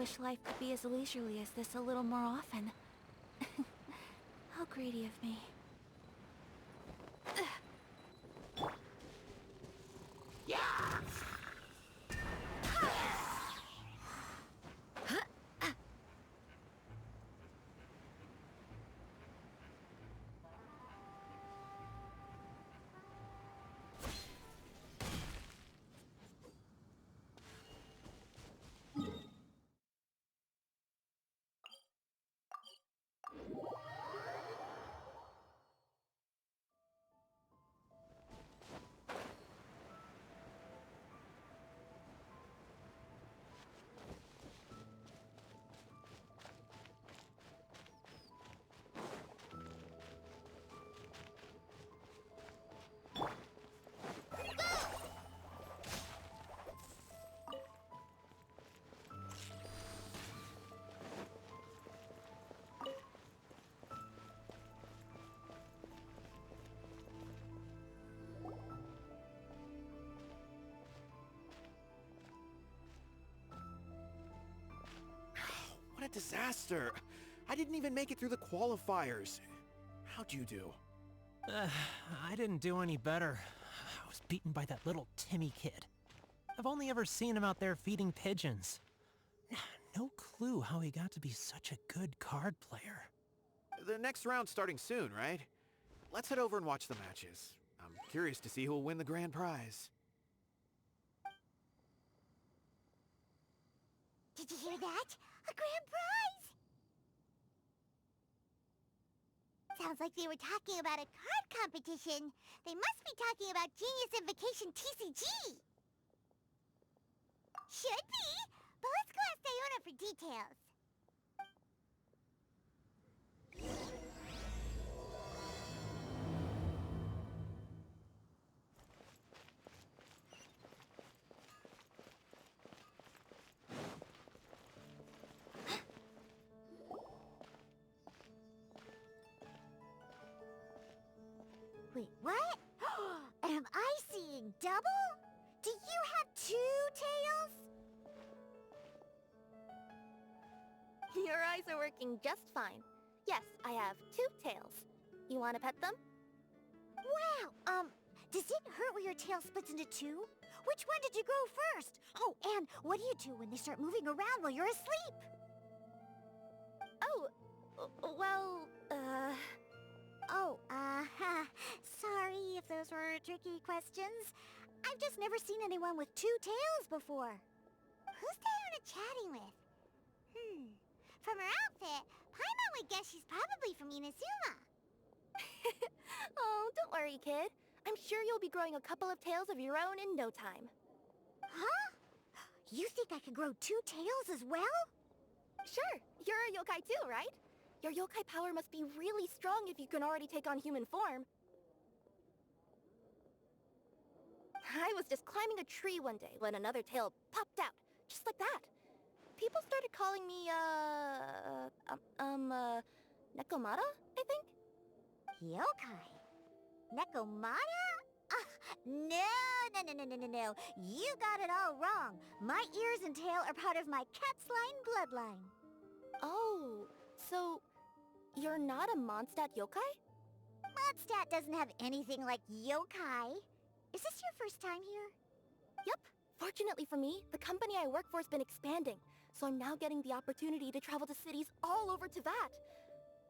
wish life could be as leisurely as this a little more often. How greedy of me. What a disaster! I didn't even make it through the qualifiers. How'd you do? I didn't do any better. I was beaten by that little Timmy kid. I've only ever seen him out there feeding pigeons. No clue how he got to be such a good card player. The next round's starting soon, right? Let's head over and watch the matches. I'm curious to see who will win the grand prize. Did you hear that? A grand prize! Sounds like they were talking about a card competition. They must be talking about Genius Invocation TCG. Should be, but let's go ask Diona for details. Wait, what? Am I seeing double? Do you have 2 tails? Your eyes are working just fine. Yes, I have 2 tails. You want to pet them? Wow, does it hurt when your tail splits into 2? Which one did you grow first? Oh, and what do you do when they start moving around while you're asleep? Sorry if those were tricky questions. I've just never seen anyone with 2 tails before. Who's Diona chatting with? From her outfit, Paimon would guess she's probably from Inazuma. Oh, don't worry, kid. I'm sure you'll be growing a couple of tails of your own in no time. Huh? You think I could grow 2 tails as well? Sure, you're a yokai too, right? Your yokai power must be really strong if you can already take on human form. I was just climbing a tree one day when another tail popped out, just like that. People started calling me, Nekomata, I think? Yokai? Nekomata? No. You got it all wrong. My ears and tail are part of my cat's line bloodline. Oh, so you're not a Mondstadt yokai? Mondstadt doesn't have anything like yokai. Is this your first time here? Yep. Fortunately for me, the company I work for has been expanding, so I'm now getting the opportunity to travel to cities all over Teyvat.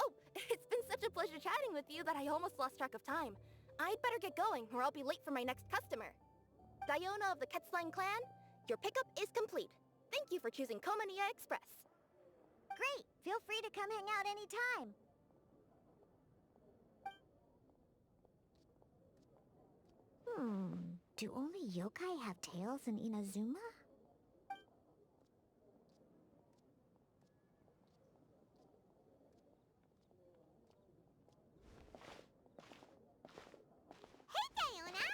Oh, it's been such a pleasure chatting with you that I almost lost track of time. I'd better get going, or I'll be late for my next customer. Diona of the Ketzline clan, your pickup is complete. Thank you for choosing Komaniya Express. Great! Feel free to come hang out anytime. Do only yokai have tails in Inazuma? Hey, Diona!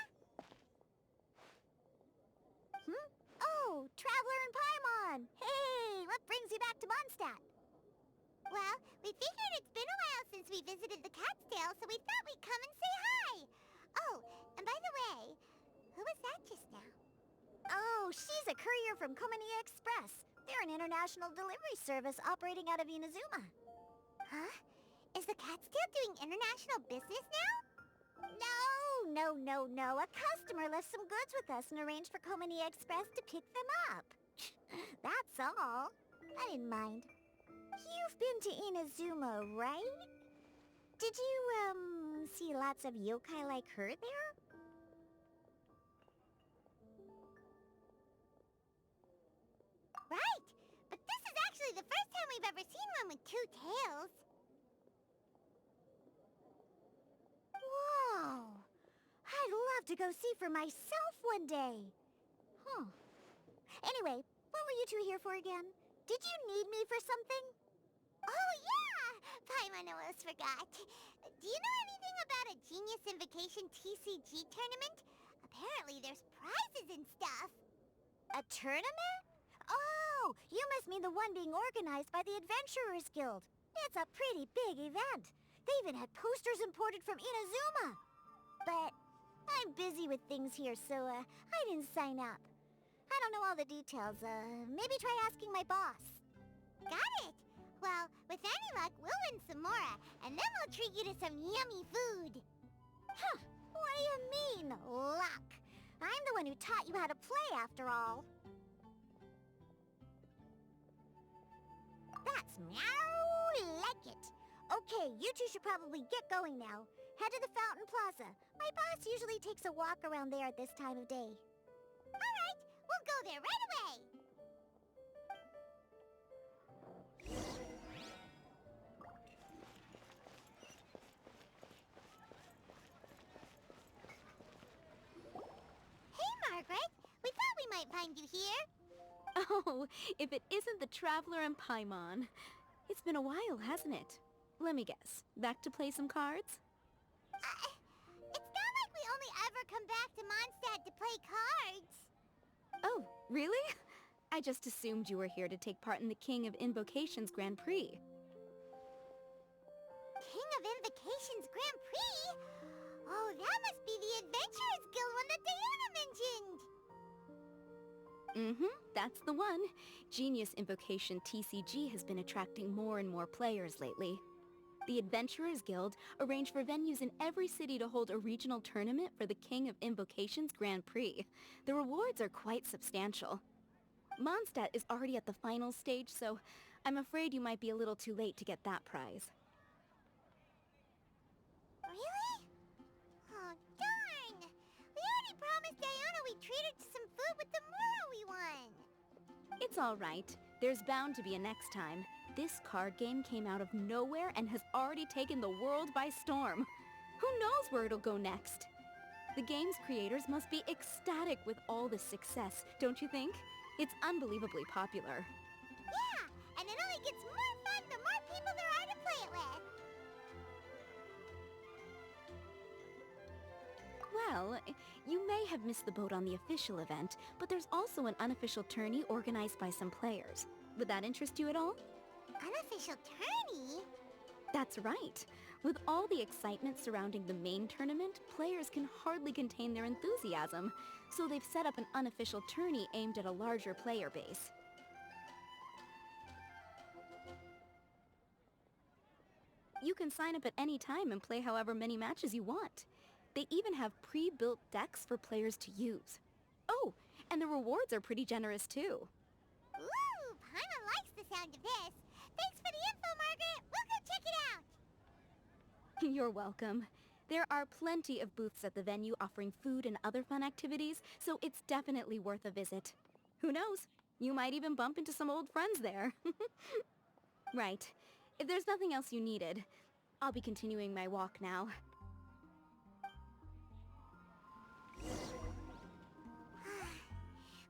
Oh, Traveler and Paimon! Hey, what brings you back to Mondstadt? Well, we figured it's been a while since we visited the Cat's Tail, so we thought we'd come and say hi! Oh, and by the way, who was that just now? Oh, she's a courier from Komani Express. They're an international delivery service operating out of Inazuma. Huh? Is the cat still doing international business now? No. A customer left some goods with us and arranged for Komani Express to pick them up. That's all. I didn't mind. You've been to Inazuma, right? Did you, see lots of yokai like her there? Right! But this is actually the first time we've ever seen one with two tails. Whoa! I'd love to go see for myself one day. Huh. Anyway, what were you two here for again? Did you need me for something? Oh, yeah! Paimon almost forgot. Do you know anything about a Genius Invocation TCG tournament? Apparently there's prizes and stuff. A tournament? Oh, you must mean the one being organized by the Adventurers Guild. It's a pretty big event. They even had posters imported from Inazuma. But I'm busy with things here, so I didn't sign up. I don't know all the details. Maybe try asking my boss. Got it. Well, with any luck, we'll win some more, and then we'll treat you to some yummy food. Huh. What do you mean, luck? I'm the one who taught you how to play, after all. That's meow like it. Okay, you two should probably get going now. Head to the Fountain Plaza. My boss usually takes a walk around there at this time of day. All right, we'll go there right away. Hey, Margaret. We thought we might find you here. Oh, if it isn't the Traveler and Paimon. It's been a while, hasn't it? Let me guess. Back to play some cards? It's not like we only ever come back to Mondstadt to play cards. Oh, really? I just assumed you were here to take part in the King of Invocations Grand Prix. King of Invocations Grand Prix? Oh, that must be the Adventurers Guild one that Diana mentioned. Mm-hmm, that's the one. Genius Invocation TCG has been attracting more and more players lately. The Adventurers Guild arranged for venues in every city to hold a regional tournament for the King of Invocations Grand Prix. The rewards are quite substantial. Mondstadt is already at the final stage, so I'm afraid you might be a little too late to get that prize. Really? Oh, darn! We already promised Diana we'd treat her to some food with the Muro we won. It's all right. There's bound to be a next time. This card game came out of nowhere and has already taken the world by storm. Who knows where it'll go next? The game's creators must be ecstatic with all this success, don't you think? It's unbelievably popular. Yeah, and it only gets more fun the more people there are to play it with. Well, you may have missed the boat on the official event, but there's also an unofficial tourney organized by some players. Would that interest you at all? Unofficial tourney? That's right. With all the excitement surrounding the main tournament, players can hardly contain their enthusiasm, so they've set up an unofficial tourney aimed at a larger player base. You can sign up at any time and play however many matches you want. They even have pre-built decks for players to use. Oh, and the rewards are pretty generous too. Ooh, Paimon likes the sound of this. Thanks for the info, Margaret. We'll go check it out. You're welcome. There are plenty of booths at the venue offering food and other fun activities, so it's definitely worth a visit. Who knows? You might even bump into some old friends there. Right. If there's nothing else you needed, I'll be continuing my walk now.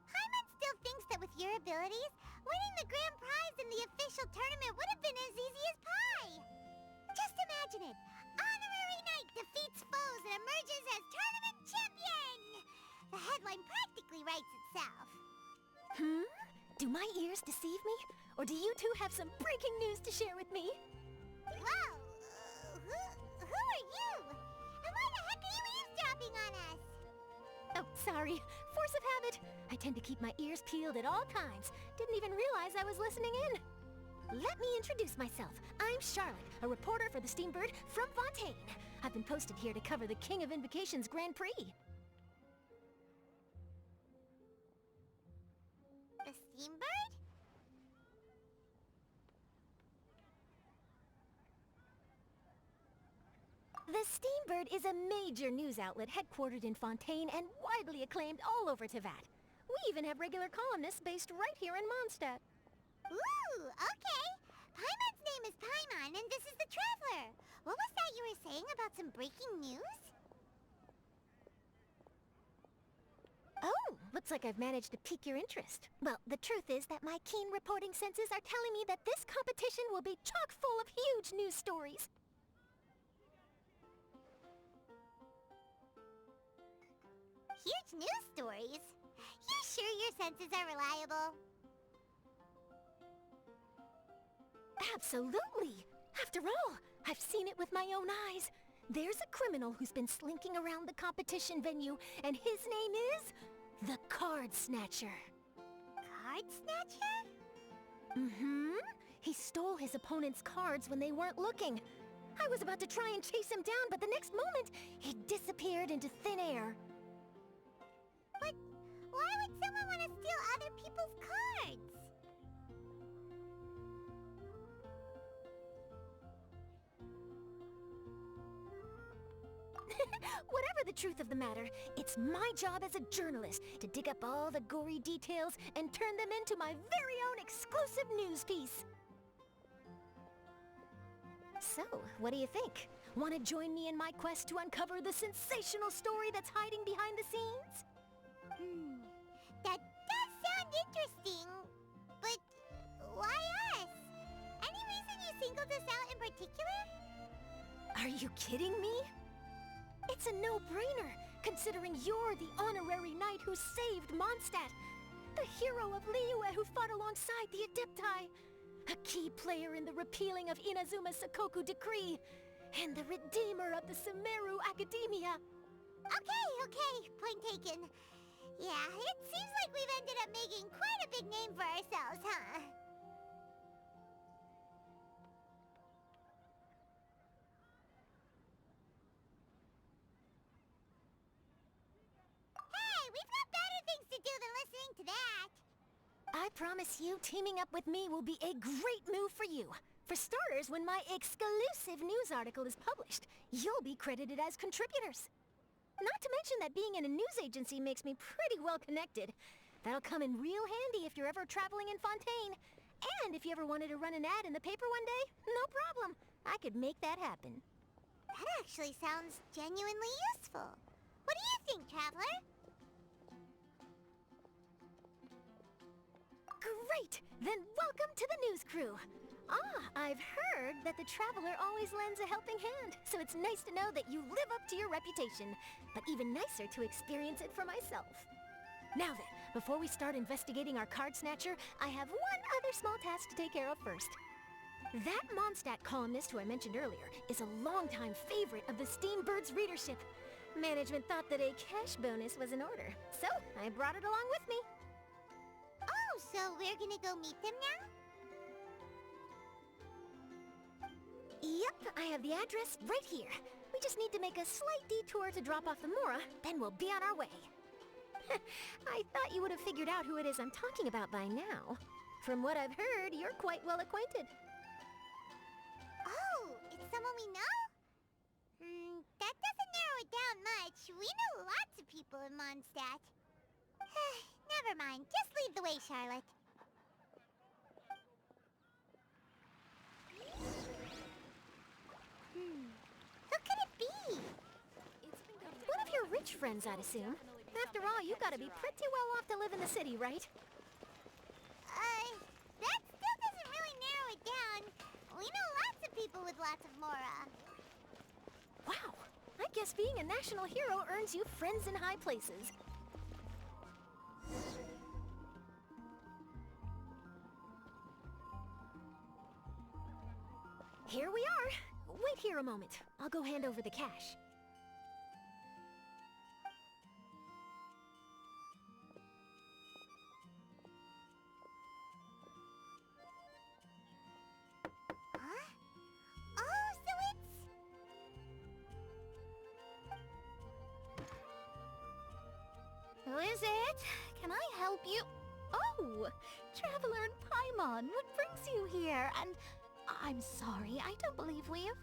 Paimon still thinks that with your abilities, winning the grand prize in the official tournament would have been as easy as pie. Just imagine it. Honorary Knight defeats foes and emerges as tournament champion! The headline practically writes itself. Do my ears deceive me? Or do you two have some breaking news to share with me? Whoa! Who are you? And why the heck are you eavesdropping on us? Oh, sorry. For force of habit. I tend to keep my ears peeled at all times. Didn't even realize I was listening in. Let me introduce myself. I'm Charlotte, a reporter for the Steambird from Fontaine. I've been posted here to cover the King of Invocations Grand Prix. The Steambird? The Steambird is a major news outlet headquartered in Fontaine and widely acclaimed all over Teyvat. We even have regular columnists based right here in Mondstadt. Ooh, okay. Paimon's name is Paimon, and this is the Traveler. What was that you were saying about some breaking news? Oh, looks like I've managed to pique your interest. Well, the truth is that my keen reporting senses are telling me that this competition will be chock full of huge news stories. Huge news stories? You sure your senses are reliable? Absolutely! After all, I've seen it with my own eyes. There's a criminal who's been slinking around the competition venue, and his name is... the Card Snatcher. Card Snatcher? Mm-hmm. He stole his opponent's cards when they weren't looking. I was about to try and chase him down, but the next moment, he disappeared into thin air. But why would someone want to steal other people's cards? Whatever the truth of the matter, it's my job as a journalist to dig up all the gory details and turn them into my very own exclusive news piece. So, what do you think? Want to join me in my quest to uncover the sensational story that's hiding behind the scenes? That does sound interesting. But why us? Any reason you singled us out in particular? Are you kidding me? It's a no-brainer, considering you're the honorary knight who saved Mondstadt, the hero of Liyue who fought alongside the Adepti, a key player in the repealing of Inazuma's Sakoku Decree, and the redeemer of the Sumeru Academia. Okay, point taken. Yeah, it seems like we've ended up making quite a big name for ourselves, huh? Hey, we've got better things to do than listening to that. I promise you, teaming up with me will be a great move for you. For starters, when my exclusive news article is published, you'll be credited as contributors. Not to mention that being in a news agency makes me pretty well connected. That'll come in real handy if you're ever traveling in Fontaine. And if you ever wanted to run an ad in the paper one day, no problem. I could make that happen. That actually sounds genuinely useful. What do you think, Traveler? Great! Then welcome to the news crew. I've heard that the Traveler always lends a helping hand, so it's nice to know that you live up to your reputation, but even nicer to experience it for myself. Now then, before we start investigating our card snatcher, I have one other small task to take care of first. That Mondstadt columnist who I mentioned earlier is a longtime favorite of the Steambird's readership. Management thought that a cash bonus was in order, so I brought it along with me. Oh, so we're gonna go meet them now? Yep, I have the address right here. We just need to make a slight detour to drop off the Mora, then we'll be on our way. I thought you would have figured out who it is I'm talking about by now. From what I've heard, you're quite well acquainted. Oh, it's someone we know? That doesn't narrow it down much. We know lots of people in Mondstadt. Never mind, just lead the way, Charlotte. Who could it be? One of your rich friends, I'd assume. After all, you gotta be pretty well off to live in the city, right? That still doesn't really narrow it down. We know lots of people with lots of Mora. Wow, I guess being a national hero earns you friends in high places. Here we are. Wait here a moment. I'll go hand over the cash. is it? Can I help you? Oh, Traveler and Paimon, what brings you here? And I'm sorry, I don't believe we've...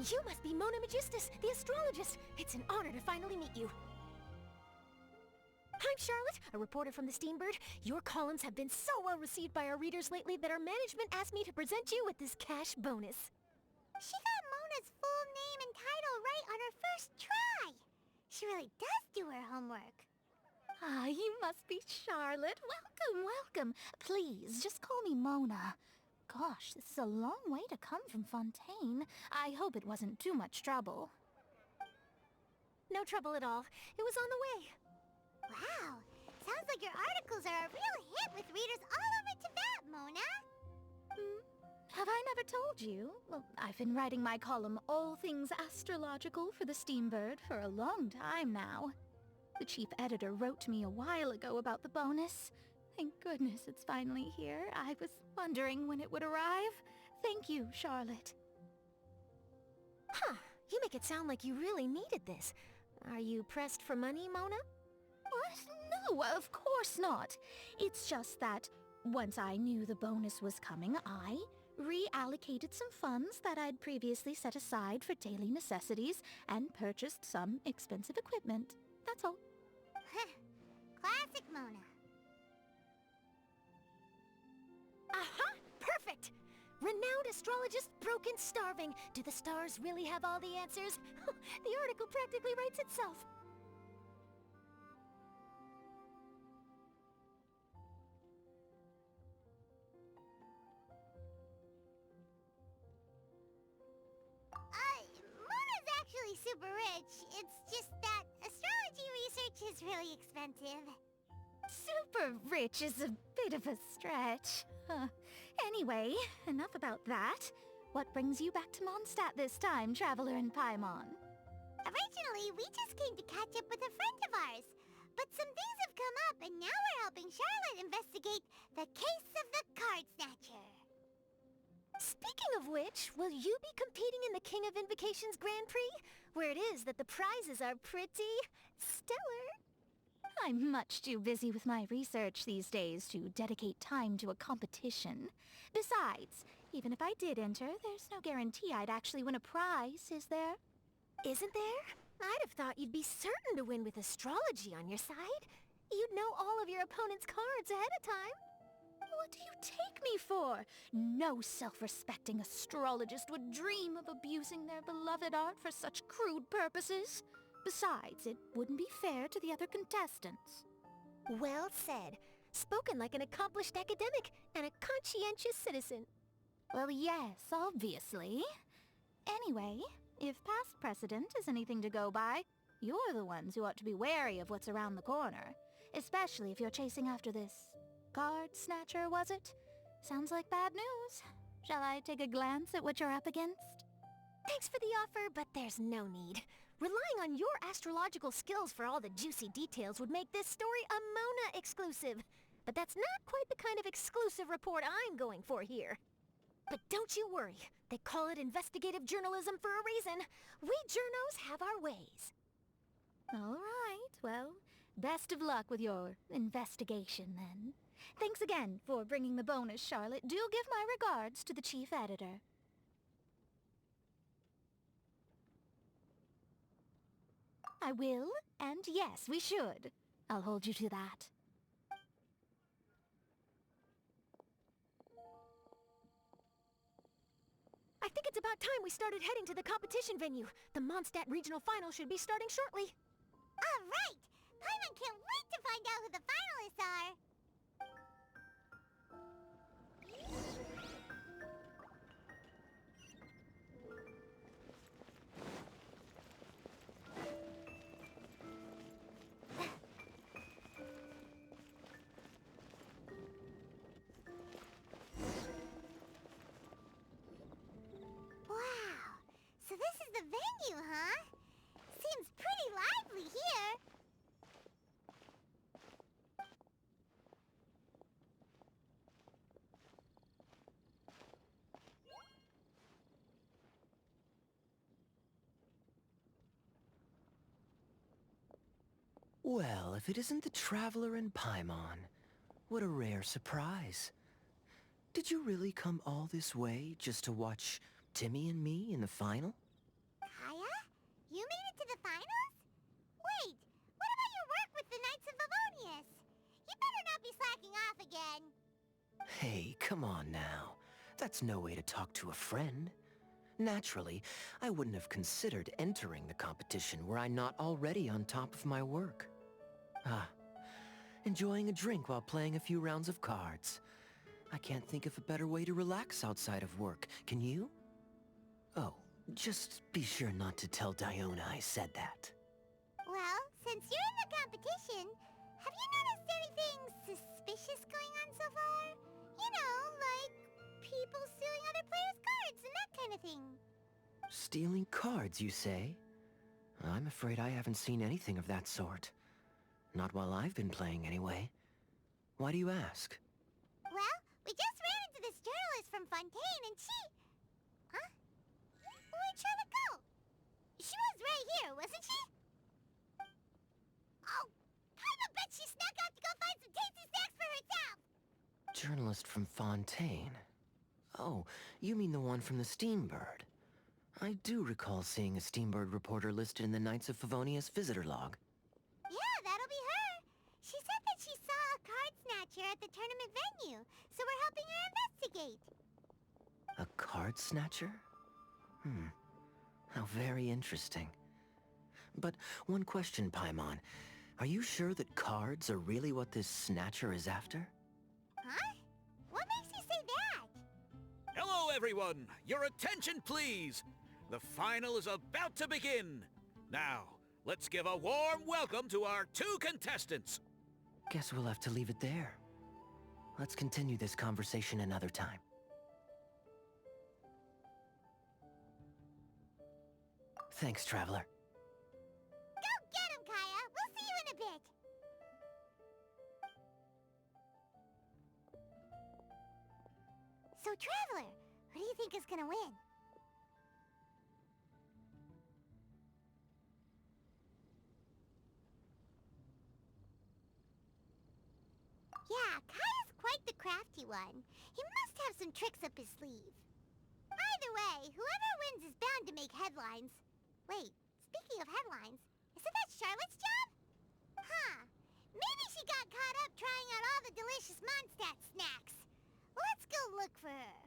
You must be Mona Magistus, the astrologist. It's an honor to finally meet you. I'm Charlotte, a reporter from the Steambird. Your columns have been so well received by our readers lately that our management asked me to present you with this cash bonus. She got Mona's full name and title right on her first try. She really does do her homework. Ah, you must be Charlotte. Welcome, welcome. Please, just call me Mona. Gosh, this is a long way to come from Fontaine. I hope it wasn't too much trouble. No trouble at all. It was on the way. Wow, sounds like your articles are a real hit with readers all over Tibet, Mona. Have I never told you? Well, I've been writing my column, All Things Astrological, for the Steambird for a long time now. The chief editor wrote to me a while ago about the bonus. Thank goodness it's finally here. I was wondering when it would arrive. Thank you, Charlotte. Huh, you make it sound like you really needed this. Are you pressed for money, Mona? What? No, of course not. It's just that once I knew the bonus was coming, I reallocated some funds that I'd previously set aside for daily necessities and purchased some expensive equipment. That's all. Classic Mona. Aha! Perfect! Renowned astrologist, broken, starving. Do the stars really have all the answers? The article practically writes itself. Mona's actually super rich. It's just that astrology research is really expensive. Super rich is a bit of a stretch. Anyway, enough about that. What brings you back to Mondstadt this time, Traveler and Paimon? Originally, we just came to catch up with a friend of ours. But some things have come up, and now we're helping Charlotte investigate the case of the Card Snatcher. Speaking of which, will you be competing in the King of Invocations Grand Prix? Where it is that the prizes are pretty stellar. I'm much too busy with my research these days to dedicate time to a competition. Besides, even if I did enter, there's no guarantee I'd actually win a prize, is there? Isn't there? I'd have thought you'd be certain to win with astrology on your side. You'd know all of your opponent's cards ahead of time. What do you take me for? No self-respecting astrologist would dream of abusing their beloved art for such crude purposes. Besides, it wouldn't be fair to the other contestants. Well said. Spoken like an accomplished academic and a conscientious citizen. Well, yes, obviously. Anyway, if past precedent is anything to go by, you're the ones who ought to be wary of what's around the corner. Especially if you're chasing after this card snatcher, was it? Sounds like bad news. Shall I take a glance at what you're up against? Thanks for the offer, but there's no need. Relying on your astrological skills for all the juicy details would make this story a Mona exclusive. But that's not quite the kind of exclusive report I'm going for here. But don't you worry. They call it investigative journalism for a reason. We journos have our ways. All right, well, best of luck with your investigation then. Thanks again for bringing the bonus, Charlotte. Do give my regards to the chief editor. I will, and yes, we should. I'll hold you to that. I think it's about time we started heading to the competition venue. The Mondstadt Regional Final should be starting shortly. All right! Paimon can't wait to find out who the finalists are! Wow! So this is the venue, huh? Seems pretty lively here. Well, if it isn't the Traveler and Paimon, what a rare surprise. Did you really come all this way just to watch Timmy and me in the final? Kaya? You made it to the finals? Wait, what about your work with the Knights of Favonius? You better not be slacking off again. Hey, come on now. That's no way to talk to a friend. Naturally, I wouldn't have considered entering the competition were I not already on top of my work. Enjoying a drink while playing a few rounds of cards. I can't think of a better way to relax outside of work, can you? Oh, just be sure not to tell Diona I said that. Well, since you're in the competition, have you noticed anything suspicious going on so far? You know, like people stealing other players' cards and that kind of thing. Stealing cards, you say? I'm afraid I haven't seen anything of that sort. Not while I've been playing, anyway. Why do you ask? Well, we just ran into this journalist from Fontaine and she... Huh? Where'd Charlotte go? She was right here, wasn't she? Oh, I bet she snuck out to go find some tasty snacks for herself! Journalist from Fontaine. Oh, you mean the one from the Steambird. I do recall seeing a Steambird reporter listed in the Knights of Favonius visitor log. Yeah, that'll be her. She said that she saw a card snatcher at the tournament venue, so we're helping her investigate. A card snatcher? How very interesting. But one question, Paimon. Are you sure that cards are really what this snatcher is after? Huh? What makes you say that? Hello, everyone! Your attention, please! The final is about to begin. Now, let's give a warm welcome to our two contestants. Guess we'll have to leave it there. Let's continue this conversation another time. Thanks, Traveler. Go get him, Kaya! We'll see you in a bit! So, Traveler, who do you think is gonna win? Yeah, Kaya's quite the crafty one. He must have some tricks up his sleeve. Either way, whoever wins is bound to make headlines. Wait, speaking of headlines, isn't that Charlotte's job? Huh. Maybe she got caught up trying out all the delicious Mondstadt snacks. Let's go look for her.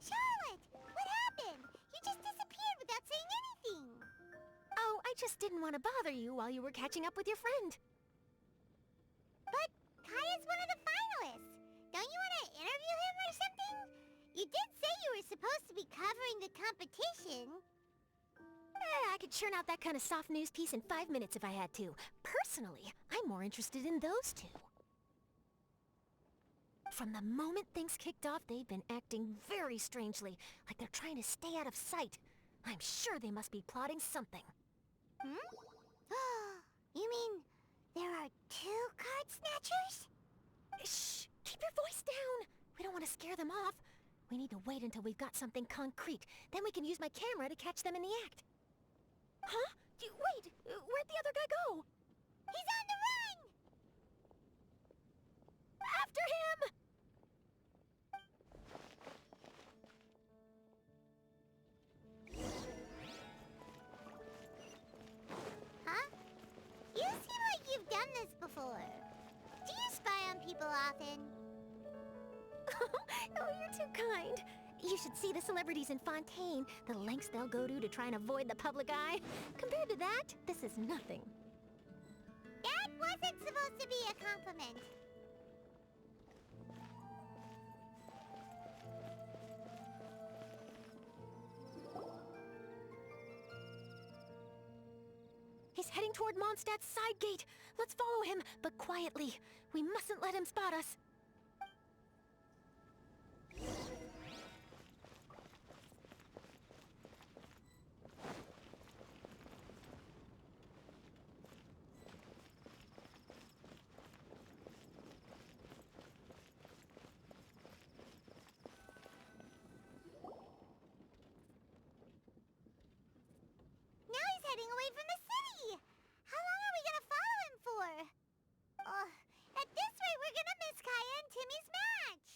Charlotte! What happened? You just disappeared without saying anything. Oh, I just didn't want to bother you while you were catching up with your friend. But Kaya's one of the finalists. Don't you want to interview him or something? You did say you were supposed to be covering the competition. I could churn out that kind of soft news piece in 5 minutes if I had to. Personally, I'm more interested in those two. From the moment things kicked off, they've been acting very strangely, like they're trying to stay out of sight. I'm sure they must be plotting something. You mean there are two card snatchers? Shh! Keep your voice down! We don't want to scare them off. We need to wait until we've got something concrete. Then we can use my camera to catch them in the act. Huh? Wait! Where'd the other guy go? He's on the run! After him! Huh? You seem like you've done this before. Do you spy on people often? Oh, you're too kind. You should see the celebrities in Fontaine, the lengths they'll go to try and avoid the public eye. Compared to that, this is nothing. That wasn't supposed to be a compliment. He's heading toward Mondstadt's side gate. Let's follow him, but quietly. We mustn't let him spot us. away from the city! How long are we gonna follow him for? At this rate, we're gonna miss Kaya and Timmy's match!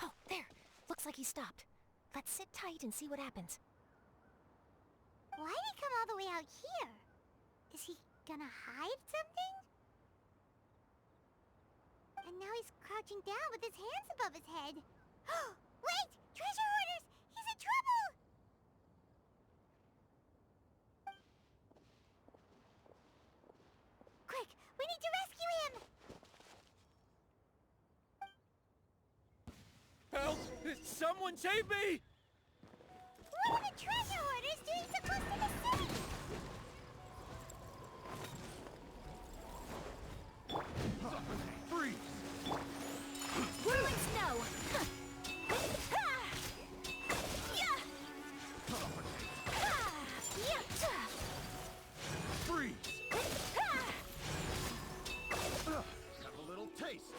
Oh, there. Looks like he stopped. Let's sit tight and see what happens. Why did he come all the way out here? Is he gonna hide something? And now he's crouching down with his hands above his head. Wait! Treasure hoarders! He's in trouble! Quick! We need to rescue him! Help! Someone save me! What are the treasure hoarders doing so close to the city? Freeze! Ruin snow! Freeze! Have a little taste.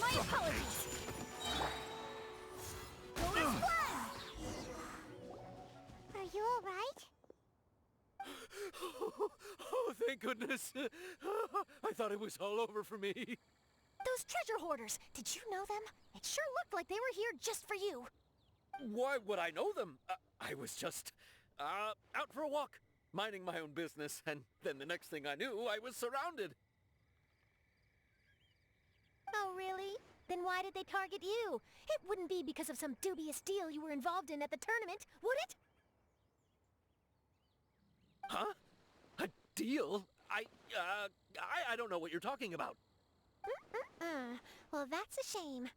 My apologies! Bonus one! Are you alright? Oh, thank goodness. I thought it was all over for me. Those treasure hoarders, did you know them? It sure looked like they were here just for you. Why would I know them? I was just out for a walk, minding my own business, and then the next thing I knew, I was surrounded. Oh, really? Then why did they target you? It wouldn't be because of some dubious deal you were involved in at the tournament, would it? Huh? A deal? I don't know what you're talking about. Well, that's a shame.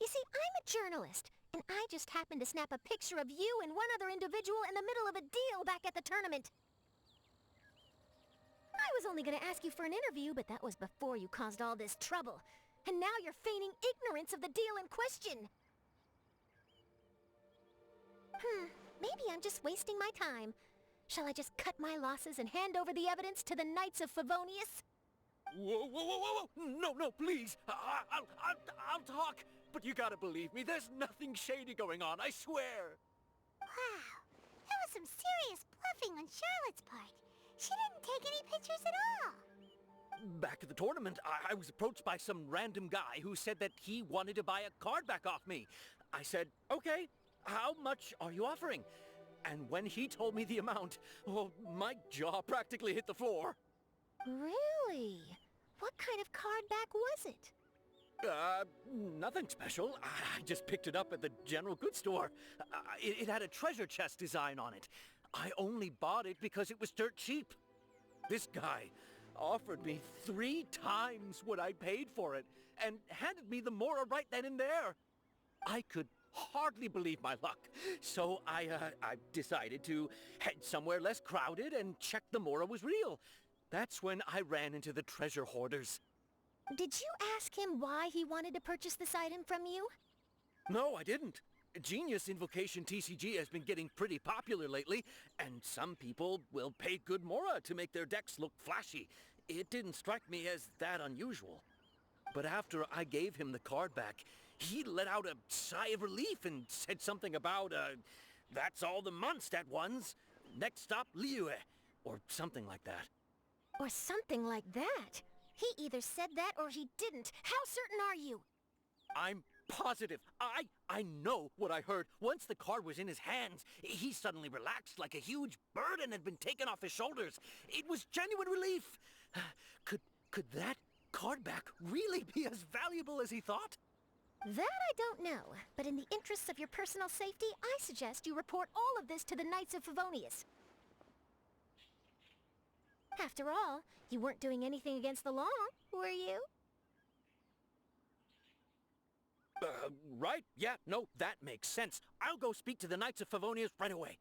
You see, I'm a journalist, and I just happened to snap a picture of you and one other individual in the middle of a deal back at the tournament. I was only going to ask you for an interview, but that was before you caused all this trouble. And now you're feigning ignorance of the deal in question. Maybe I'm just wasting my time. Shall I just cut my losses and hand over the evidence to the Knights of Favonius? Whoa. No, please. I'll talk. But you gotta believe me, there's nothing shady going on, I swear. Wow, that was some serious bluffing on Charlotte's part. She didn't take any pictures at all. Back at the tournament, I was approached by some random guy who said that he wanted to buy a card back off me. I said, okay, how much are you offering? And when he told me the amount, oh, my jaw practically hit the floor. Really? What kind of card back was it? Nothing special. I just picked it up at the general goods store. It had a treasure chest design on it. I only bought it because it was dirt cheap. This guy offered me 3 times what I paid for it and handed me the Mora right then and there. I could hardly believe my luck, so I decided to head somewhere less crowded and check the Mora was real. That's when I ran into the treasure hoarders. Did you ask him why he wanted to purchase this item from you? No, I didn't. Genius Invocation TCG has been getting pretty popular lately, and some people will pay good Mora to make their decks look flashy. It didn't strike me as that unusual. But after I gave him the card back, he let out a sigh of relief and said something about, that's all the Mondstadt ones. Next stop, Liyue, or something like that. Or something like that? He either said that or he didn't. How certain are you? I'm positive. I know what I heard. Once the card was in his hands, he suddenly relaxed like a huge burden had been taken off his shoulders. It was genuine relief. Could that card back really be as valuable as he thought? That I don't know, but in the interests of your personal safety, I suggest you report all of this to the Knights of Favonius. After all, you weren't doing anything against the law, were you? Right? Yeah, no, that makes sense. I'll go speak to the Knights of Favonius right away.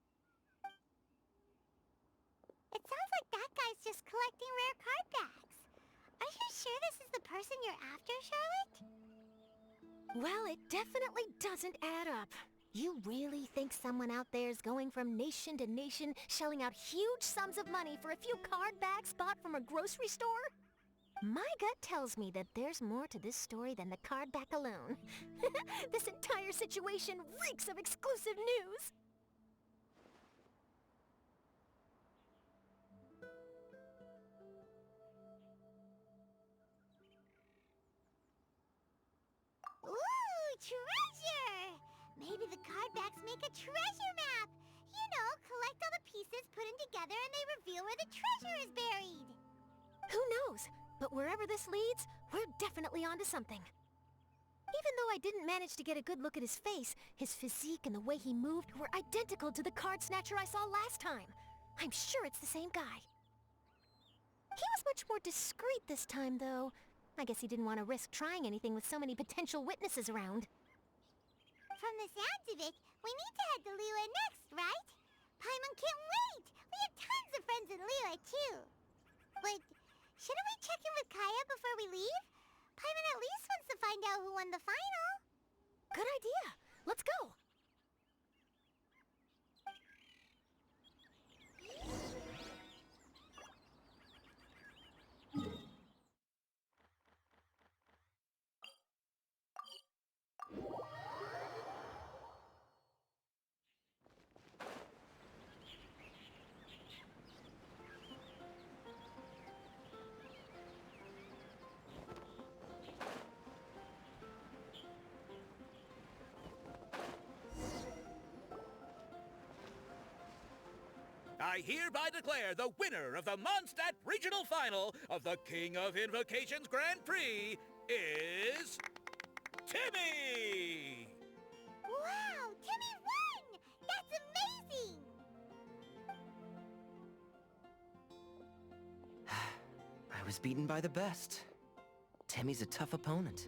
It sounds like that guy's just collecting rare card backs. Are you sure this is the person you're after, Charlotte? Well, it definitely doesn't add up. You really think someone out there's going from nation to nation, shelling out huge sums of money for a few card backs bought from a grocery store? My gut tells me that there's more to this story than the card back alone. This entire situation reeks of exclusive news! Ooh, treasure! Maybe the card backs make a treasure map! You know, collect all the pieces, put them together, and they reveal where the treasure is buried! Who knows? But wherever this leads, we're definitely onto something. Even though I didn't manage to get a good look at his face, his physique and the way he moved were identical to the card snatcher I saw last time. I'm sure it's the same guy. He was much more discreet this time, though. I guess he didn't want to risk trying anything with so many potential witnesses around. From the sounds of it, we need to head to Liyue next, right? Paimon can't wait! We have tons of friends in Liyue, too. But shouldn't we check in with Kaya before we leave? Paimon at least wants to find out who won the final. Good idea. Let's go. I hereby declare the winner of the Mondstadt Regional Final of the King of Invocations Grand Prix is... Timmy! Wow, Timmy won! That's amazing! I was beaten by the best. Timmy's a tough opponent.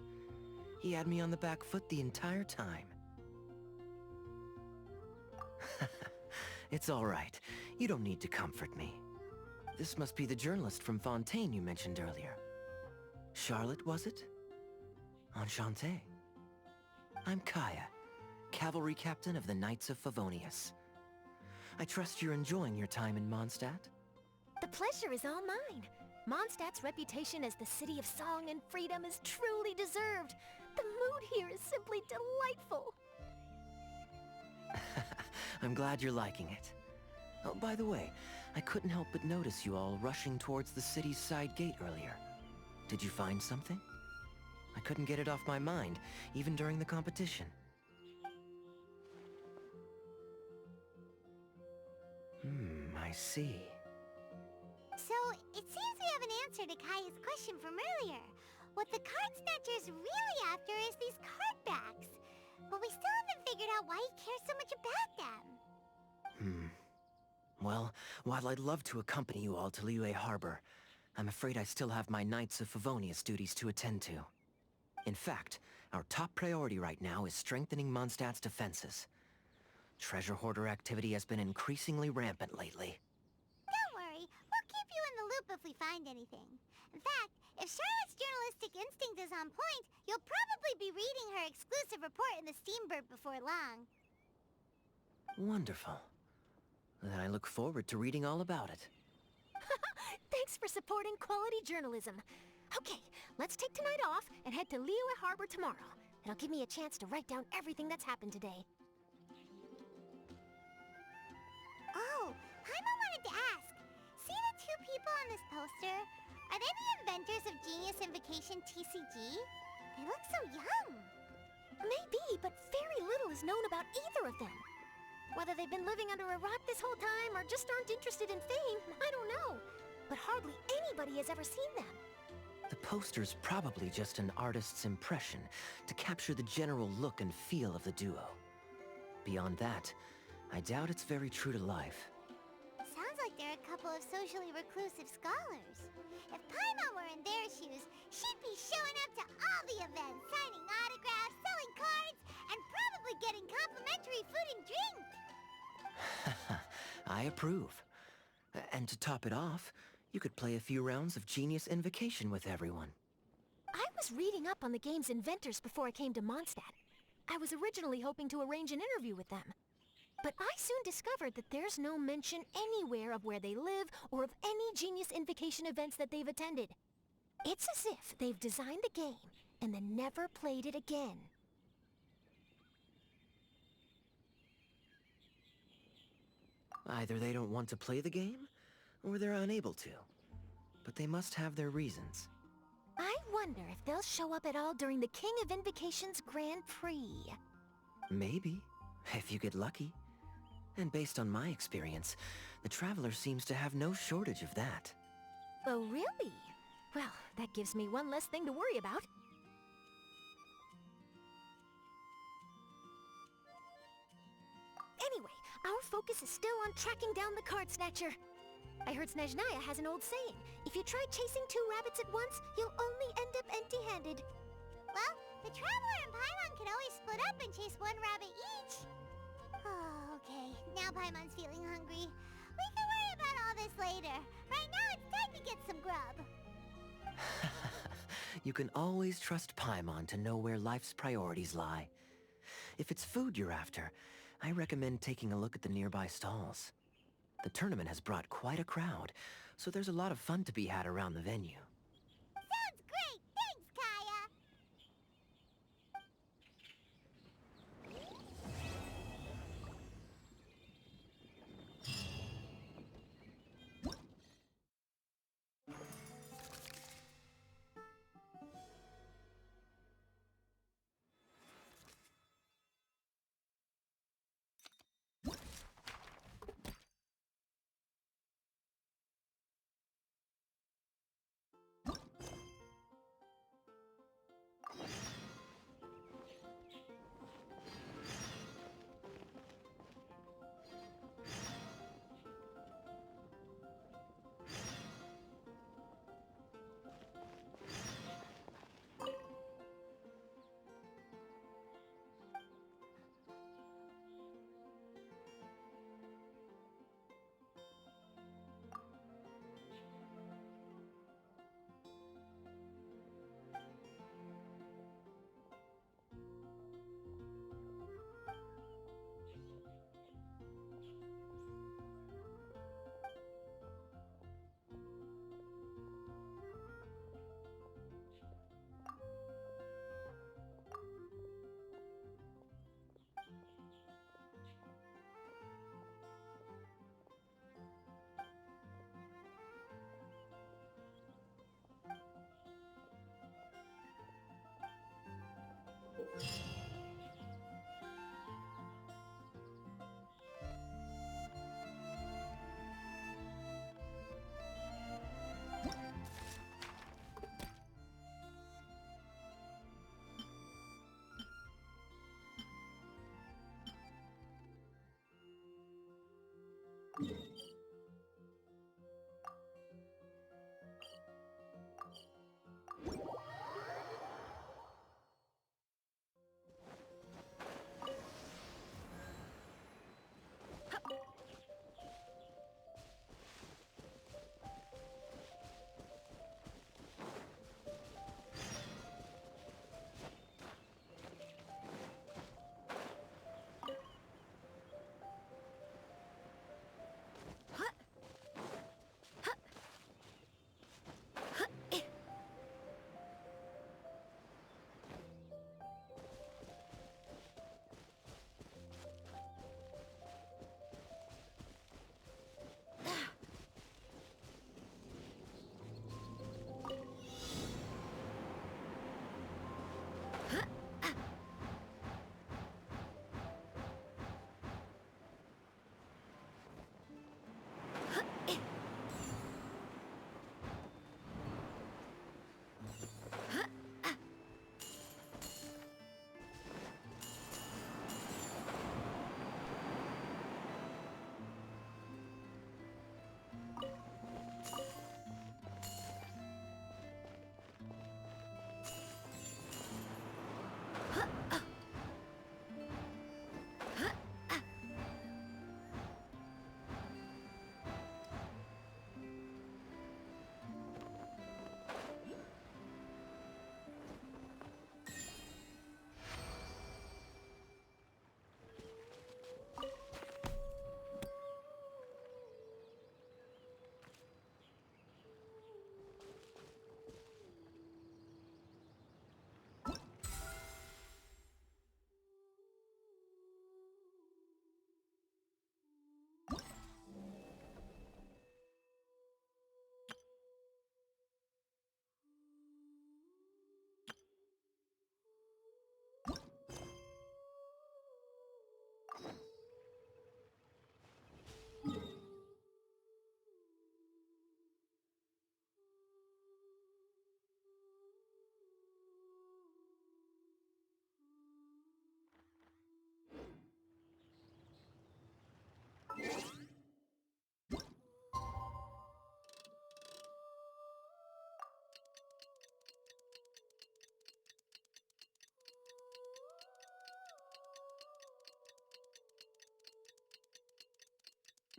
He had me on the back foot the entire time. It's all right. You don't need to comfort me. This must be the journalist from Fontaine you mentioned earlier. Charlotte, was it? Enchanté. I'm Kaya, cavalry captain of the Knights of Favonius. I trust you're enjoying your time in Mondstadt? The pleasure is all mine. Mondstadt's reputation as the city of song and freedom is truly deserved. The mood here is simply delightful. I'm glad you're liking it. Oh, by the way, I couldn't help but notice you all rushing towards the city's side gate earlier. Did you find something? I couldn't get it off my mind, even during the competition. I see. So, it seems we have an answer to Kaya's question from earlier. What the card snatcher's really after is these card backs. But we still haven't figured out why he cares so much about them. Well, while I'd love to accompany you all to Liyue Harbor, I'm afraid I still have my Knights of Favonius duties to attend to. In fact, our top priority right now is strengthening Mondstadt's defenses. Treasure hoarder activity has been increasingly rampant lately. Don't worry, we'll keep you in the loop if we find anything. In fact, if Charlotte's journalistic instinct is on point, you'll probably be reading her exclusive report in the Steambird before long. Wonderful. Then I look forward to reading all about it. Thanks for supporting quality journalism. Okay, let's take tonight off and head to Liyue Harbor tomorrow. It'll give me a chance to write down everything that's happened today. Oh, Paimon wanted to ask. See the two people on this poster? Are they the inventors of Genius Invocation TCG? They look so young. Maybe, but very little is known about either of them. Whether they've been living under a rock this whole time or just aren't interested in fame, I don't know. But hardly anybody has ever seen them. The poster's probably just an artist's impression to capture the general look and feel of the duo. Beyond that, I doubt it's very true to life. Sounds like they're a couple of socially reclusive scholars. If Paimon were in their shoes, she'd be showing up to all the events, signing autographs, selling cards, and probably getting complimentary food and drink. I approve. And to top it off, you could play a few rounds of Genius Invocation with everyone. I was reading up on the game's inventors before I came to Mondstadt. I was originally hoping to arrange an interview with them. But I soon discovered that there's no mention anywhere of where they live or of any Genius Invocation events that they've attended. It's as if they've designed the game and then never played it again. Either they don't want to play the game, or they're unable to. But they must have their reasons. I wonder if they'll show up at all during the King of Invocation's Grand Prix. Maybe, if you get lucky. And based on my experience, the Traveler seems to have no shortage of that. Oh, really? Well, that gives me one less thing to worry about. Anyway, our focus is still on tracking down the card snatcher. I heard Snezhnaya has an old saying. If you try chasing two rabbits at once, you'll only end up empty-handed. Well, the Traveler and Paimon can always split up and chase one rabbit each. Oh, okay. Now Paimon's feeling hungry. We can worry about all this later. Right now, it's time to get some grub. You can always trust Paimon to know where life's priorities lie. If it's food you're after, I recommend taking a look at the nearby stalls. The tournament has brought quite a crowd, so there's a lot of fun to be had around the venue. Sounds great! Thanks, Kaya!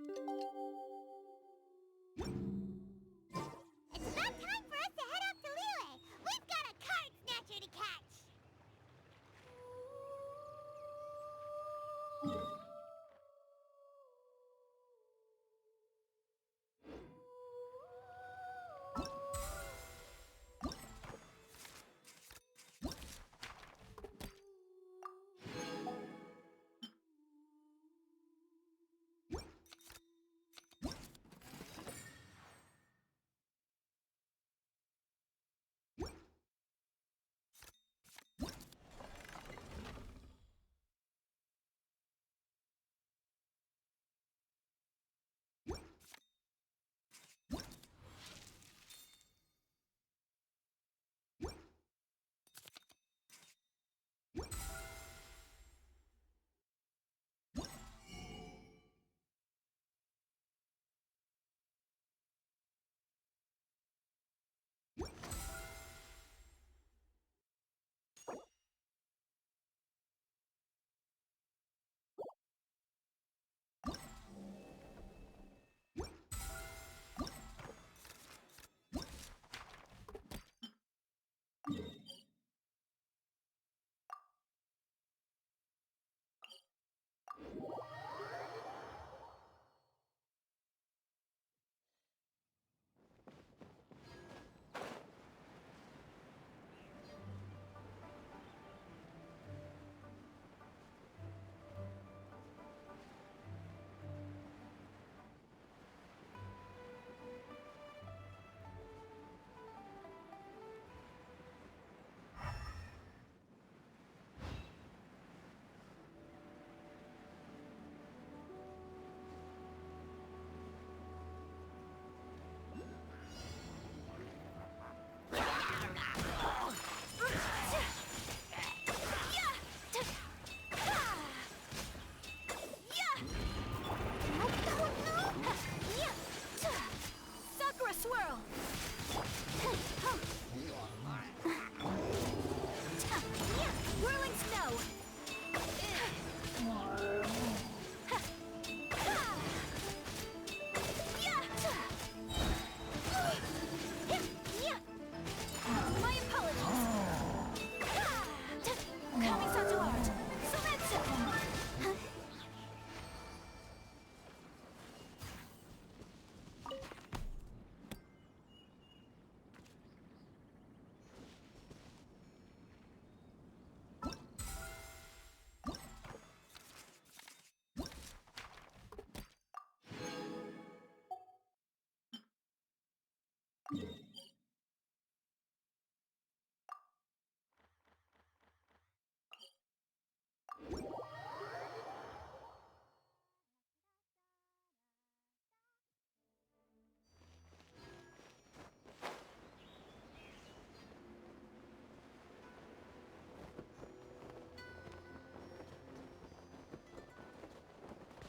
It's about time for us to head off to Lille. We've got a card snatcher to catch.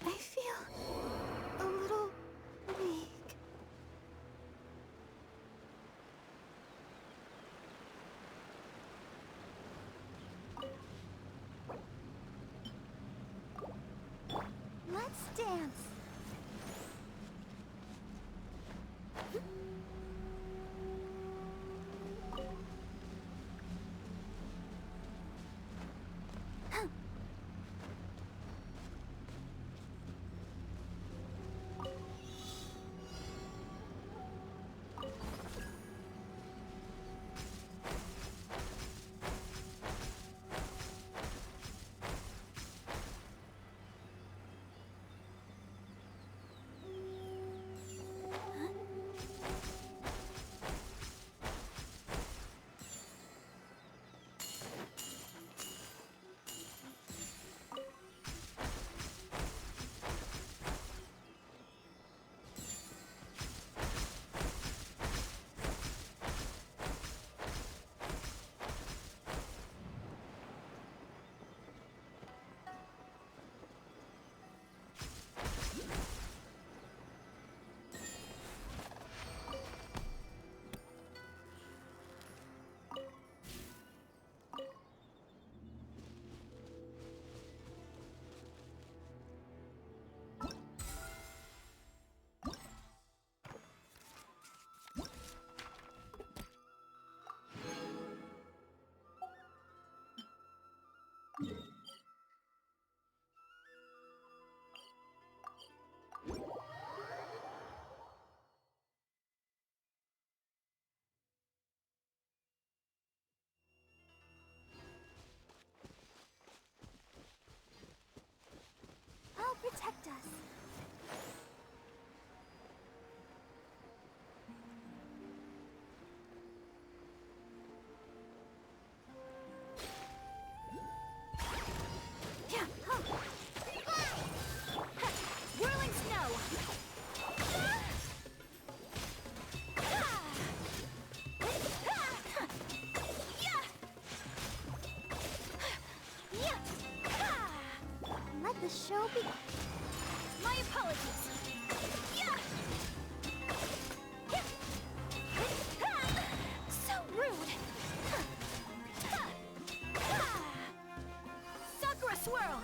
I feel a little weak. Let's dance. protect us. Whirling snow! Let the show be... My apologies! So rude! Sakura swirl!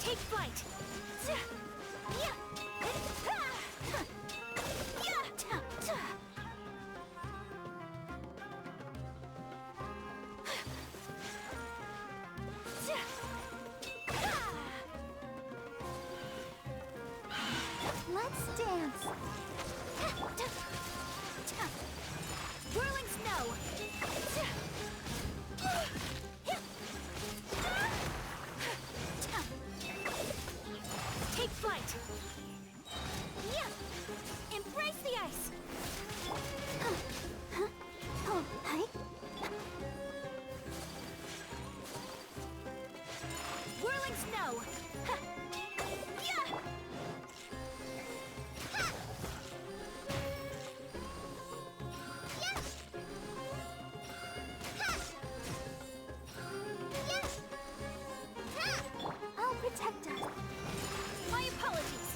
Take flight! Let's dance. Whirling snow! Take flight! Embrace the ice! Oh, hi. Whirling snow! I'll protect us. My apologies!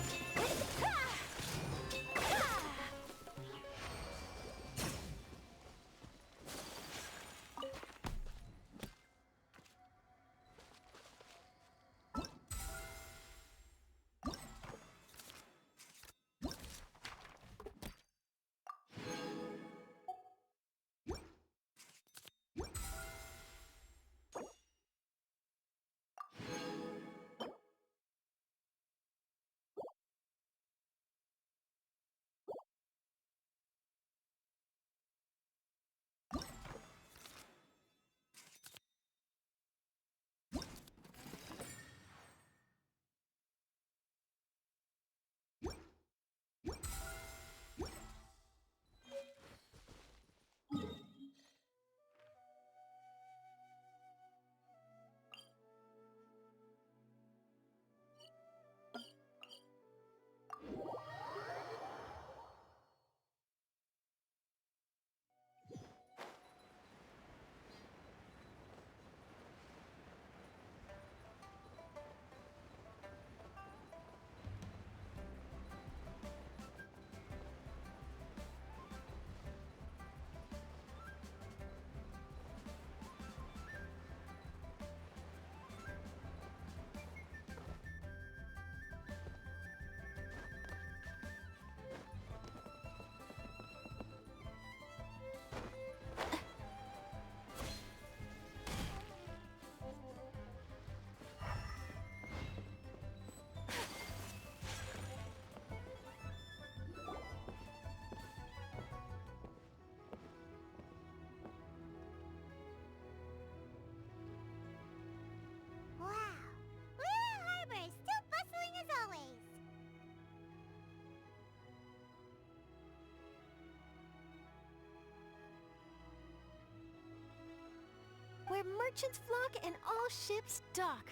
Where merchants flock and all ships dock.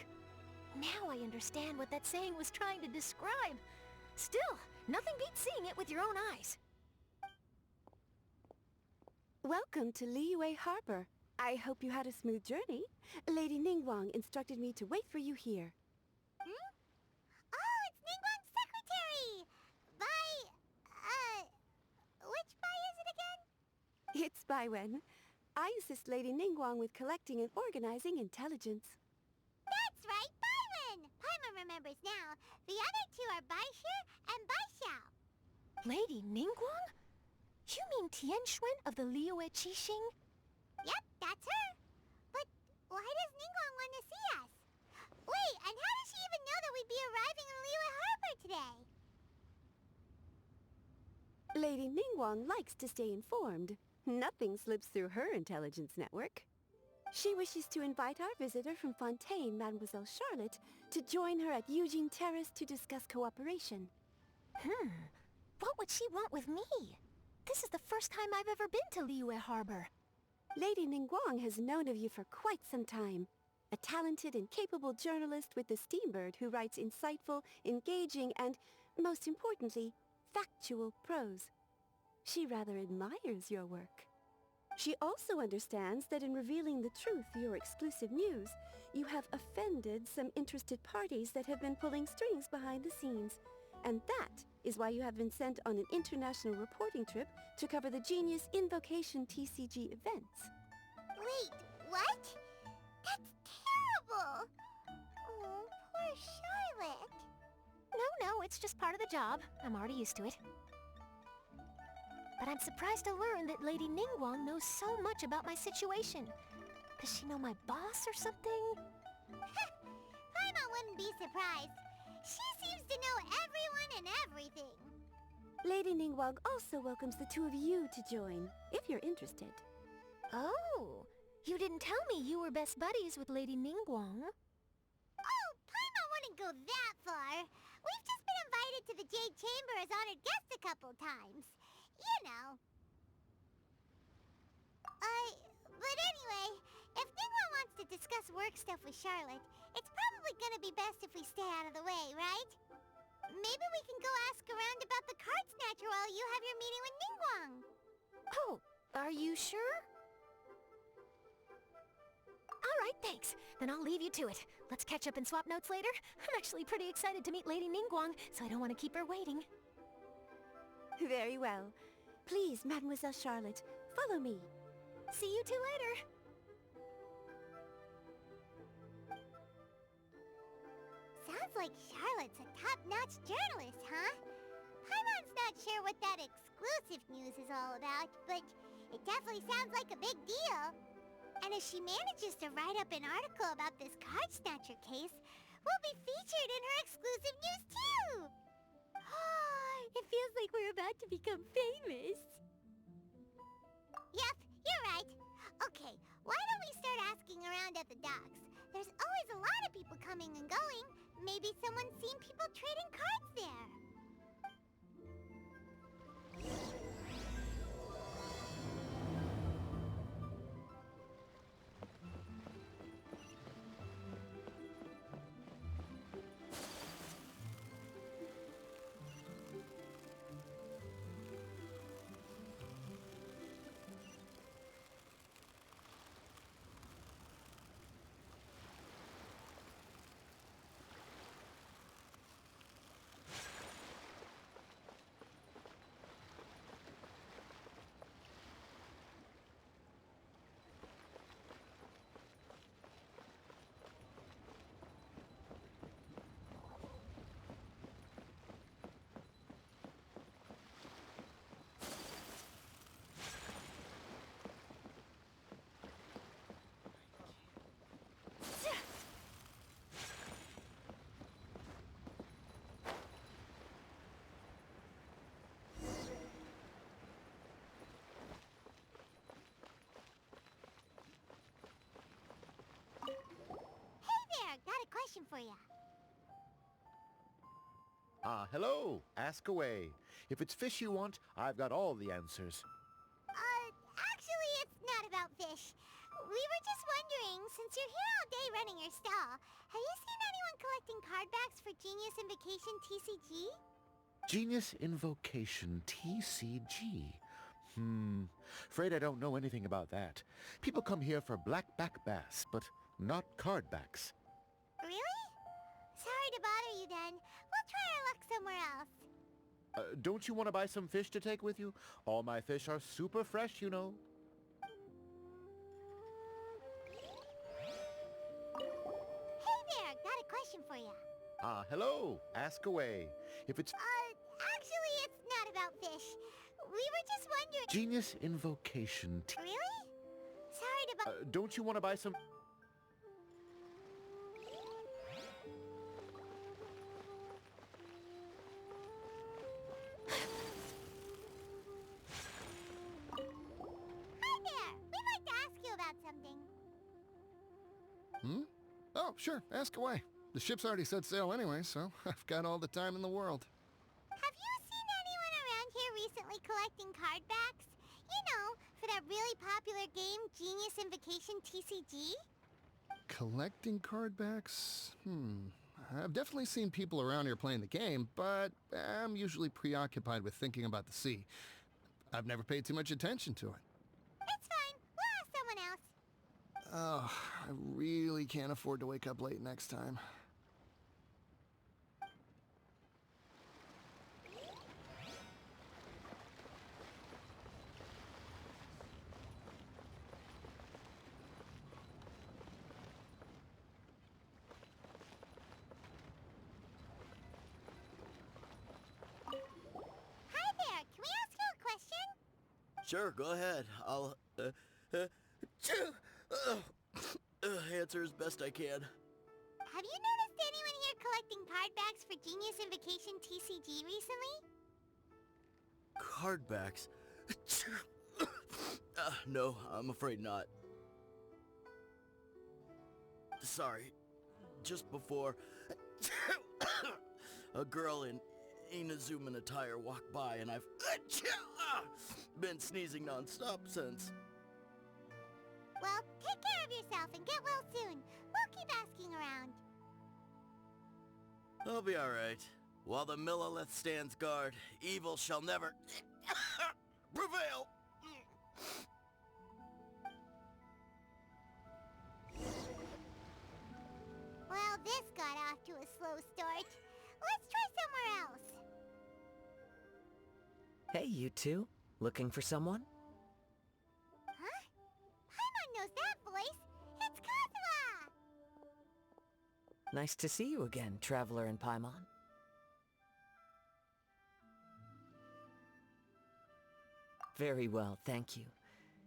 Now I understand what that saying was trying to describe. Still, nothing beats seeing it with your own eyes. Welcome to Liyue Harbor. I hope you had a smooth journey. Lady Ningguang instructed me to wait for you here. Hmm? Oh, it's Ningguang's secretary! Which Bai is it again? It's Baiwen. I assist Lady Ningguang with collecting and organizing intelligence. That's right, Baiwen! Paimon remembers now. The other two are Baishir and Baishao. Lady Ningguang? You mean Tianxuan of the Liyue Qixing? Yep, that's her. But why does Ningguang want to see us? Wait, and how does she even know that we'd be arriving in Liyue Harbor today? Lady Ningguang likes to stay informed. Nothing slips through her intelligence network. She wishes to invite our visitor from Fontaine, Mademoiselle Charlotte, to join her at Eugene Terrace to discuss cooperation. What would she want with me? This is the first time I've ever been to Liyue Harbor. Lady Ningguang has known of you for quite some time. A talented and capable journalist with the Steambird who writes insightful, engaging, and, most importantly, factual prose. She rather admires your work. She also understands that in revealing the truth, your exclusive news, you have offended some interested parties that have been pulling strings behind the scenes. And that is why you have been sent on an international reporting trip to cover the Genius Invocation TCG events. Wait, what? That's terrible! Oh, poor Charlotte. No, it's just part of the job. I'm already used to it. But I'm surprised to learn that Lady Ningguang knows so much about my situation. Does she know my boss or something? Paimon wouldn't be surprised. She seems to know everyone and everything. Lady Ningguang also welcomes the two of you to join, if you're interested. Oh, you didn't tell me you were best buddies with Lady Ningguang. Oh, Paimon wouldn't go that far. We've just been invited to the Jade Chamber as honored guests a couple times. You know. But anyway, if Ningguang wants to discuss work stuff with Charlotte, it's probably gonna be best if we stay out of the way, right? Maybe we can go ask around about the card snatcher while you have your meeting with Ningguang. Oh, are you sure? All right, thanks. Then I'll leave you to it. Let's catch up and swap notes later. I'm actually pretty excited to meet Lady Ningguang, so I don't want to keep her waiting. Very well. Please, Mademoiselle Charlotte, follow me. See you two later. Sounds like Charlotte's a top-notch journalist, huh? Paimon's not sure what that exclusive news is all about, but it definitely sounds like a big deal. And if she manages to write up an article about this card snatcher case, we'll be featured in her exclusive news too! It feels like we're about to become famous. Yep, you're right. Okay, why don't we start asking around at the docks? There's always a lot of people coming and going. Maybe someone's seen people trading cards there. Got a question for you. Hello. Ask away. If it's fish you want, I've got all the answers. Actually, it's not about fish. We were just wondering, since you're here all day running your stall, have you seen anyone collecting card backs for Genius Invocation TCG? Genius Invocation TCG. Afraid I don't know anything about that. People come here for blackback bass, but not card backs. Really? Sorry to bother you then. We'll try our luck somewhere else. Don't you want to buy some fish to take with you? All my fish are super fresh, you know. Hey there, got a question for you. Hello. Ask away. If it's... Actually, it's not about fish. We were just wondering... Genius Invocation Really? Sorry to bother... don't you want to buy some... sure, ask away. The ship's already set sail anyway, so I've got all the time in the world. Have you seen anyone around here recently collecting card backs? You know, for that really popular game, Genius Invocation TCG? Collecting card backs? I've definitely seen people around here playing the game, but I'm usually preoccupied with thinking about the sea. I've never paid too much attention to it. It's fine. We'll ask someone else. Oh, I really can't afford to wake up late next time. Hi there. Can we ask you a question? Sure, go ahead. I'll, answer as best I can. Have you noticed anyone here collecting card backs for Genius Invocation TCG recently? Card backs? No, I'm afraid not. Sorry. Just before, a girl in Inazuman attire walked by and I've been sneezing non-stop since. Well, take care of yourself and get well soon. We'll keep asking around. I'll be alright. While the Millilith stands guard, evil shall never prevail. Well, this got off to a slow start. Let's try somewhere else. Hey, you two. Looking for someone? Huh? Paimon knows that voice. It's Kazuha! Nice to see you again, Traveler and Paimon. Very well, thank you.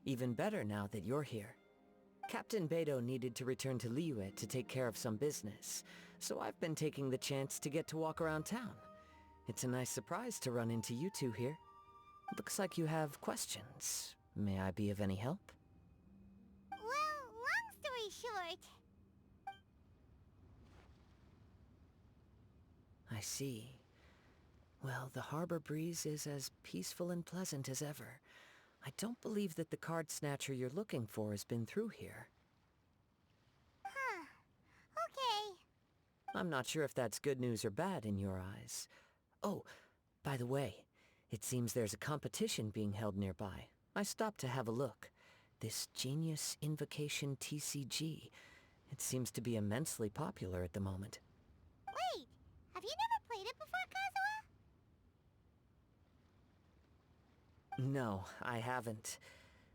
Even better now that you're here. Captain Beidou needed to return to Liyue to take care of some business, so I've been taking the chance to get to walk around town. It's a nice surprise to run into you two here. Looks like you have questions. May I be of any help? Well, long story short... I see. Well, the harbor breeze is as peaceful and pleasant as ever. I don't believe that the card snatcher you're looking for has been through here. Huh. Okay. I'm not sure if that's good news or bad in your eyes. Oh, by the way, it seems there's a competition being held nearby. I stopped to have a look. This Genius Invocation TCG. It seems to be immensely popular at the moment. Wait, have you never played it before, Kazuha? No, I haven't.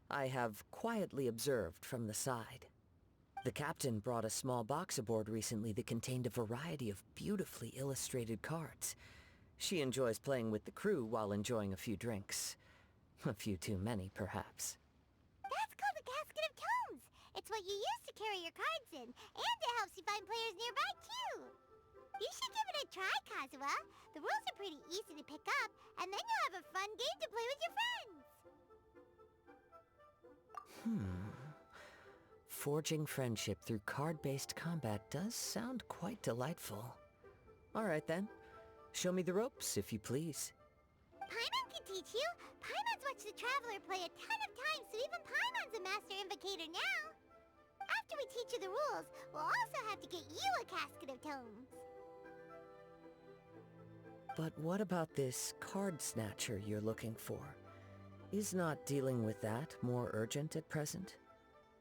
I have quietly observed from the side. The captain brought a small box aboard recently that contained a variety of beautifully illustrated cards. She enjoys playing with the crew while enjoying a few drinks. A few too many, perhaps. That's called a casket of tomes. It's what you use to carry your cards in, and it helps you find players nearby, too. You should give it a try, Kazuha. The rules are pretty easy to pick up, and then you'll have a fun game to play with your friends. Forging friendship through card-based combat does sound quite delightful. All right, then. Show me the ropes, if you please. Paimon can teach you. Paimon's watched the Traveler play a ton of times, so even Paimon's a master invocator now. After we teach you the rules, we'll also have to get you a casket of tomes. But what about this card snatcher you're looking for? Is not dealing with that more urgent at present?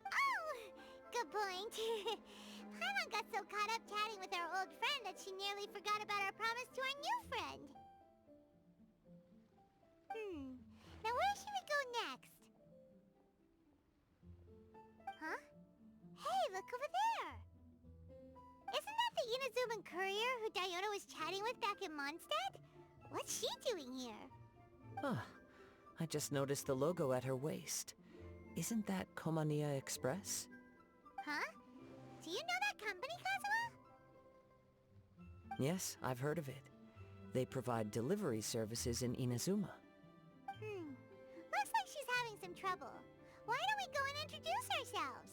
Oh, good point. Paimon got so caught up chatting with our old friend that she nearly forgot about our promise to our new friend. Now where should we go next? Huh? Hey, look over there! Isn't that the Inazuman courier who Diona was chatting with back in Mondstadt? What's she doing here? Ah, I just noticed the logo at her waist. Isn't that Komania Express? Huh? Do you know that company, Kazuha? Yes, I've heard of it. They provide delivery services in Inazuma. Looks like she's having some trouble. Why don't we go and introduce ourselves?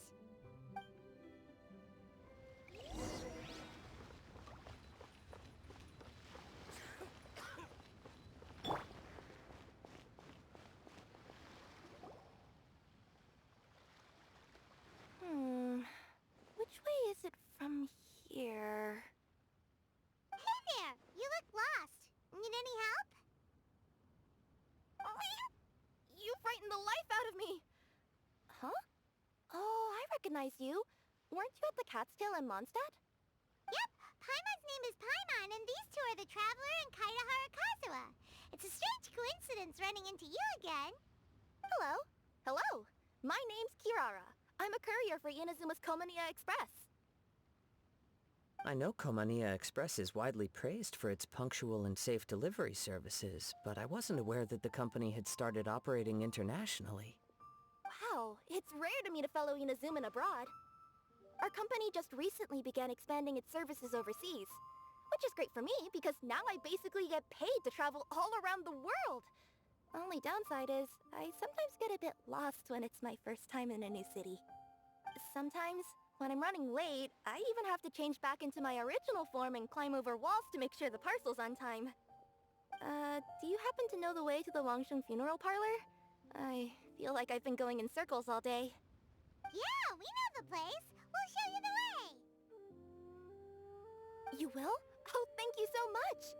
recognize you. Weren't you at the Cat's Tail in Mondstadt? Yep, Paimon's name is Paimon, and these two are the Traveler and Kaida Harakazawa. It's a strange coincidence running into you again. Hello. Hello. My name's Kirara. I'm a courier for Inazuma's Komaniya Express. I know Komaniya Express is widely praised for its punctual and safe delivery services, but I wasn't aware that the company had started operating internationally. Wow, it's rare to meet a fellow Inazuman abroad. Our company just recently began expanding its services overseas, which is great for me because now I basically get paid to travel all around the world. Only downside is, I sometimes get a bit lost when it's my first time in a new city. Sometimes, when I'm running late, I even have to change back into my original form and climb over walls to make sure the parcel's on time. Do you happen to know the way to the Wangsheng funeral parlor? I feel like I've been going in circles all day. Yeah, we know the place. We'll show you the way. You will? Oh, thank you so much!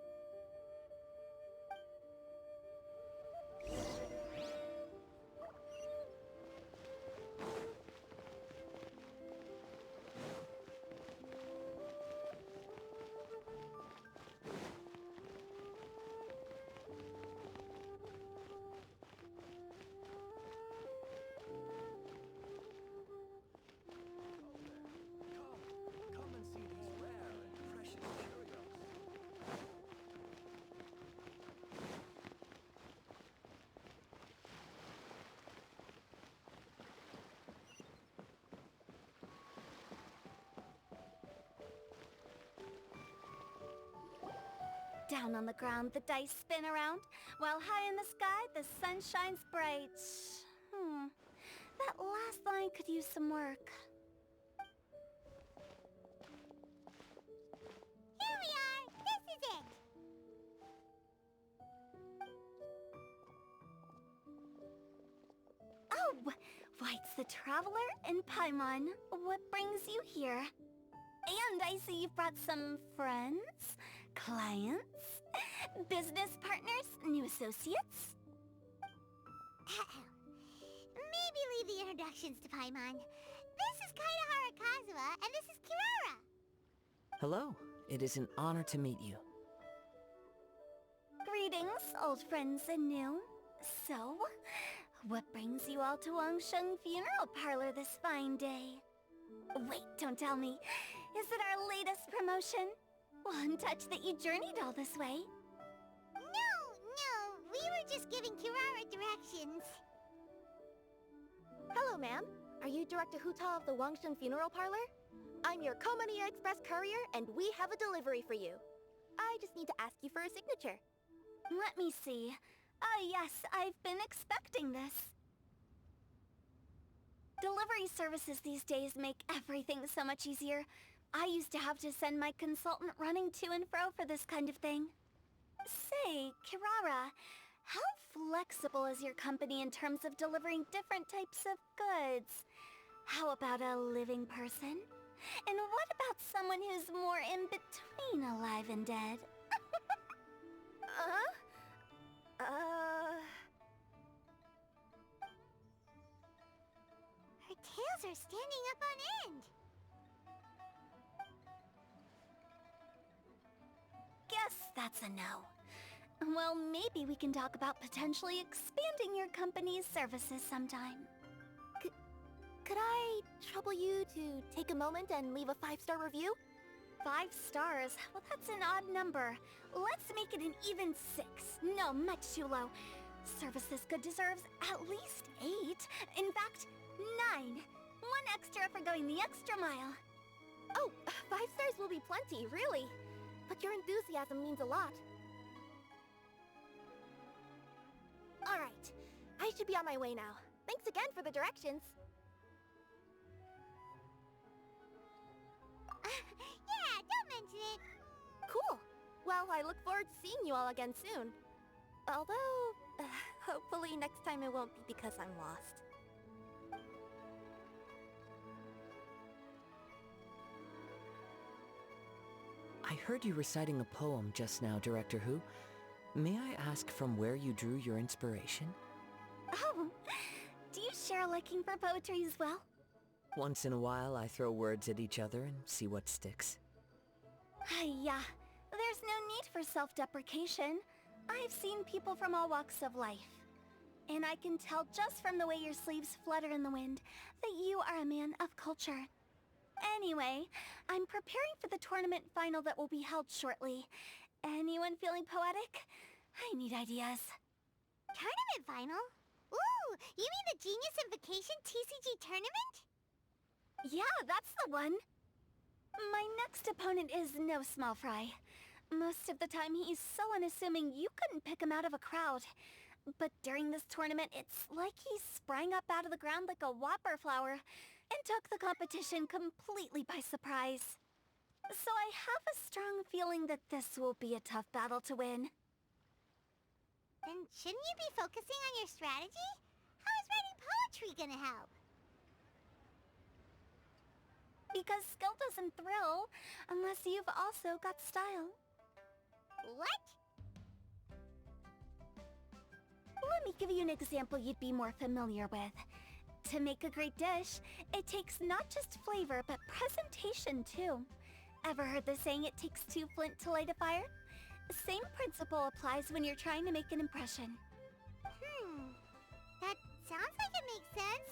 Come and see these rare and precious curios. Down on the ground, the dice spin around, while high in the sky, the sun shines bright. That last line could use some work. Here we are. This is it. Oh, why, it's the Traveler and Paimon. What brings you here? And I see you've brought some friends, clients, business partners, new associates. Maybe leave the introductions to Paimon. This is Kaida Harakazawa, and this is Kirara. Hello, it is an honor to meet you. Greetings, old friends and new. So, what brings you all to Wangsheng Funeral Parlor this fine day? Wait, don't tell me. Is it our latest promotion? Well, I'm touched that you journeyed all this way. No, we were just giving Kirara directions. Hello, ma'am. Are you Director Huta of the Wangsheng Funeral Parlor? I'm your Komaniya Express courier, and we have a delivery for you. I just need to ask you for a signature. Let me see. Yes, I've been expecting this. Delivery services these days make everything so much easier. I used to have to send my consultant running to and fro for this kind of thing. Say, Kirara, how flexible is your company in terms of delivering different types of goods? How about a living person? And what about someone who's more in between alive and dead? Her tails are standing up on end. Guess that's a no. Well, maybe we can talk about potentially expanding your company's services sometime. Could I trouble you to take a moment and leave a 5-star review? 5 stars? Well, that's an odd number. Let's make it an even 6. No, much too low. Service this good deserves at least 8. In fact, 9. 1 extra for going the extra mile. Oh, 5 stars will be plenty, really. But your enthusiasm means a lot. Alright, I should be on my way now. Thanks again for the directions. Yeah, don't mention it. Cool. Well, I look forward to seeing you all again soon. Although, hopefully next time it won't be because I'm lost. I heard you reciting a poem just now, Director Who. May I ask from where you drew your inspiration? Oh, do you share a liking for poetry as well? Once in a while, I throw words at each other and see what sticks. Yeah, there's no need for self-deprecation. I've seen people from all walks of life. And I can tell just from the way your sleeves flutter in the wind that you are a man of culture. Anyway, I'm preparing for the tournament final that will be held shortly. Anyone feeling poetic? I need ideas. Tournament final? Ooh, you mean the Genius Invocation TCG tournament? Yeah, that's the one. My next opponent is no small fry. Most of the time he's so unassuming you couldn't pick him out of a crowd. But during this tournament, it's like he sprang up out of the ground like a whopper flower and took the competition completely by surprise. So I have a strong feeling that this will be a tough battle to win. Then shouldn't you be focusing on your strategy? How is writing poetry gonna help? Because skill doesn't thrill unless you've also got style. What? Let me give you an example you'd be more familiar with. To make a great dish, it takes not just flavor, but presentation too. Ever heard the saying, it takes two flint to light a fire? Same principle applies when you're trying to make an impression. That sounds like it makes sense.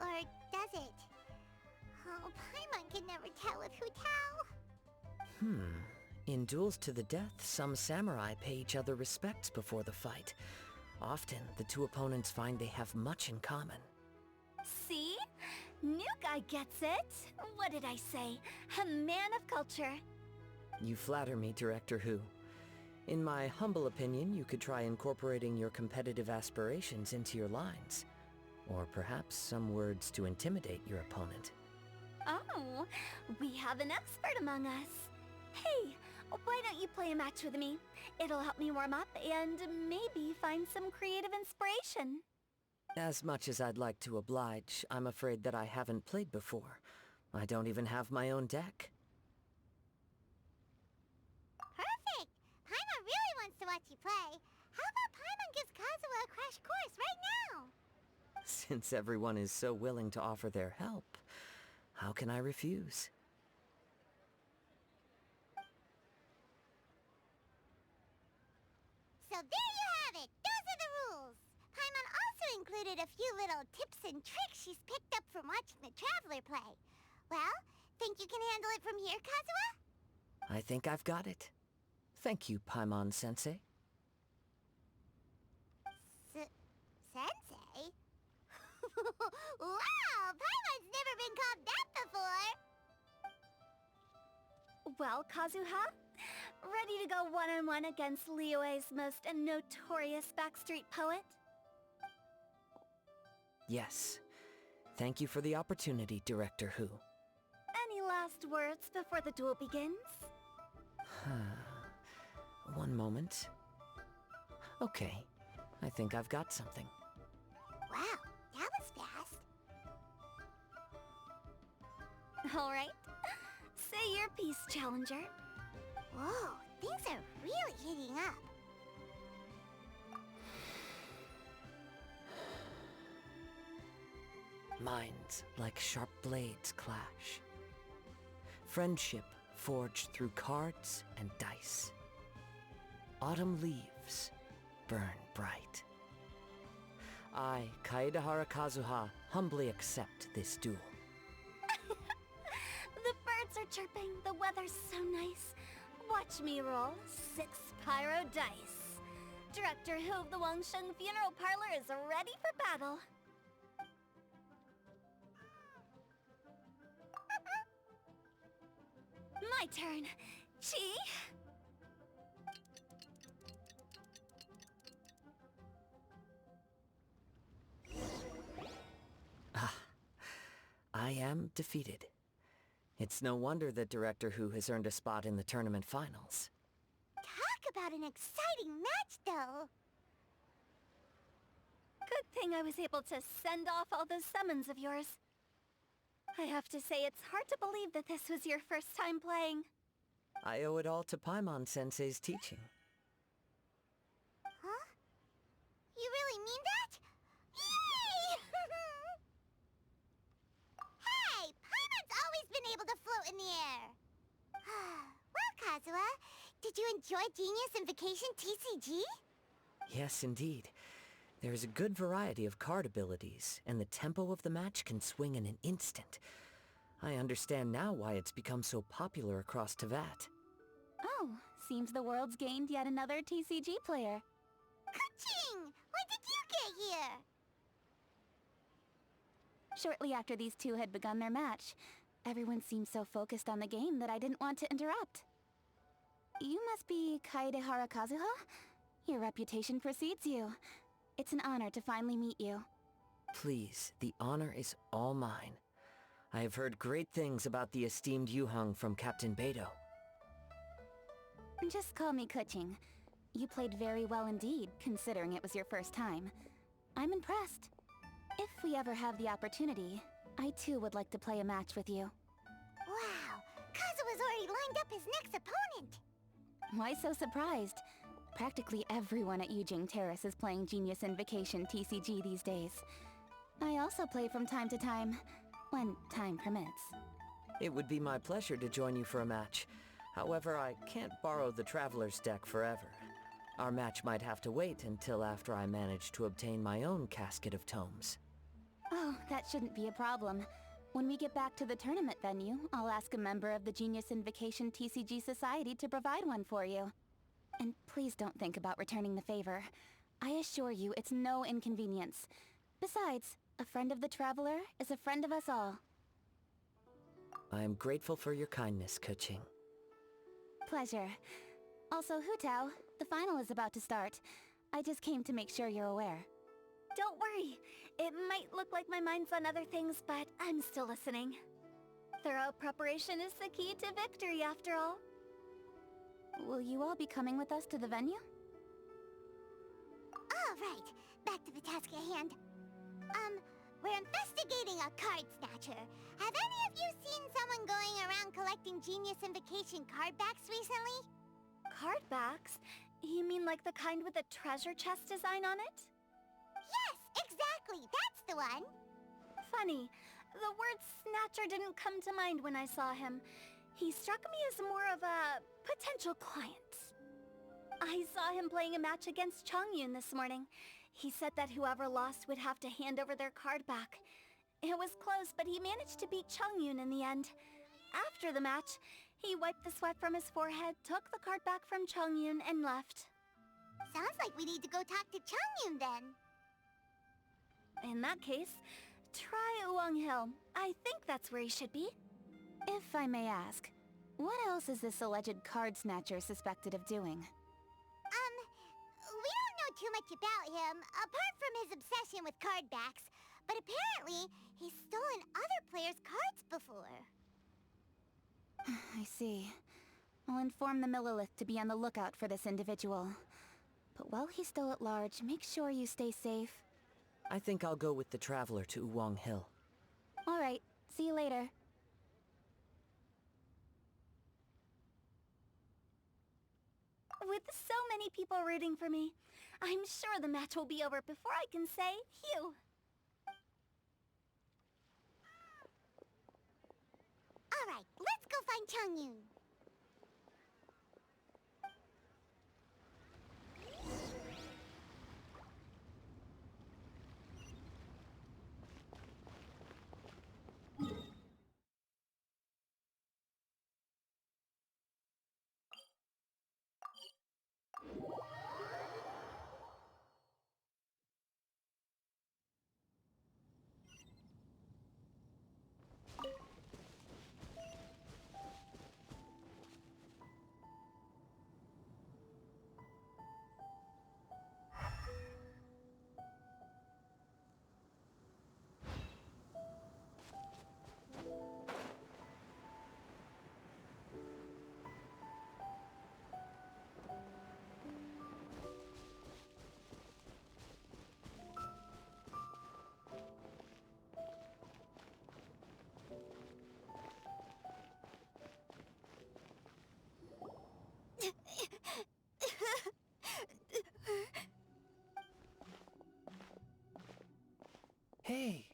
Or does it? Oh, Paimon can never tell with Hu Tao. In duels to the death, some samurai pay each other respects before the fight. Often, the two opponents find they have much in common. See? New guy gets it. What did I say? A man of culture. You flatter me, Director Hu. In my humble opinion, you could try incorporating your competitive aspirations into your lines. Or perhaps some words to intimidate your opponent. Oh, we have an expert among us. Hey, why don't you play a match with me? It'll help me warm up and maybe find some creative inspiration. As much as I'd like to oblige, I'm afraid that I haven't played before. I don't even have my own deck. Perfect! Paimon really wants to watch you play. How about Paimon gives Kazuha a crash course right now? Since everyone is so willing to offer their help, how can I refuse? So there you have it! Those are the rules! Paimon also included a few little tips and tricks she's picked up from watching the Traveler play. Well, think you can handle it from here, Kazuha? I think I've got it. Thank you, Paimon-sensei. Sensei? Wow! Paimon's never been called that before! Well, Kazuha? Ready to go one-on-one against Liyue's most notorious backstreet poet? Yes. Thank you for the opportunity, Director Hu. Any last words before the duel begins? One moment. Okay. I think I've got something. Wow, that was fast. All right. Say your piece, Challenger. Whoa, things are really heating up. Minds like sharp blades clash. Friendship forged through cards and dice. Autumn leaves burn bright. I, Kaedahara Kazuha, humbly accept this duel. The birds are chirping, the weather's so nice. Watch me roll 6 pyro dice. Director Hu of the Wangsheng Funeral Parlor is ready for battle. My turn. Chi? I am defeated. It's no wonder that Director Hu has earned a spot in the tournament finals. Talk about an exciting match, though. Good thing I was able to send off all those summons of yours. I have to say, it's hard to believe that this was your first time playing. I owe it all to Paimon-sensei's teaching. Huh? You really mean that? Yay! out in the air. Well, Kazuha, did you enjoy Genius Invocation TCG? Yes, indeed. There is a good variety of card abilities, and the tempo of the match can swing in an instant. I understand now why it's become so popular across Teyvat. Oh, seems the world's gained yet another TCG player. Ka-ching! When did you get here? Shortly after these two had begun their match, everyone seemed so focused on the game that I didn't want to interrupt. You must be Kaedehara Kazuha? Your reputation precedes you. It's an honor to finally meet you. Please, the honor is all mine. I have heard great things about the esteemed Yuheng from Captain Beidou. Just call me Kuching. You played very well indeed, considering it was your first time. I'm impressed. If we ever have the opportunity, I too would like to play a match with you. Wow, Kazuha's already lined up his next opponent. Why so surprised? Practically everyone at Yujing Terrace is playing Genius Invocation TCG these days. I also play from time to time, when time permits. It would be my pleasure to join you for a match. However, I can't borrow the Traveler's deck forever. Our match might have to wait until after I manage to obtain my own casket of tomes. Oh, that shouldn't be a problem. When we get back to the tournament venue, I'll ask a member of the Genius Invocation TCG Society to provide one for you. And please don't think about returning the favor. I assure you it's no inconvenience. Besides, a friend of the Traveler is a friend of us all. I am grateful for your kindness, Kuching. Pleasure. Also, Hutao, the final is about to start. I just came to make sure you're aware. Don't worry. It might look like my mind's on other things, but I'm still listening. Thorough preparation is the key to victory, after all. Will you all be coming with us to the venue? All right, back to the task at hand. We're investigating a card snatcher. Have any of you seen someone going around collecting Genius Invocation card backs recently? Card backs? You mean like the kind with the treasure chest design on it? Yes, exactly, that's the one. Funny, the word snatcher didn't come to mind when I saw him. He struck me as more of a potential client. I saw him playing a match against Chongyun this morning. He said that whoever lost would have to hand over their card back. It was close, but he managed to beat Chongyun in the end. After the match, he wiped the sweat from his forehead, took the card back from Chongyun, and left. Sounds like we need to go talk to Chongyun then. In that case, try Uwang Hill. I think that's where he should be. If I may ask, what else is this alleged card snatcher suspected of doing? We don't know too much about him, apart from his obsession with card backs. But apparently, he's stolen other players' cards before. I see. I'll inform the Millilith to be on the lookout for this individual. But while he's still at large, make sure you stay safe. I think I'll go with the Traveler to Uwang Hill. All right, see you later. With so many people rooting for me, I'm sure the match will be over before I can say phew. All right, let's go find Chongyun. Hey,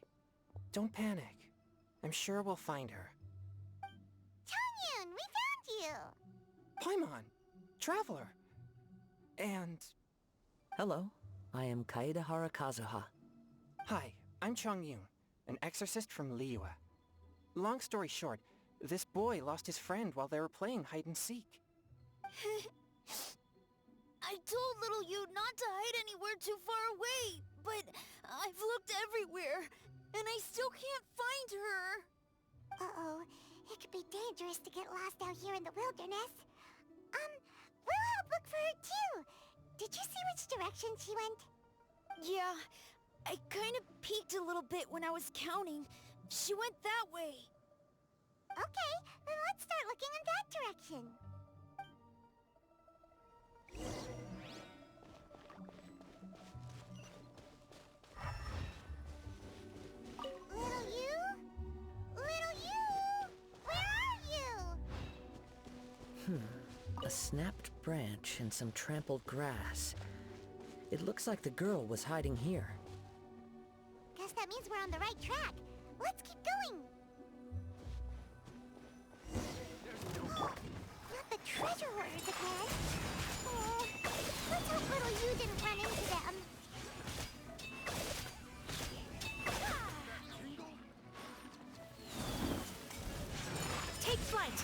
don't panic. I'm sure we'll find her. Paimon, Traveler. And... Hello, I am Kaedahara Kazuha. Hi, I'm Chongyun, an exorcist from Liyue. Long story short, this boy lost his friend while they were playing hide-and-seek. I told little you not to hide anywhere too far away, but I've looked everywhere, and I still can't find her. Uh-oh, it could be dangerous to get lost out here in the wilderness. We'll help look for her too. Did you see which direction she went? Yeah, I kind of peeked a little bit when I was counting. She went that way. Okay, then let's start looking in that direction. Little you? Little you? Where are you? A snapped branch and some trampled grass. It looks like the girl was hiding here. Guess that means we're on the right track. Let's keep going. Not the treasure hoarders again. Oh, let's hope little you didn't run into them. Take flight!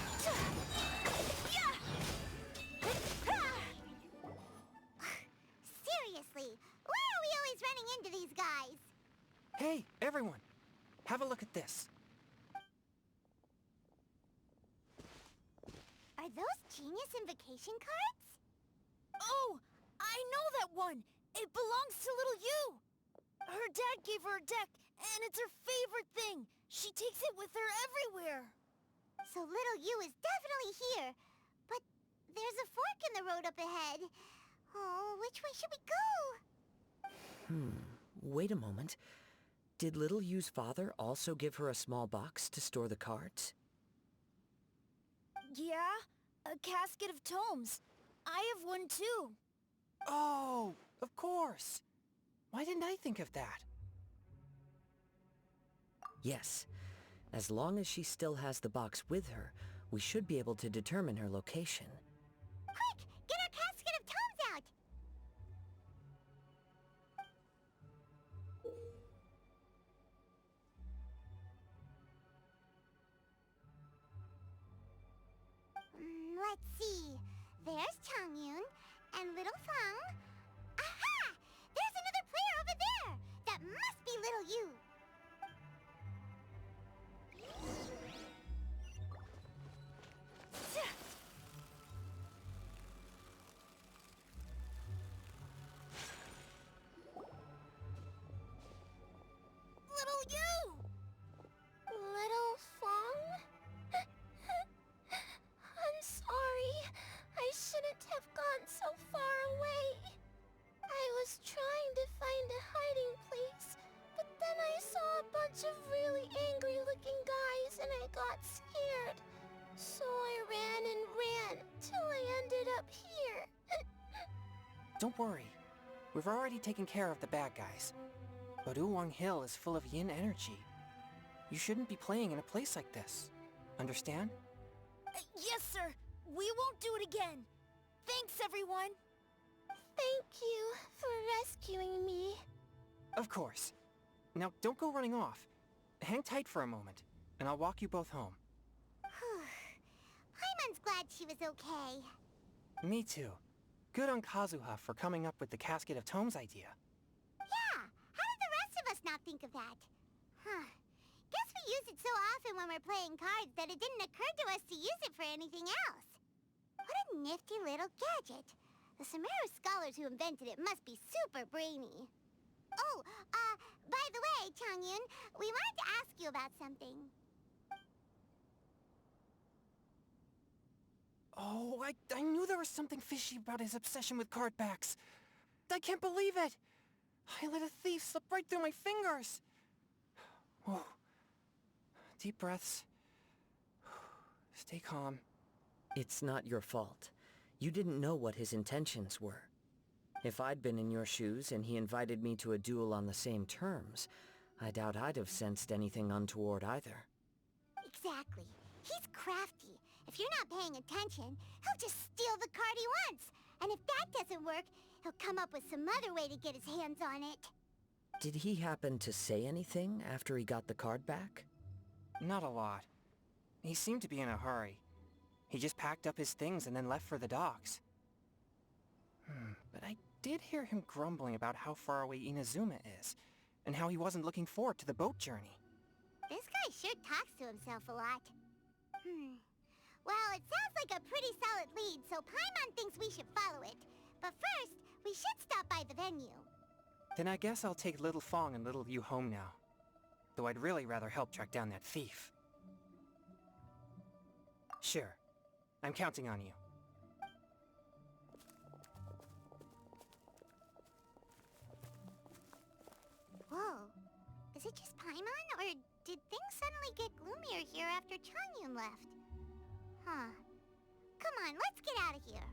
Seriously, why are we always running into these guys? Hey, everyone! Have a look at this. Are those Genius invocation cards? Oh, I know that one! It belongs to little you! Her dad gave her a deck, and it's her favorite thing! She takes it with her everywhere! So little you is definitely here. But there's a fork in the road up ahead. Oh, which way should we go? Wait a moment. Did Little Yu's father also give her a small box to store the cards? Yeah, a casket of tomes. I have one too. Oh, of course. Why didn't I think of that? Yes. As long as she still has the box with her, we should be able to determine her location. Quick! Get our casket of tomes out! Let's see. There's Changyun and Little Feng. Aha! There's another player over there! That must be Little You. Little you! Little Feng? I'm sorry. I shouldn't have gone so far away. I was trying to find a hiding place, but then I saw a bunch of really angry-looking guys and I got scared. So I ran and ran till I ended up here. Don't worry. We've already taken care of the bad guys. But Uwang Hill is full of yin energy. You shouldn't be playing in a place like this. Understand? Yes, sir. We won't do it again. Thanks, everyone. Thank you for rescuing me. Of course. Now, don't go running off. Hang tight for a moment, and I'll walk you both home. Paimon's glad she was okay. Me too. Good on Kazuha for coming up with the Casket of Tomes idea. Yeah, how did the rest of us not think of that? Guess we use it so often when we're playing cards that it didn't occur to us to use it for anything else. What a nifty little gadget. The Sumeru scholars who invented it must be super brainy. Oh, by the way, Changyun, we wanted to ask you about something. Oh, I knew there was something fishy about his obsession with card backs. I can't believe it! I let a thief slip right through my fingers! Whoa. Deep breaths. Stay calm. It's not your fault. You didn't know what his intentions were. If I'd been in your shoes and he invited me to a duel on the same terms, I doubt I'd have sensed anything untoward either. Exactly. He's crafty, If you're not paying attention, he'll just steal the card he wants. And if that doesn't work, he'll come up with some other way to get his hands on it. Did he happen to say anything after he got the card back? Not a lot. He seemed to be in a hurry. He just packed up his things and then left for the docks. But I did hear him grumbling about how far away Inazuma is, and how he wasn't looking forward to the boat journey. This guy sure talks to himself a lot. Well, it sounds like a pretty solid lead, so Paimon thinks we should follow it. But first, we should stop by the venue. Then I guess I'll take Little Fong and Little Yu home now. Though I'd really rather help track down that thief. Sure. I'm counting on you. Whoa. Is it just Paimon, or did things suddenly get gloomier here after Changyun left? Huh. Come on, let's get out of here.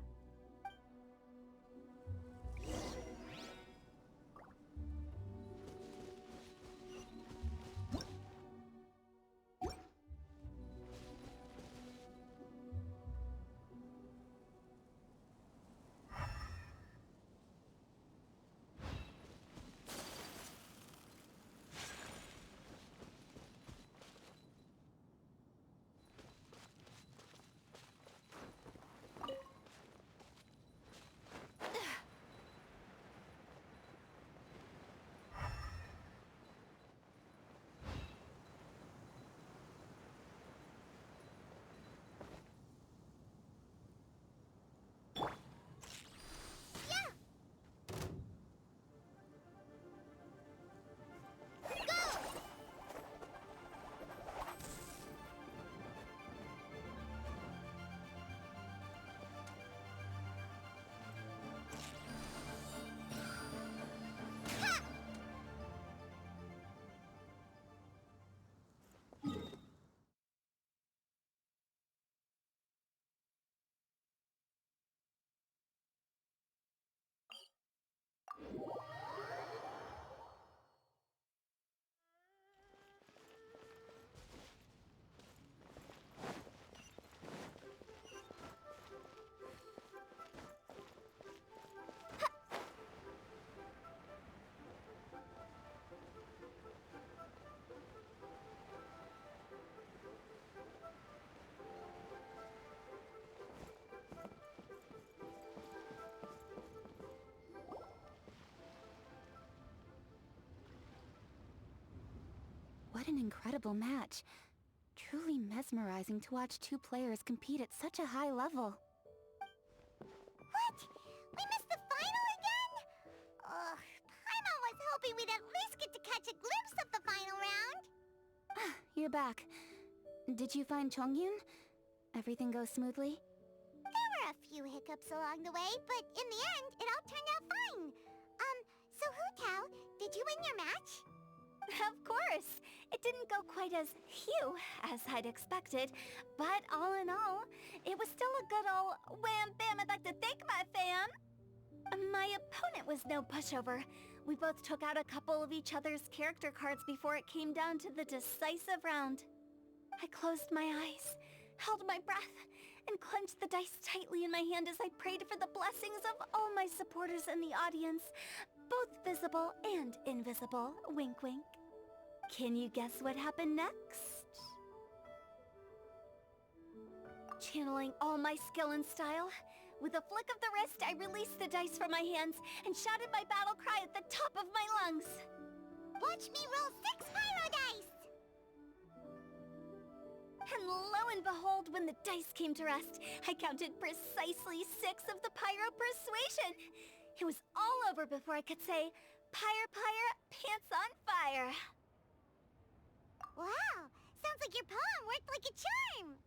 What an incredible match. Truly mesmerizing to watch two players compete at such a high level. What? We missed the final again? Ugh, Paimon was hoping we'd at least get to catch a glimpse of the final round. You're back. Did you find Chongyun? Everything go smoothly? There were a few hiccups along the way, but in the end, it all turned out fine. So Hu Tao, did you win your match? Of course! It didn't go quite as phew as I'd expected, but all in all, it was still a good old wham bam I'd like to thank my fam! My opponent was no pushover. We both took out a couple of each other's character cards before it came down to the decisive round. I closed my eyes, held my breath, and clenched the dice tightly in my hand as I prayed for the blessings of all my supporters in the audience, both visible and invisible, wink wink. Can you guess what happened next? Channeling all my skill and style, with a flick of the wrist, I released the dice from my hands and shouted my battle cry at the top of my lungs. Watch me roll 6 pyro dice! And lo and behold, when the dice came to rest, I counted precisely 6 of the pyro persuasion. It was all over before I could say, "Pyre, pyre, pants on fire." Wow, sounds like your poem worked like a charm.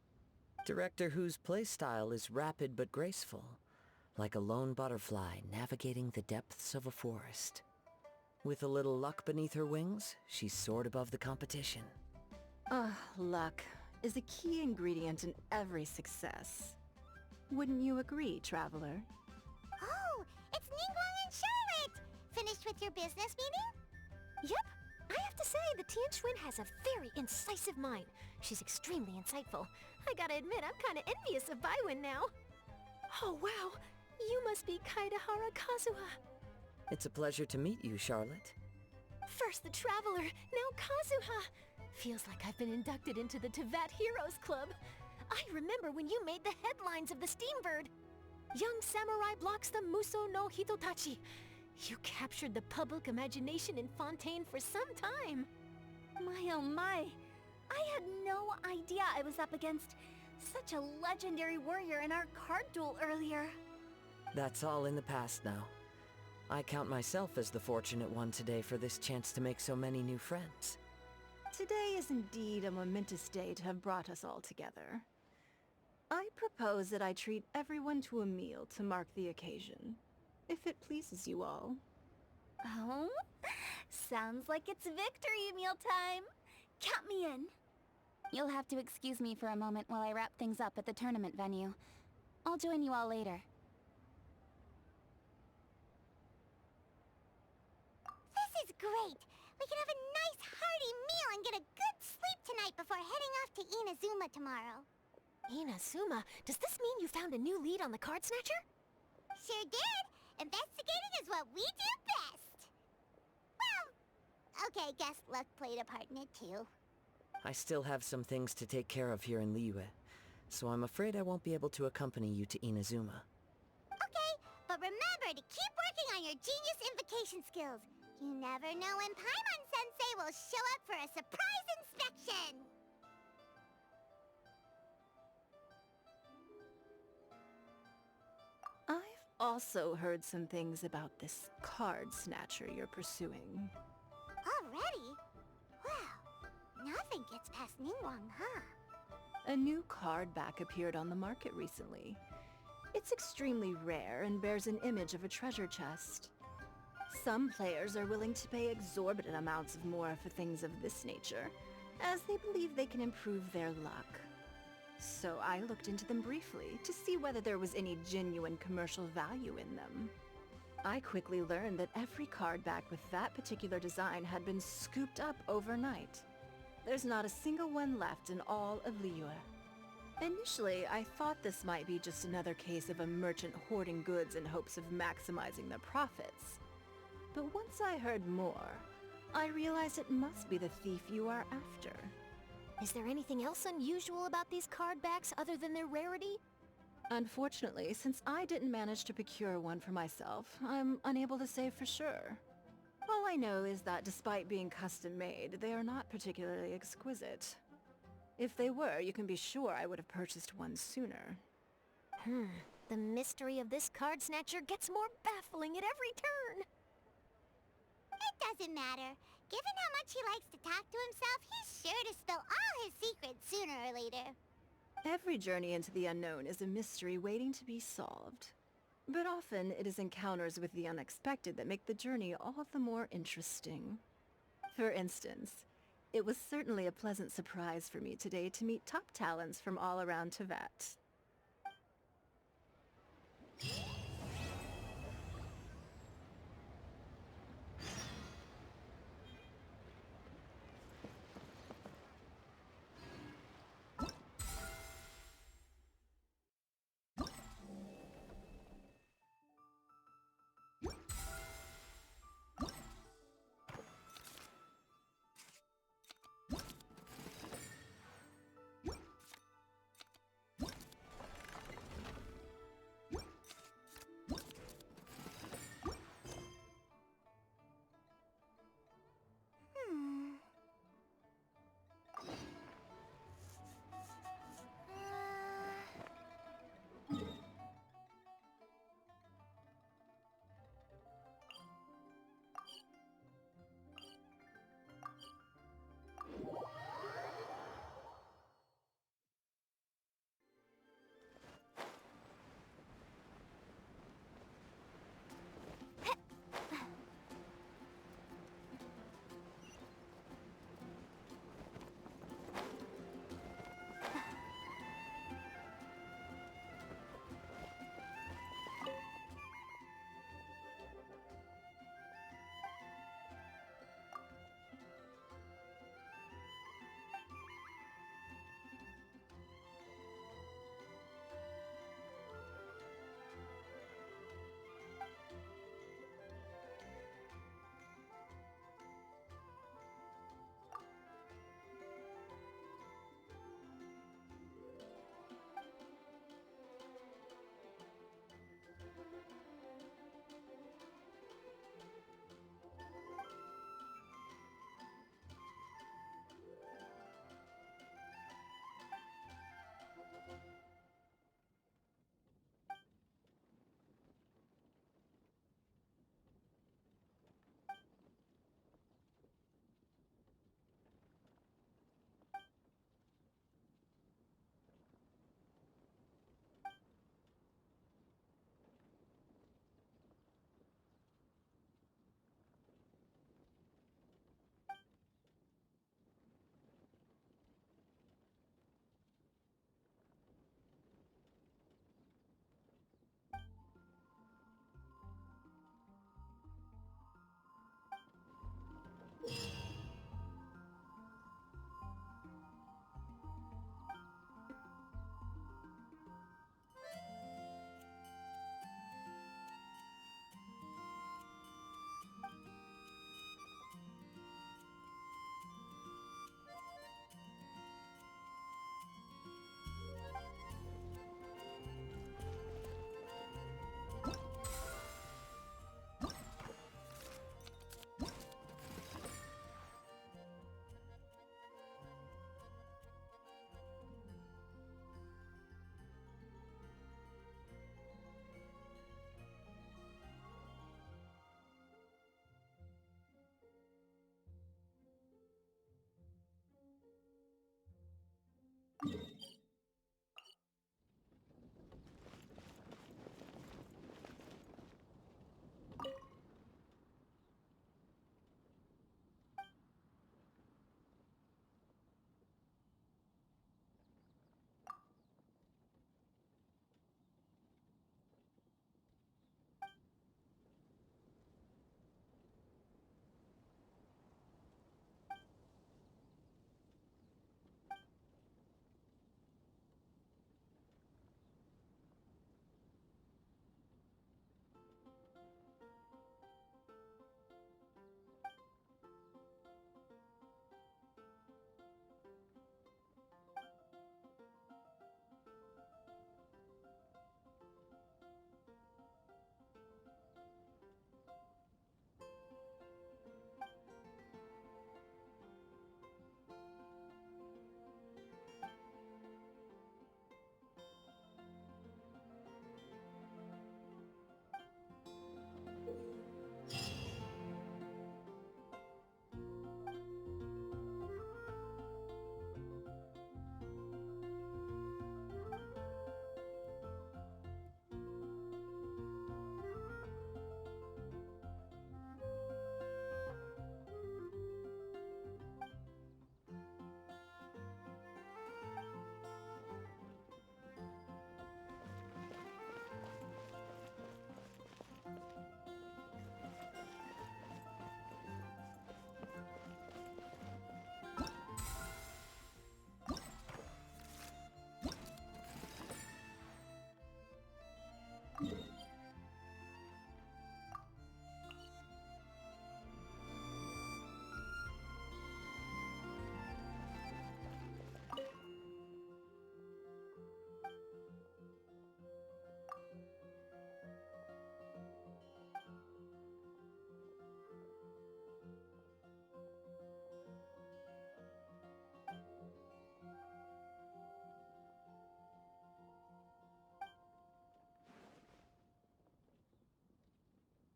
Director Hu's playstyle is rapid but graceful, like a lone butterfly navigating the depths of a forest. With a little luck beneath her wings, she soared above the competition. Luck is a key ingredient in every success. Wouldn't you agree, traveler? Oh, it's Ningguang and Charlotte! Finished with your business meeting? Yep. I have to say, the Tianquan has a very incisive mind. She's extremely insightful. I gotta admit, I'm kinda envious of Baiwen now. Oh wow, you must be Kaidahara Kazuha. It's a pleasure to meet you, Charlotte. First the Traveler, now Kazuha. Feels like I've been inducted into the Tevat Heroes Club. I remember when you made the headlines of the Steambird. Young samurai blocks the Muso no Hitotachi. You captured the public imagination in Fontaine for some time. My oh my. I had no idea I was up against such a legendary warrior in our card duel earlier. That's all in the past now. I count myself as the fortunate one today for this chance to make so many new friends. Today is indeed a momentous day to have brought us all together. I propose that I treat everyone to a meal to mark the occasion, if it pleases you all. Oh? Sounds like it's victory meal time. Count me in. You'll have to excuse me for a moment while I wrap things up at the tournament venue. I'll join you all later. This is great! We can have a nice hearty meal and get a good sleep tonight before heading off to Inazuma tomorrow. Inazuma, does this mean you found a new lead on the Card Snatcher? Sure did! Investigating is what we do best! Well, okay, guess luck played a part in it too. I still have some things to take care of here in Liyue, so I'm afraid I won't be able to accompany you to Inazuma. Okay, but remember to keep working on your genius invocation skills. You never know when Paimon-sensei will show up for a surprise inspection! I've also heard some things about this Card Snatcher you're pursuing. Already? Wow, nothing gets past Ningguang, huh? A new card back appeared on the market recently. It's extremely rare and bears an image of a treasure chest. Some players are willing to pay exorbitant amounts of more for things of this nature, as they believe they can improve their luck. So I looked into them briefly to see whether there was any genuine commercial value in them. I quickly learned that every card back with that particular design had been scooped up overnight. There's not a single one left in all of Liyue. Initially, I thought this might be just another case of a merchant hoarding goods in hopes of maximizing their profits. But once I heard more, I realized it must be the thief you are after. Is there anything else unusual about these card backs other than their rarity? Unfortunately, since I didn't manage to procure one for myself, I'm unable to say for sure. All I know is that despite being custom-made, they are not particularly exquisite. If they were, you can be sure I would have purchased one sooner. The mystery of this Card Snatcher gets more baffling at every turn. It doesn't matter. Given how much he likes to talk to himself, he's sure to spill all his secrets sooner or later. Every journey into the unknown is a mystery waiting to be solved. But often it is encounters with the unexpected that make the journey all the more interesting. For instance, it was certainly a pleasant surprise for me today to meet top talents from all around Tevat.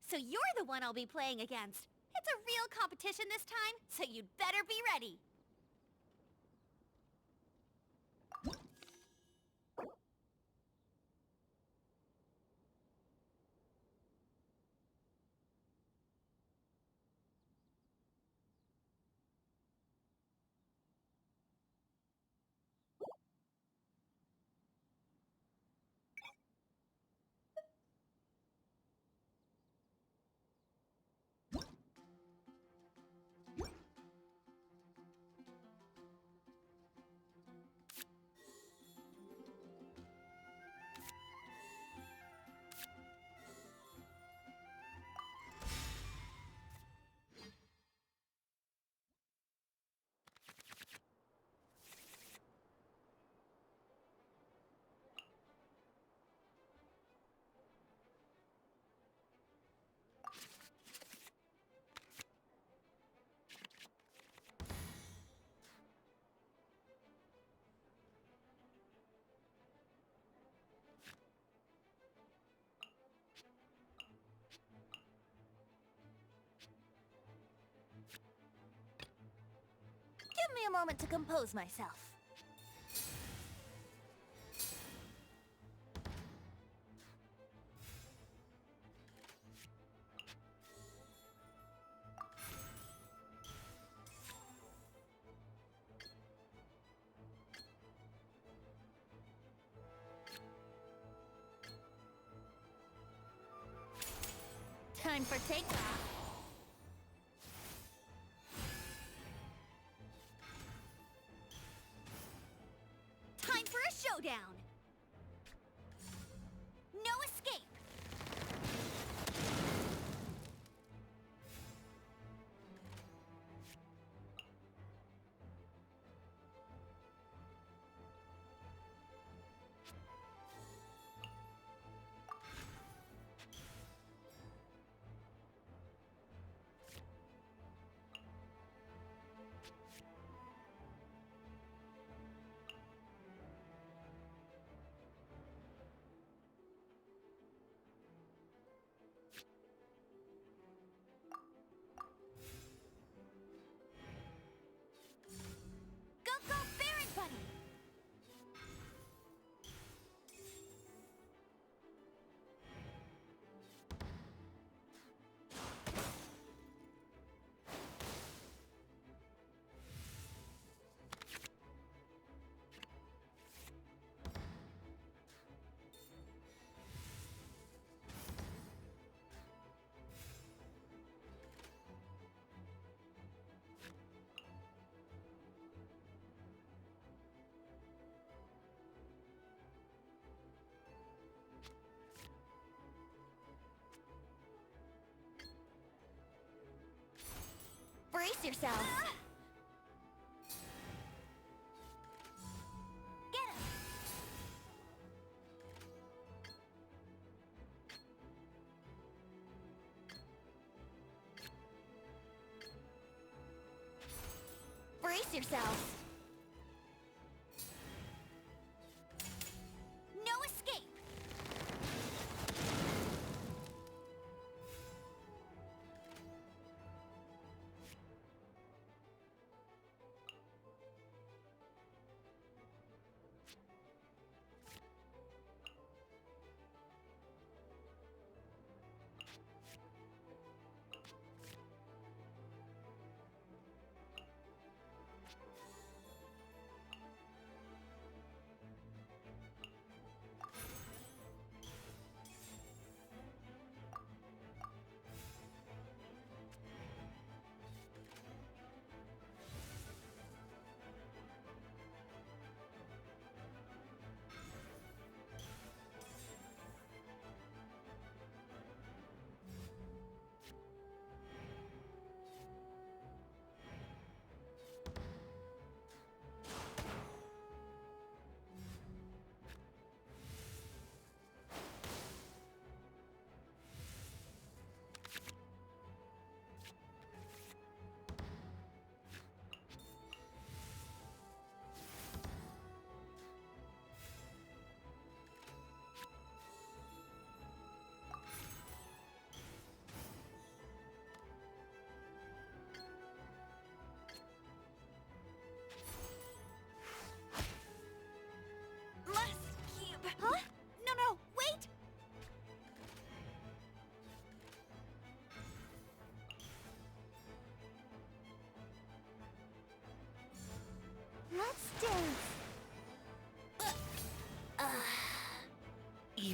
So you're the one I'll be playing against. It's a real competition this time, so you'd better be ready. Give me a moment to compose myself. Time for takeoff. Time for a showdown. No escape. Go, go, Baron Buddy! Brace yourself. Get him. Brace yourself. No escape.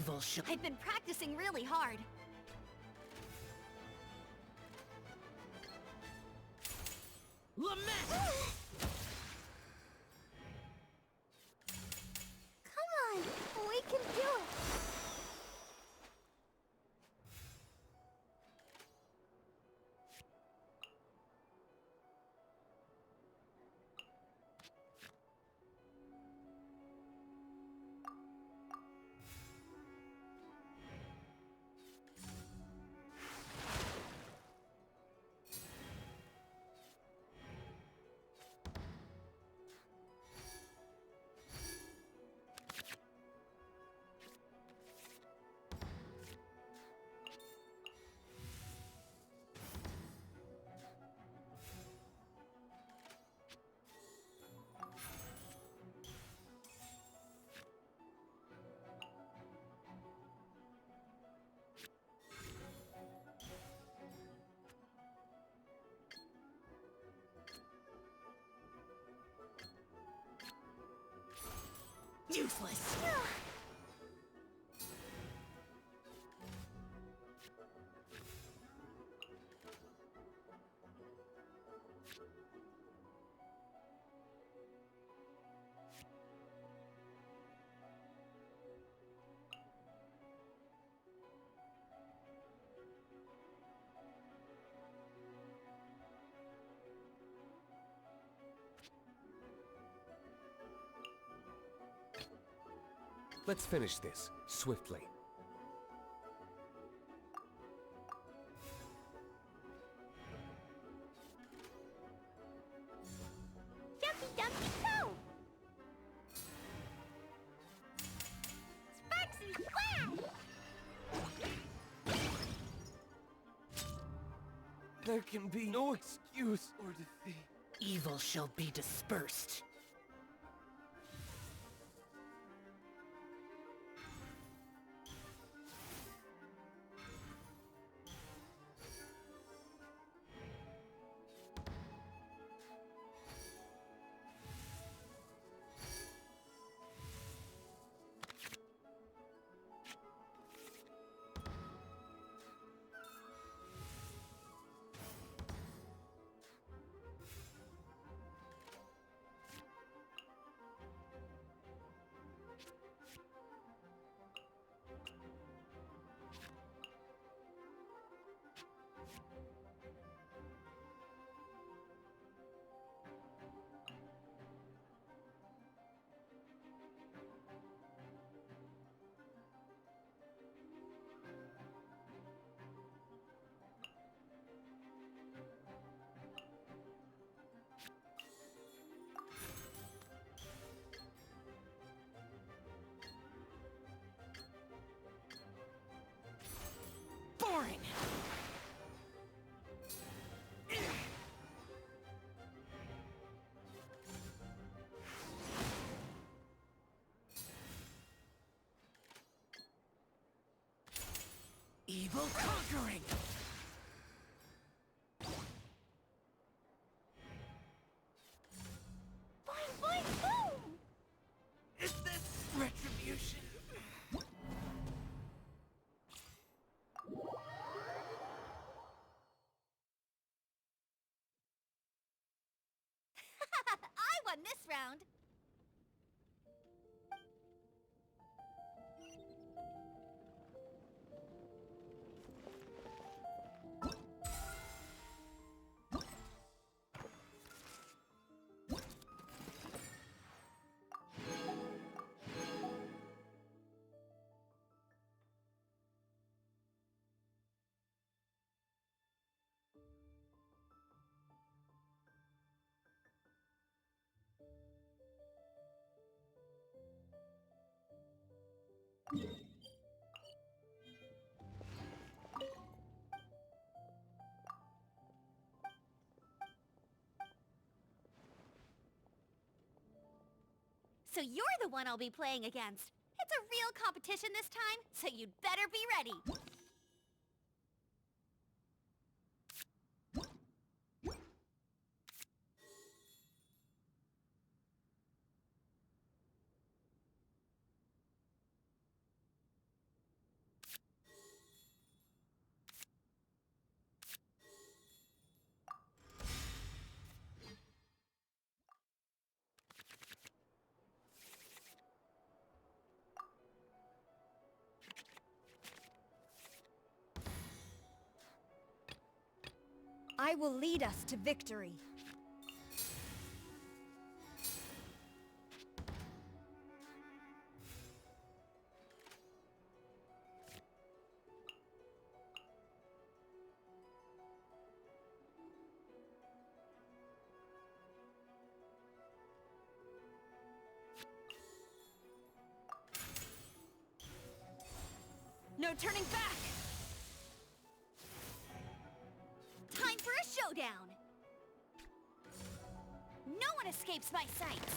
Evil shall... I've been practicing really hard. Lament! Come on, we can do it! Useless. Let's finish this, swiftly. Jumpy Dumpy Go! Sparksy Splash! There can be no excuse or defeat. Evil shall be dispersed. Boring. Evil conquering. Boing, boing, boom! Is this retribution? I won this round. So you're the one I'll be playing against. It's a real competition this time, so you'd better be ready. I will lead us to victory. No turning back! Time for a showdown! No one escapes my sights!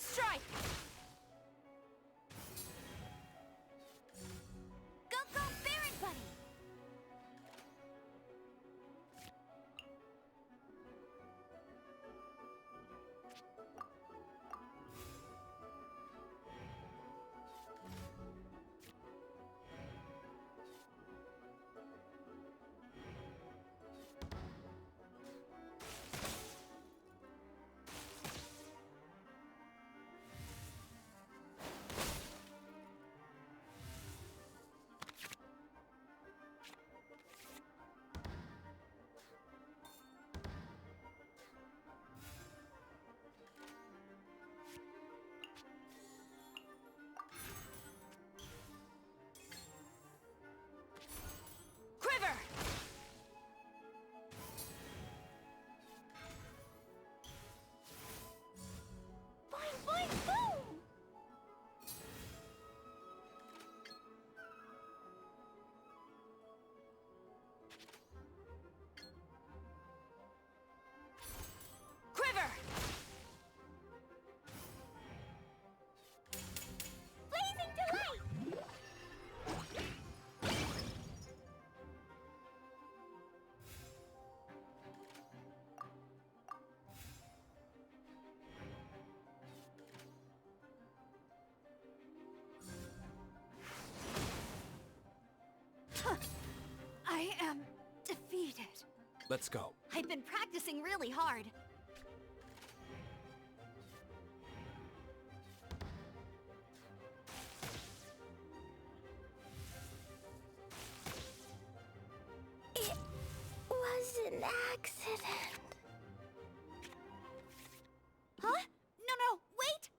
Strike! Go, go, Baron Buddy! Quiver! Boing, boing, boom! Quiver! Blazing delight! I am defeated. Let's go. I'd been practicing really hard. It was an accident. Huh? No, no, wait!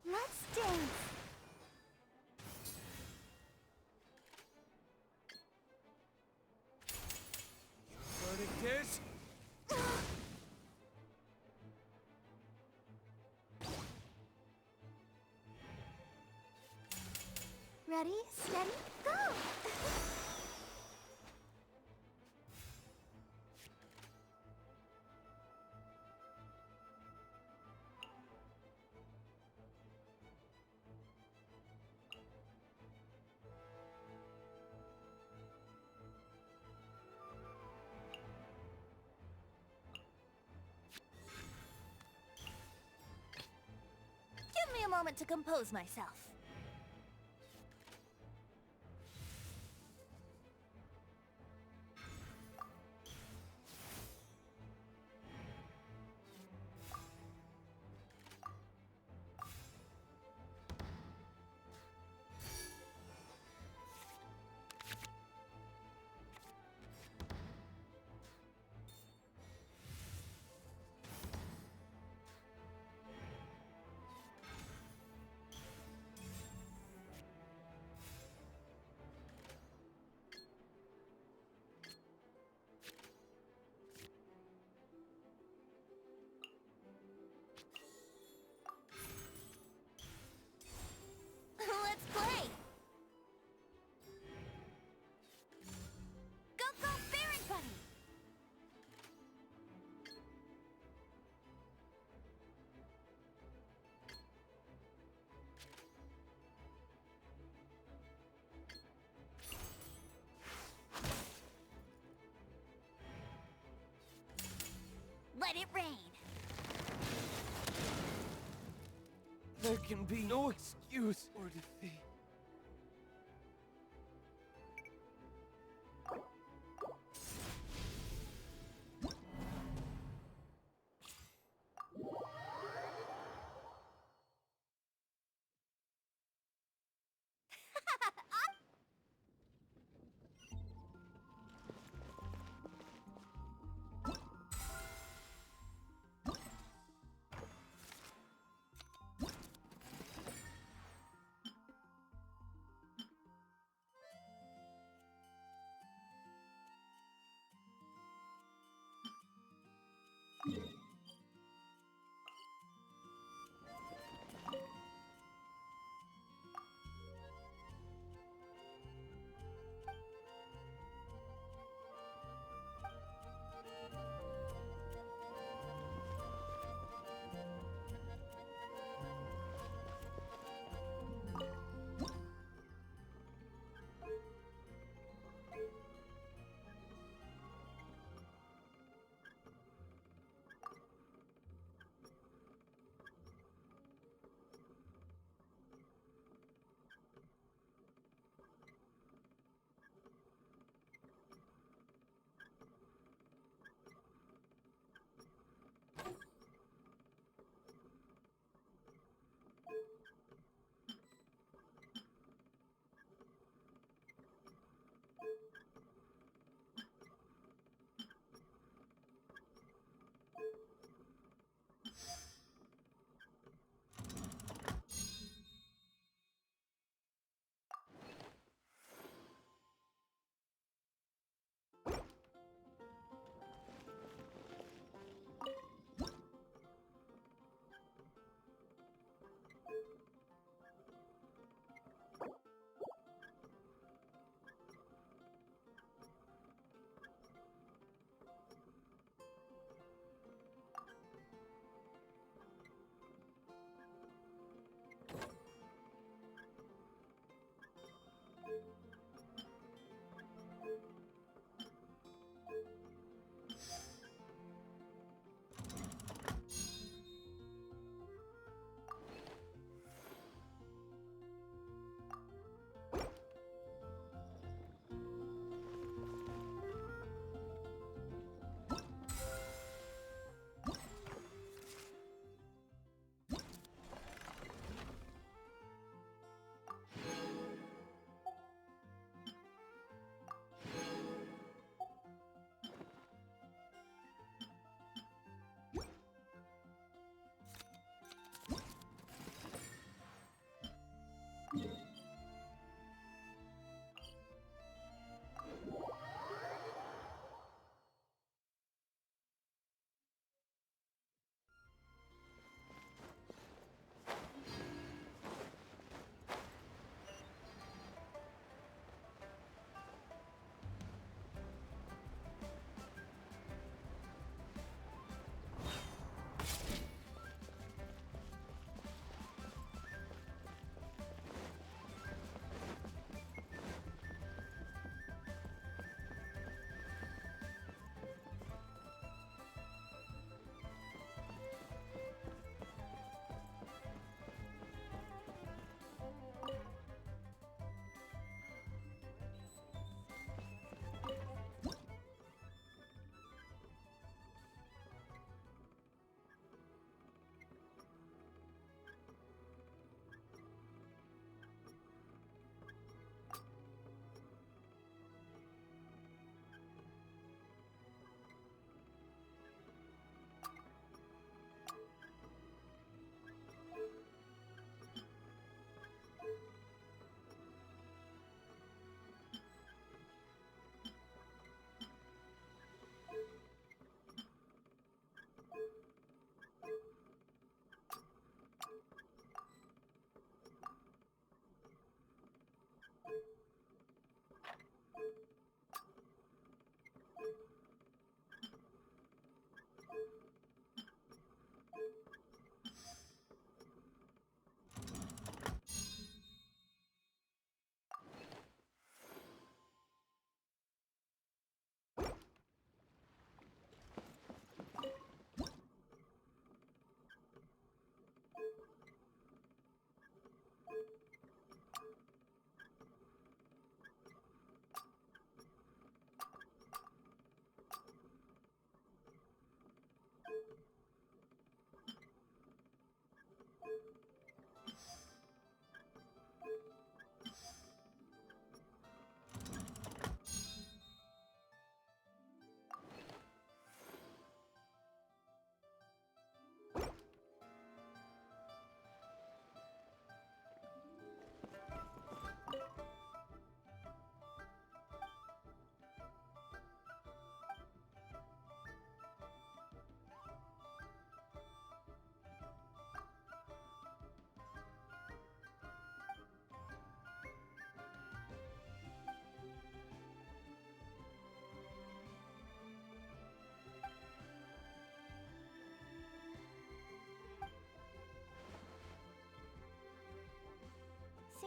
Let's dance. Verdict is... Ready, steady, go! Give me a moment to compose myself. let it rain. There can be no excuse or defeat.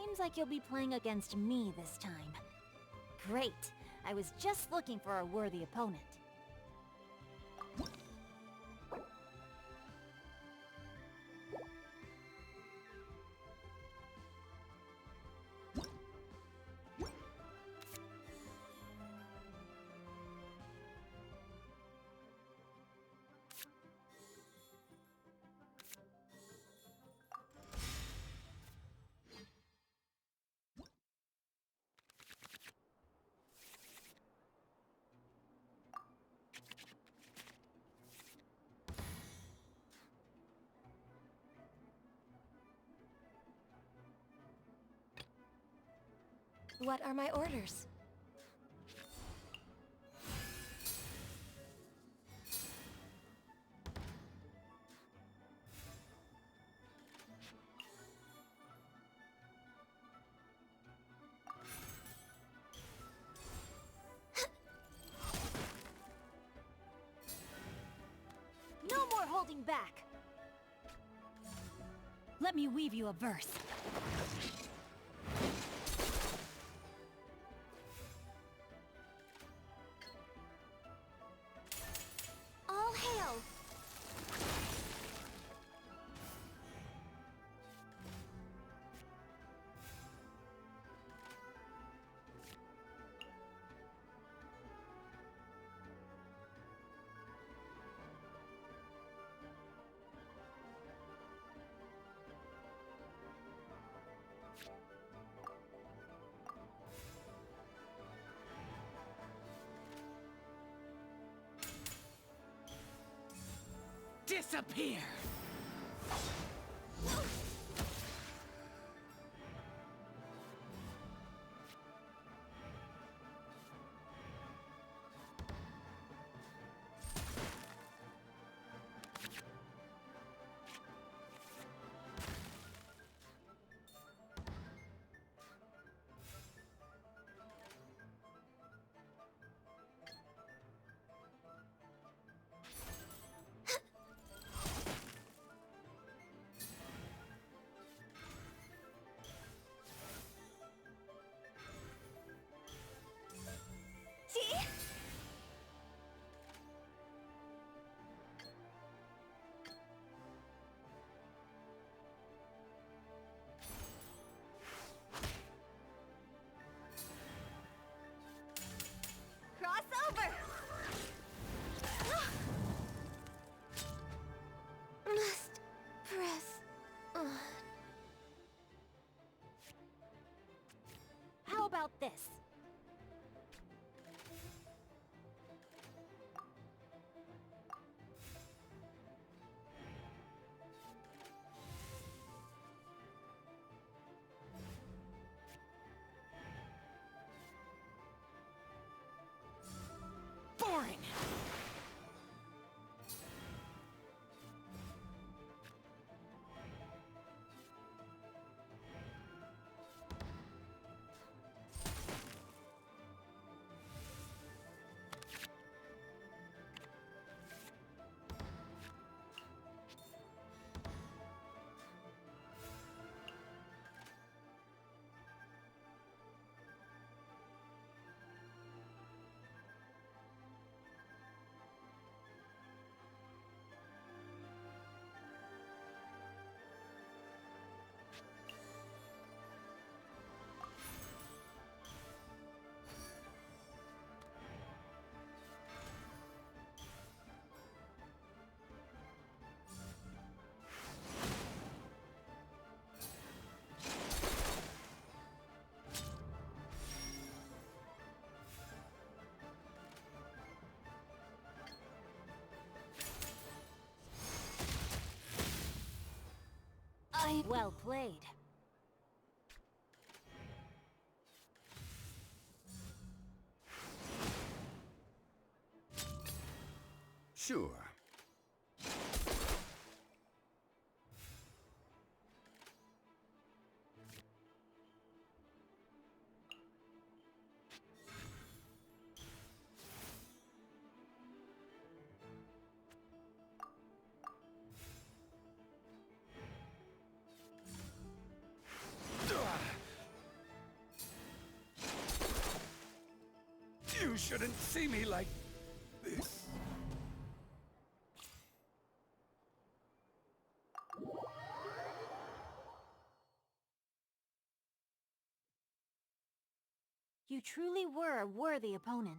Seems like you'll be playing against me this time. Great. I was just looking for a worthy opponent. What are my orders? No more holding back! Let me weave you a verse. All hail! Disappear! Crossover! Must press on. How about this? Boring! Well played. Sure. You shouldn't see me like this. You truly were a worthy opponent.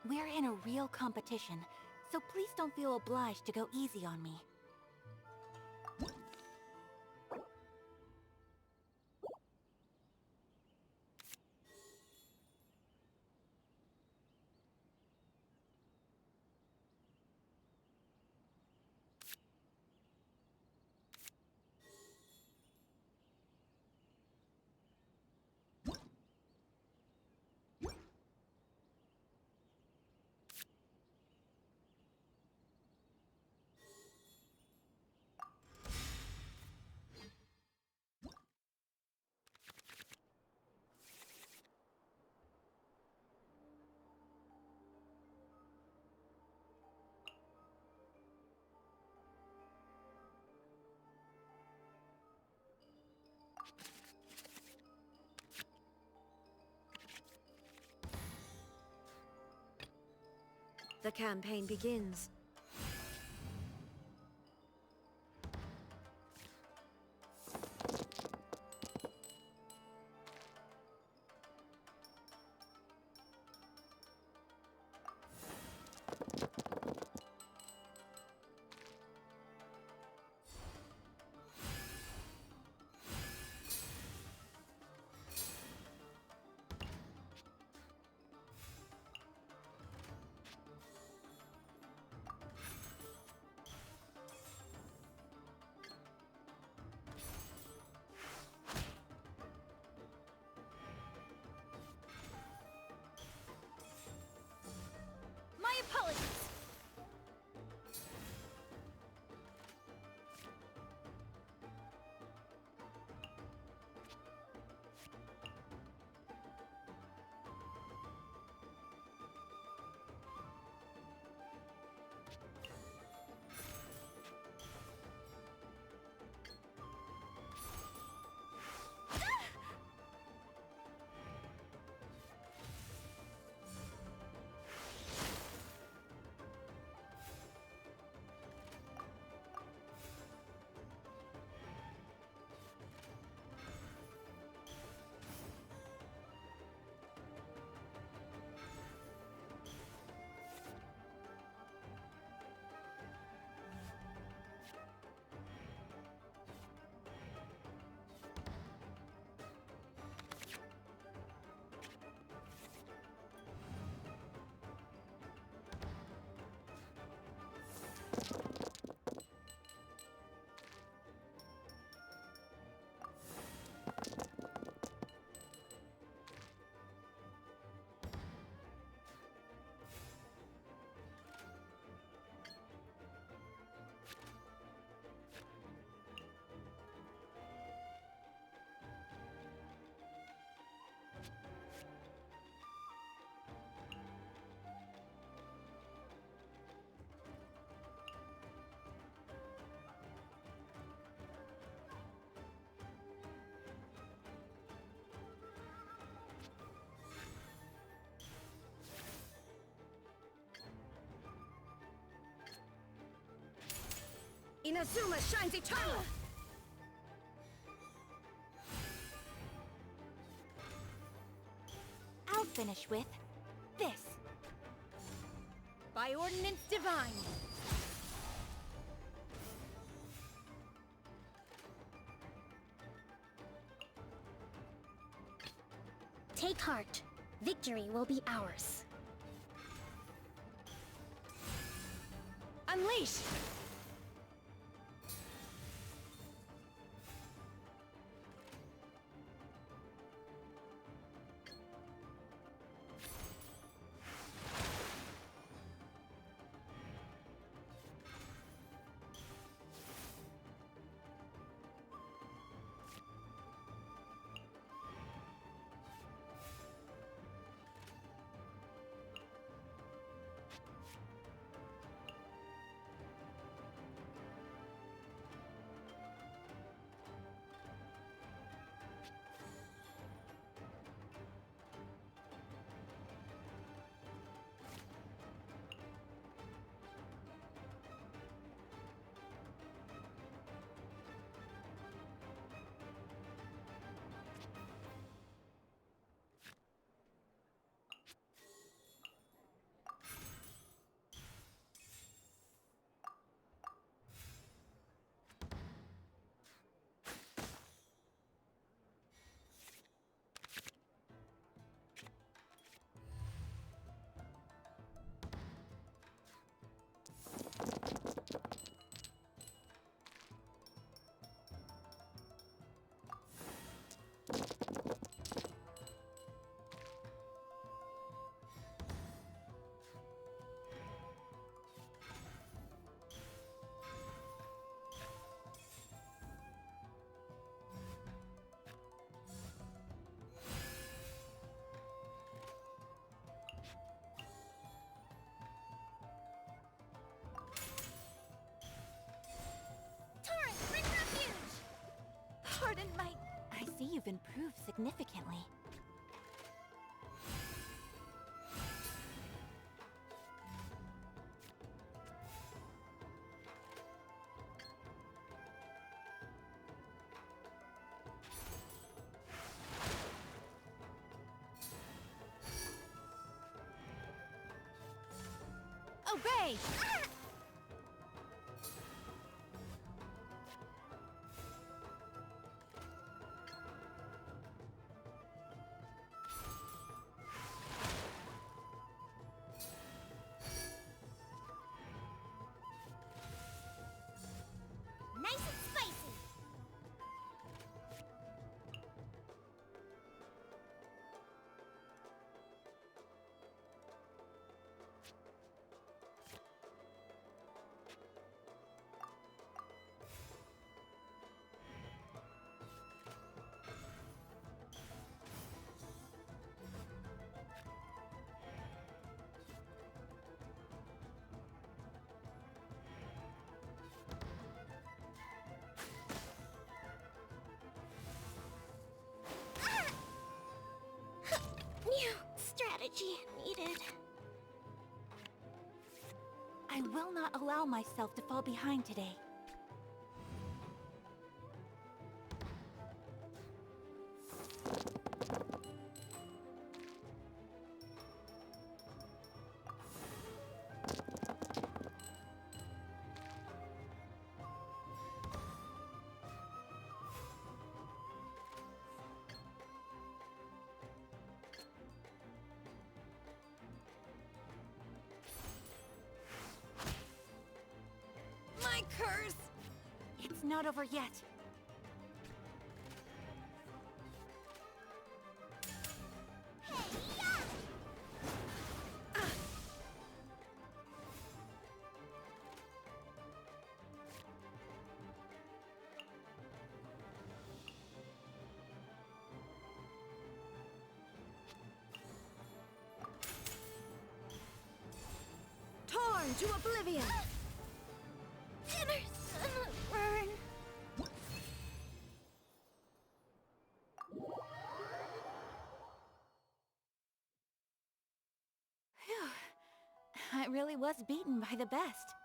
We're in a real competition, so please don't feel obliged to go easy on me. The campaign begins. My apologies! Inazuma shines eternal! I'll finish with this. By ordinance divine! Take heart. Victory will be ours. Unleash! improved significantly. Obey! Nice and spicy. New strategy needed. I will not allow myself to fall behind today. My curse! It's not over yet. Torn to oblivion! Inner sun burn. Phew. I really was beaten by the best.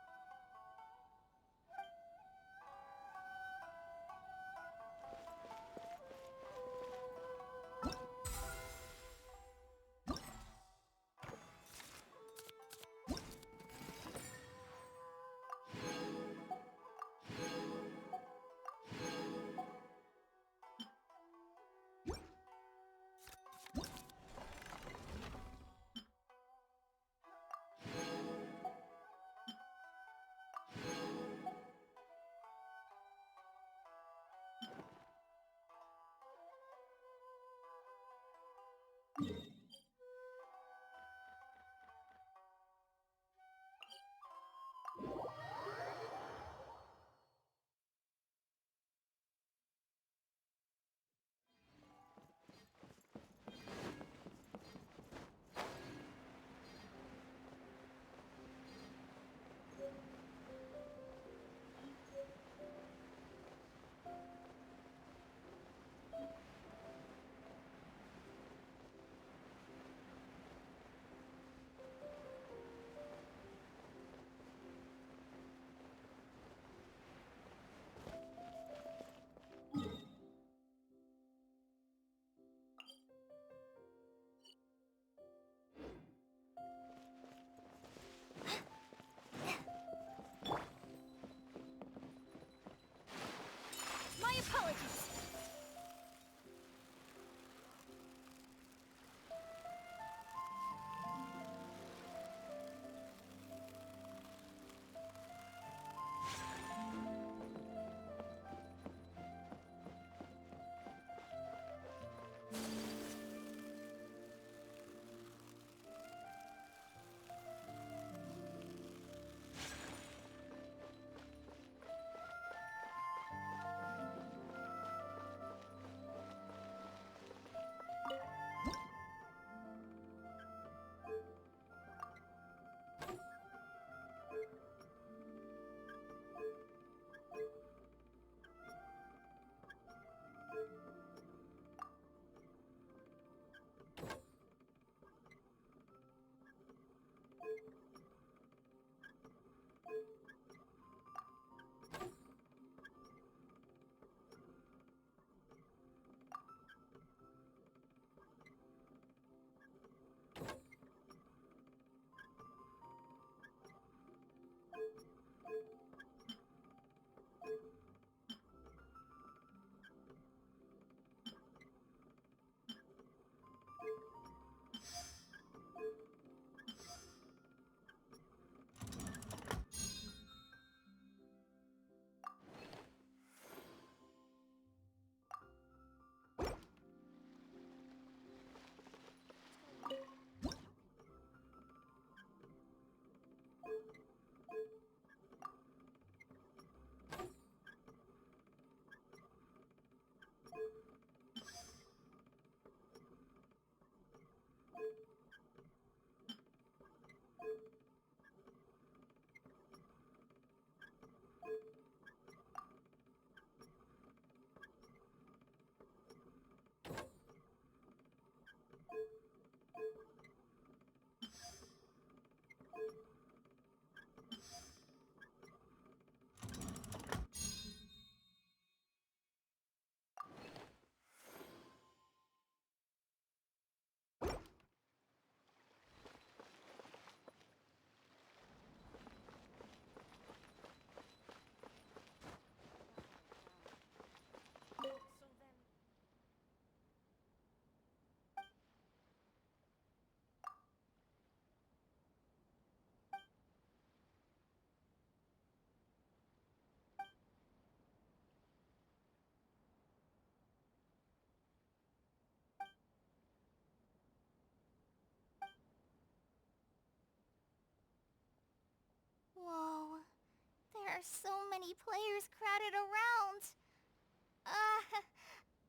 are so many players crowded around.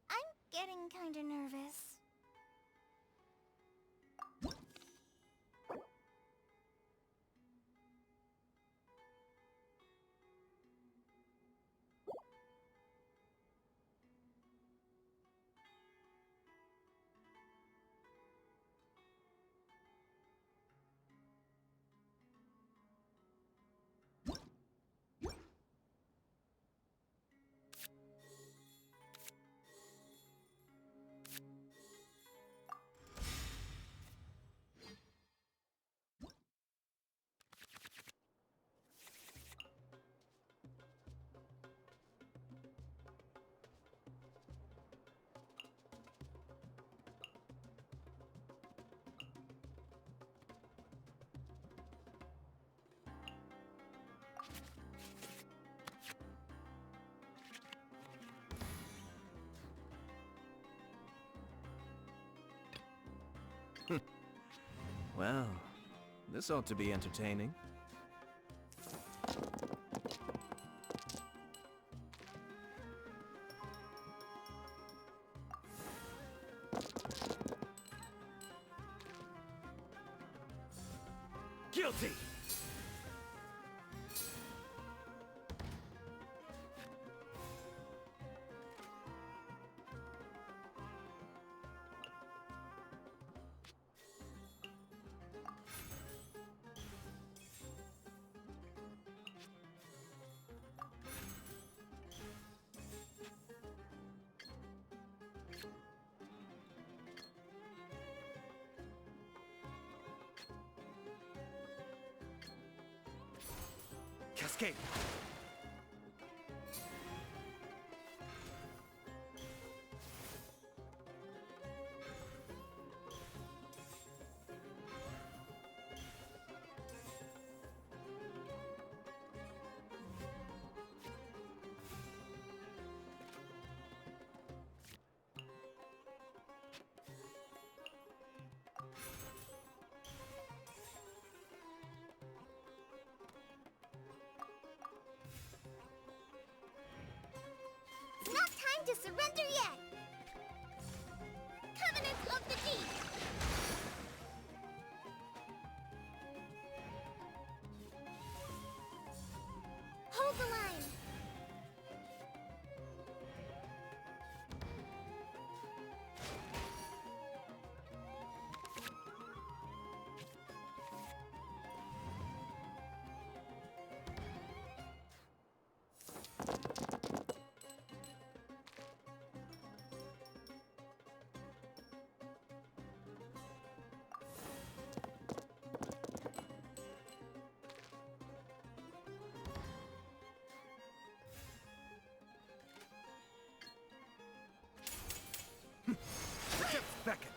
I'm getting kinda nervous. Well, this ought to be entertaining. Guilty! Cascade! Not time to surrender yet! Covenant of the Deep! Hold the line! Beckett!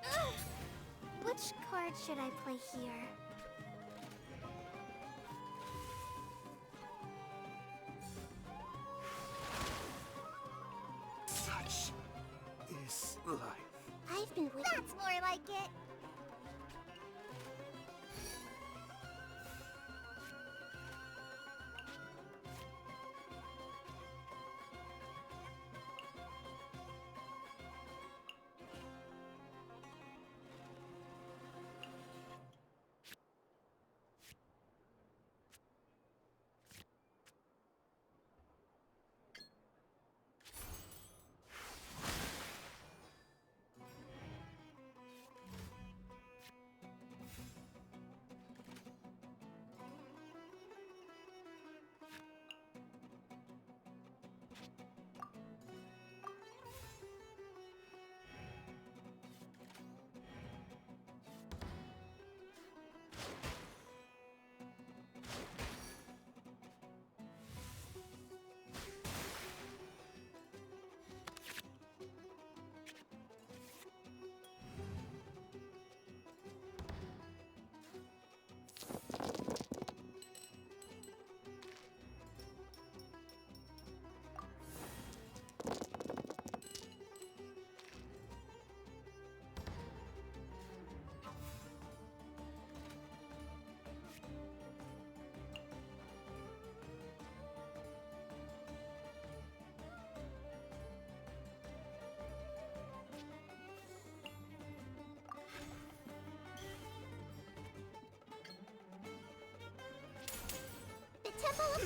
Help! Which card should I play here? Such is life. I've been waiting. That's more like it!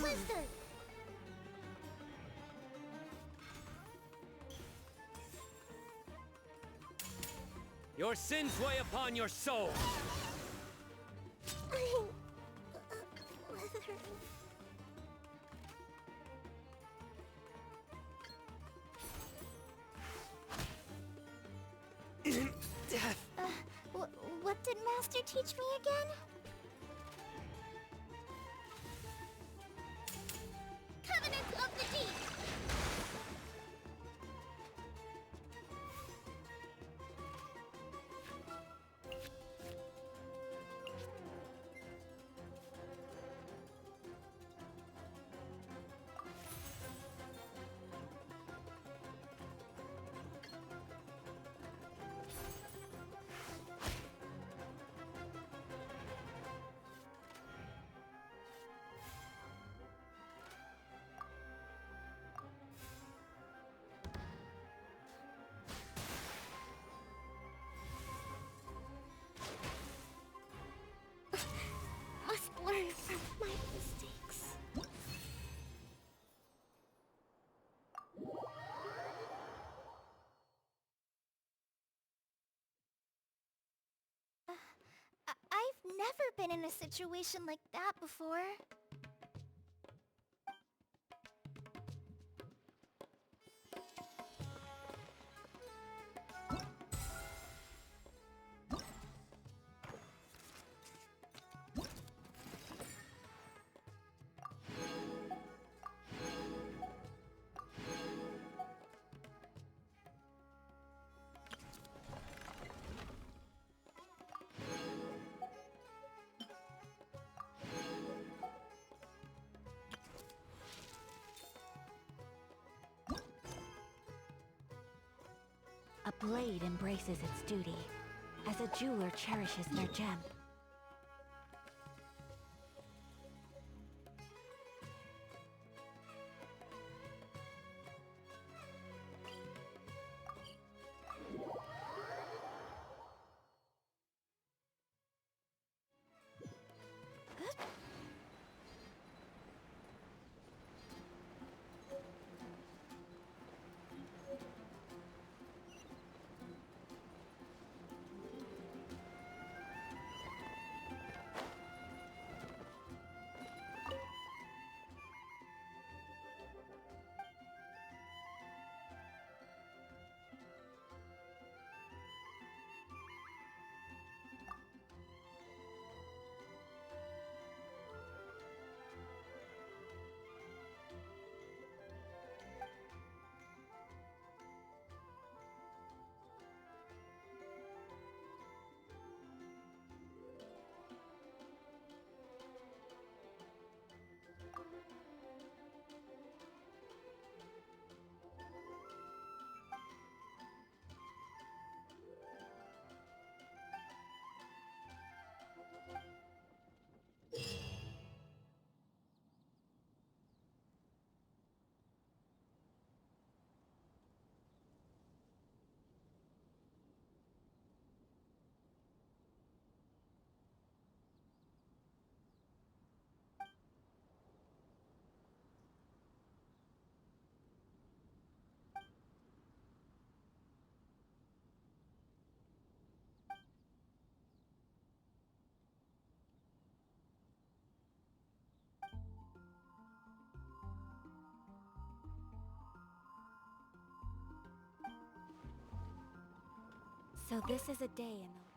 Blizzard! Your sins weigh upon your soul. What did Master teach me again? Covenant of the Deep! Must learn from my mistakes. I've never been in a situation like that before. A blade embraces its duty, as a jeweler cherishes their gem. So this is a day in the...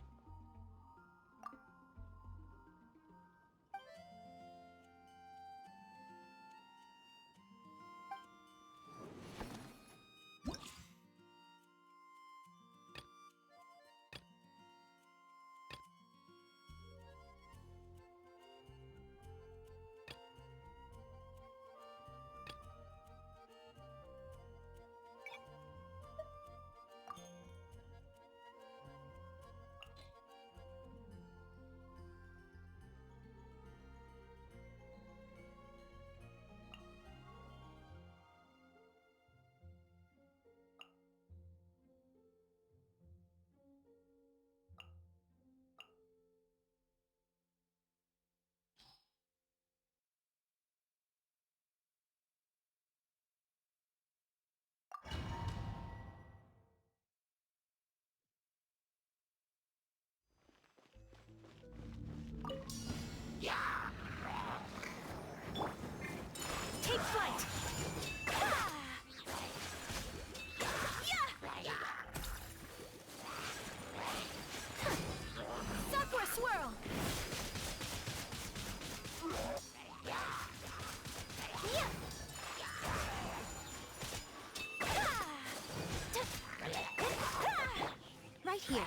here.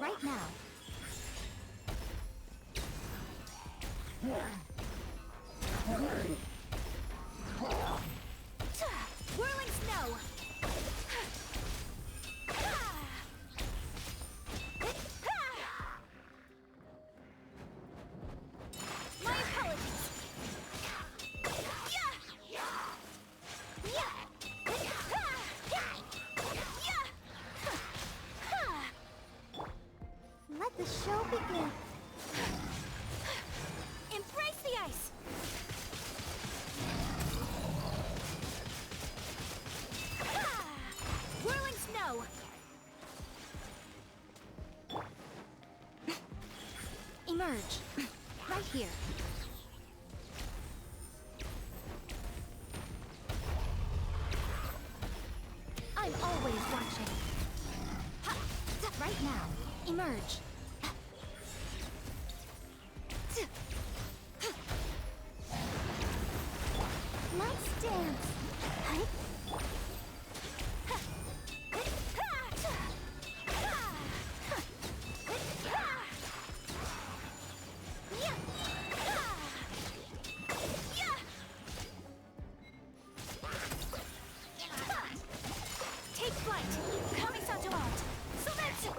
Right now. Whirling snow! My apologies! Let the show begin. Embrace the ice! Whirling snow! Emerge. Right here. I'm always watching. Right now. Emerge. Let's dance. Take flight! Coming out to art! Sometsu!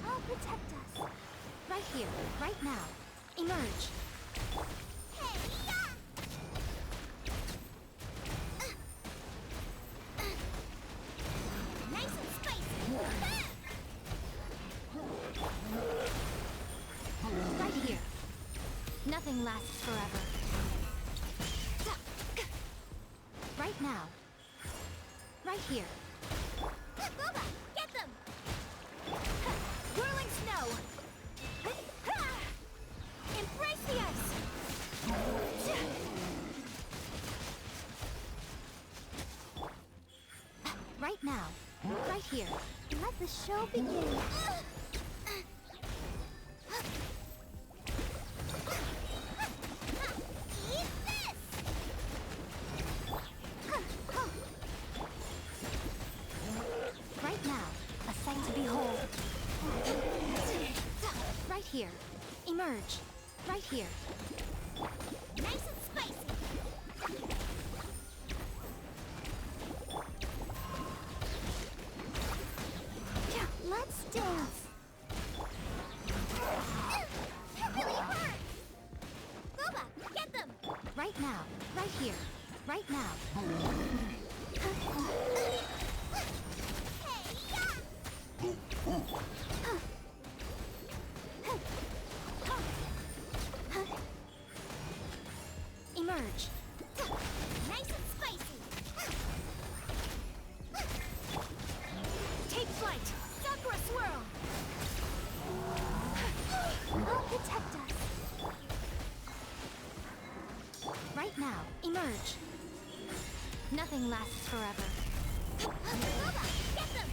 I'll protect us. Right here, right now. Emerge. Nice and spicy! Right here. Nothing lasts forever. Right now. Right here. Boba, get them! Whirling snow! Embrace the ice! Right now. Right here. Let the show begin. Eat this! Right now. A sight to behold. Right here. Emerge. Right here. Nice and spicy! Let's dance. That really hurt! Boba, get them! Right now. Right here. Right now. Emerge. Nice and spicy! Take flight. Sakura swirl! I'll protect us. right now. Emerge. Nothing lasts forever. Get them!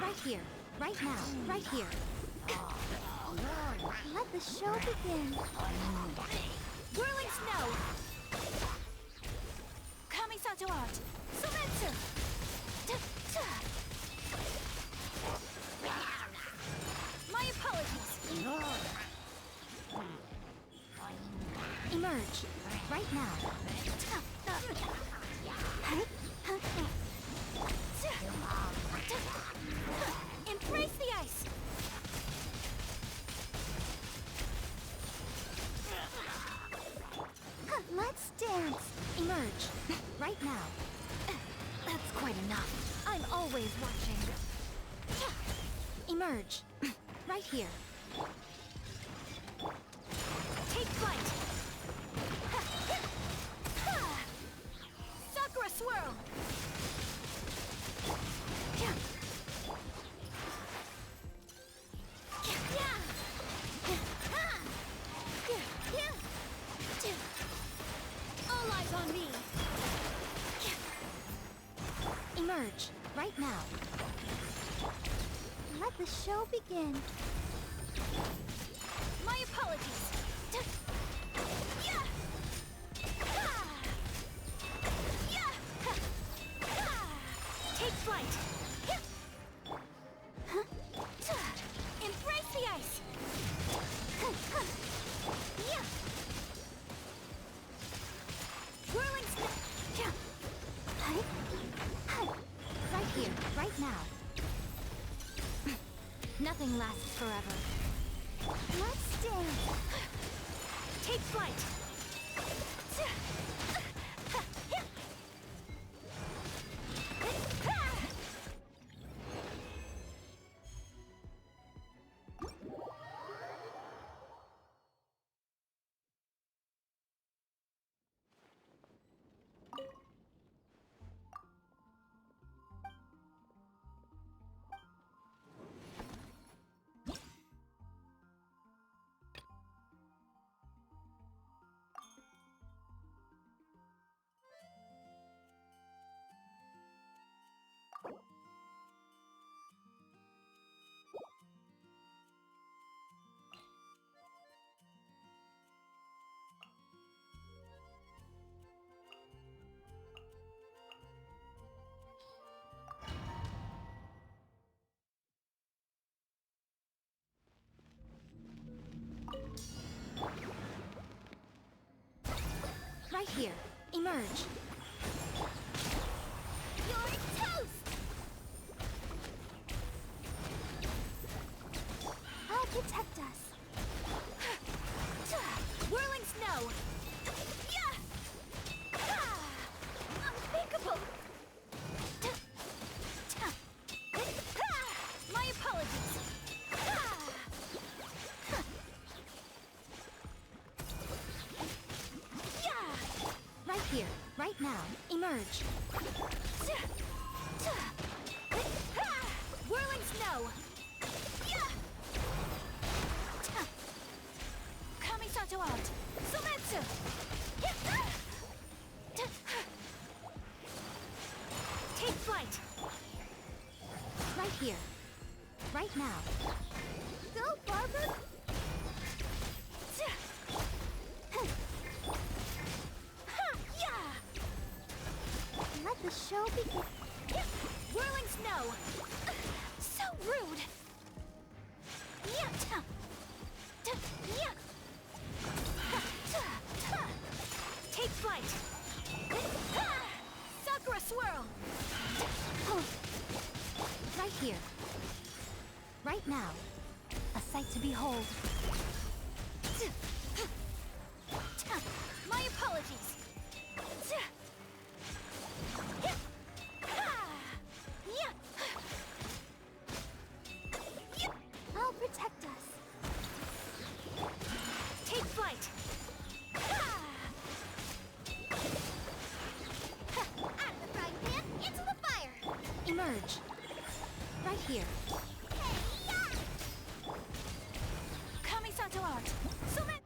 Right here, right now, right here. Let the show begin. Whirling snow! Kamisato art! Sumetsu! My apologies! Emerge, right now. Embrace the ice! Let's dance. Emerge, right now. That's quite enough. I'm always watching. Emerge, right here. Take flight! Sakura swirl! All eyes on me! Emerge, right now. Let the show begin. My apologies! Take flight! Embrace the ice! Whirling Right here, right now. Nothing lasts forever. Let's dance. Take flight! Right here, emerge. You're toast! I'll protect us. Whirling snow! Unthinkable! My apologies! Right here, right now, emerge. Whirling snow! Kamisato out! Sumetsu! Take flight! Right here, right now. Go, Barbara! Let the show begin. Whirling snow! So rude! Take flight! Sakura swirl! Right here. Right now. A sight to behold. My apologies! I'll protect us. Take flight! Out of the frying pan, into the fire! Emerge. Right here. Kamisato art! Summit!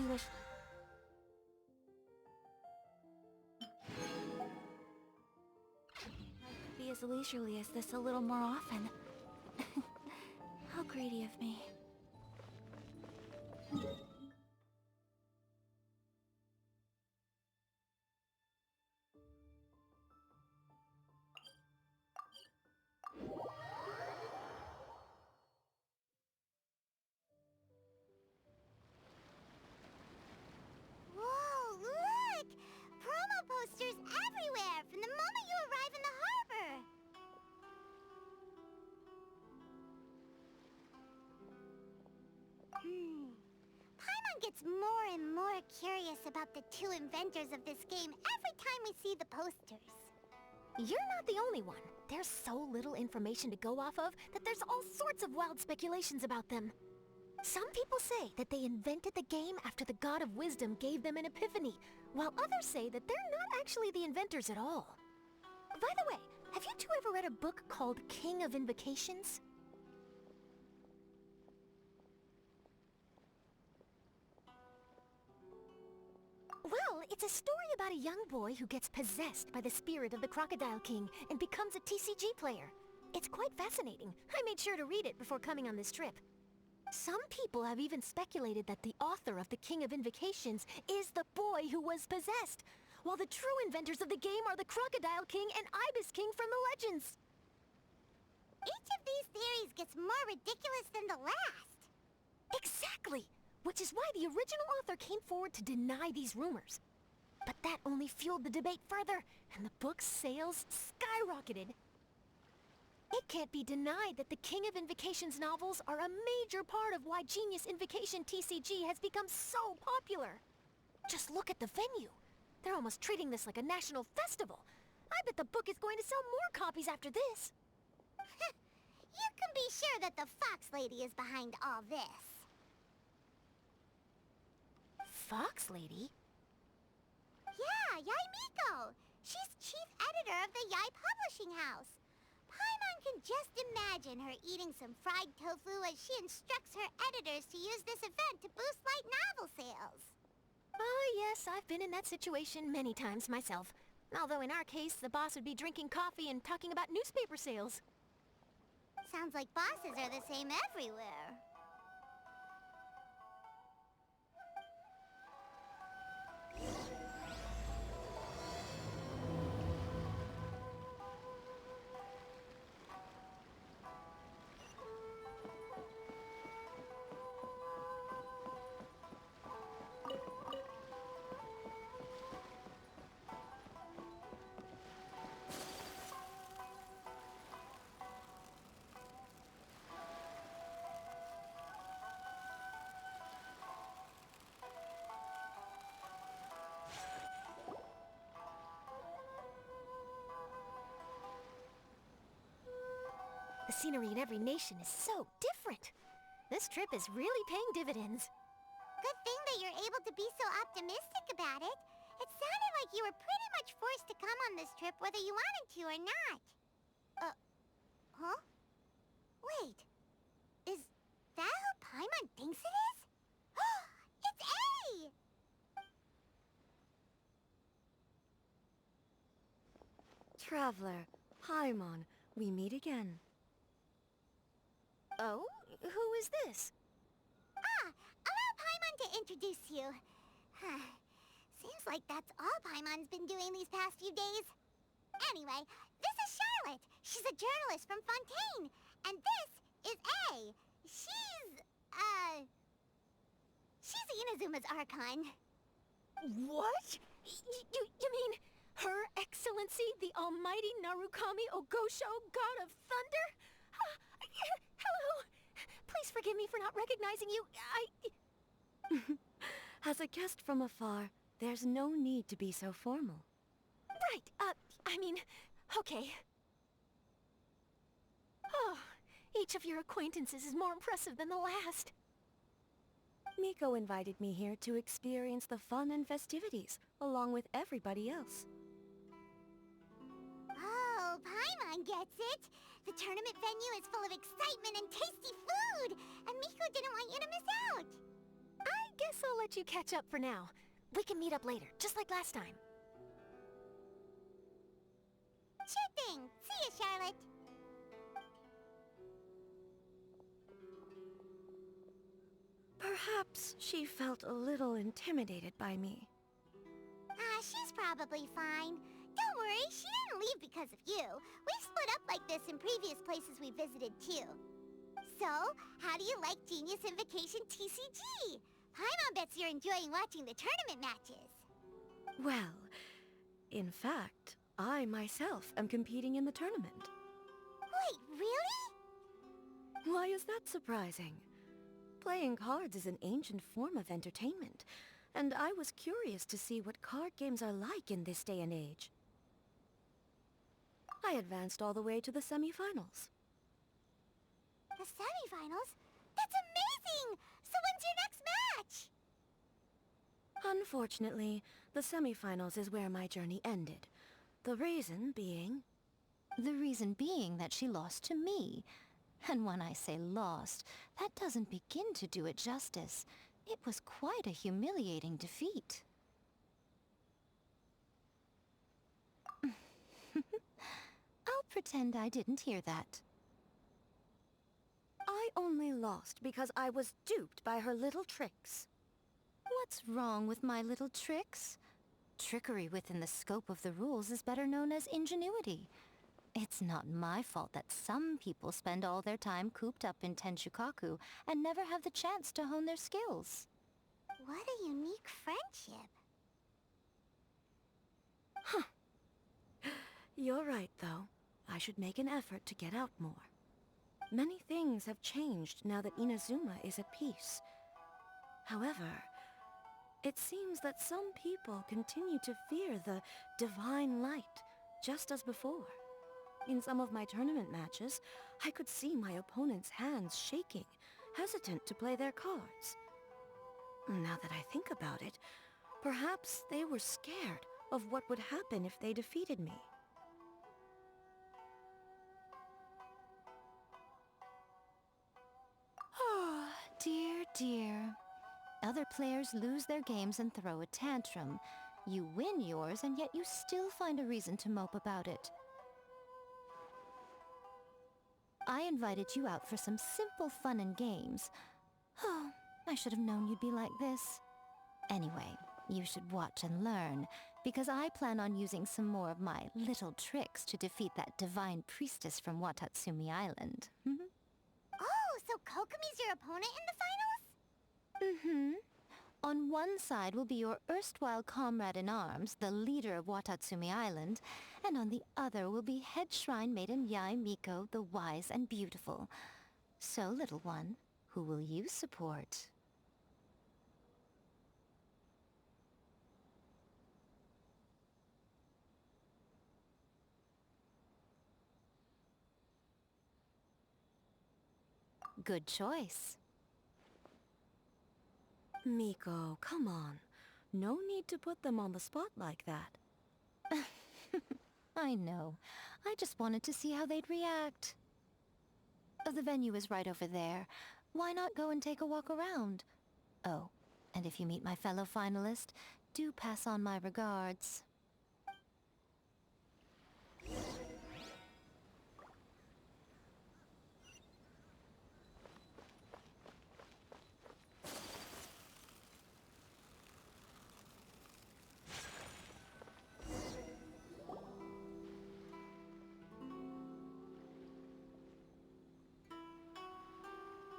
wish... I could be as leisurely as this a little more often. How greedy of me. Whoa, look! Promo posters everywhere from the moment you arrive in the harbor! Paimon gets more and more curious about the two inventors of this game every time we see the posters. You're not the only one. There's so little information to go off of that there's all sorts of wild speculations about them. Some people say that they invented the game after the God of Wisdom gave them an epiphany, while others say that they're not actually the inventors at all. By the way, have you two ever read a book called King of Invocations? Well, it's a story about a young boy who gets possessed by the spirit of the Crocodile King and becomes a TCG player. It's quite fascinating. I made sure to read it before coming on this trip. Some people have even speculated that the author of the King of Invocations is the boy who was possessed, while the true inventors of the game are the Crocodile King and Ibis King from the legends. Each of these theories gets more ridiculous than the last. Exactly! Which is why the original author came forward to deny these rumors. But that only fueled the debate further, and the book's sales skyrocketed. It can't be denied that the King of Invocations novels are a major part of why Genius Invocation TCG has become so popular. Just look at the venue. They're almost treating this like a national festival. I bet the book is going to sell more copies after this. You can be sure that the Fox Lady is behind all this. Fox Lady? Yeah, Yai Miko. She's chief editor of the Yai Publishing House. Paimon can just imagine her eating some fried tofu as she instructs her editors to use this event to boost light novel sales. Oh yes, I've been in that situation many times myself. Although in our case, the boss would be drinking coffee and talking about newspaper sales. Sounds like bosses are the same everywhere. The scenery in every nation is so different. This trip is really paying dividends. Good thing that you're able to be so optimistic about it. It sounded like you were pretty much forced to come on this trip whether you wanted to or not. Huh? Wait. Is that who Paimon thinks it is? It's A! Traveler, Paimon, we meet again. Oh? Who is this? Allow Paimon to introduce you. Seems like that's all Paimon's been doing these past few days. Anyway, this is Charlotte. She's a journalist from Fontaine. And this is A. She's Inazuma's Archon. What? You mean Her Excellency, the Almighty Narukami Ogosho, God of Thunder? Hello. Please forgive me for not recognizing you. As a guest from afar, there's no need to be so formal. Right, okay. Oh, each of your acquaintances is more impressive than the last. Miko invited me here to experience the fun and festivities, along with everybody else. Oh, Paimon gets it. The tournament venue is full of excitement and tasty food, and Miko didn't want you to miss out. I guess I'll let you catch up for now. We can meet up later, just like last time. Sure thing. See you, Charlotte. Perhaps she felt a little intimidated by me. She's probably fine. Don't worry, she didn't leave because of you. We've split up like this in previous places we visited, too. So, how do you like Genius Invocation TCG? Paimon bets you're enjoying watching the tournament matches. Well, in fact, I myself am competing in the tournament. Wait, really? Why is that surprising? Playing cards is an ancient form of entertainment, and I was curious to see what card games are like in this day and age. I advanced all the way to the semi-finals. The semi-finals? That's amazing! So when's your next match? Unfortunately, the semi-finals is where my journey ended. The reason being... The reason being that she lost to me. And when I say lost, that doesn't begin to do it justice. It was quite a humiliating defeat. I'll pretend I didn't hear that. I only lost because I was duped by her little tricks. What's wrong with my little tricks? Trickery within the scope of the rules is better known as ingenuity. It's not my fault that some people spend all their time cooped up in Tenshukaku and never have the chance to hone their skills. What a unique friendship. Huh. You're right, though. I should make an effort to get out more. Many things have changed now that Inazuma is at peace. However, it seems that some people continue to fear the divine light, just as before. In some of my tournament matches, I could see my opponent's hands shaking, hesitant to play their cards. Now that I think about it, perhaps they were scared of what would happen if they defeated me. Oh, dear, dear. Other players lose their games and throw a tantrum. You win yours, and yet you still find a reason to mope about it. I invited you out for some simple fun and games. Oh, I should have known you'd be like this. Anyway, you should watch and learn, because I plan on using some more of my little tricks to defeat that divine priestess from Watatsumi Island. Oh, so Kokomi's your opponent in the finals? Mm-hmm. On one side will be your erstwhile comrade in arms, the leader of Watatsumi Island, and on the other will be head shrine maiden Yae Miko, the wise and beautiful. So, little one, who will you support? Good choice. Miko, come on. No need to put them on the spot like that. I know. I just wanted to see how they'd react. The venue is right over there. Why not go and take a walk around? Oh, and if you meet my fellow finalist, do pass on my regards.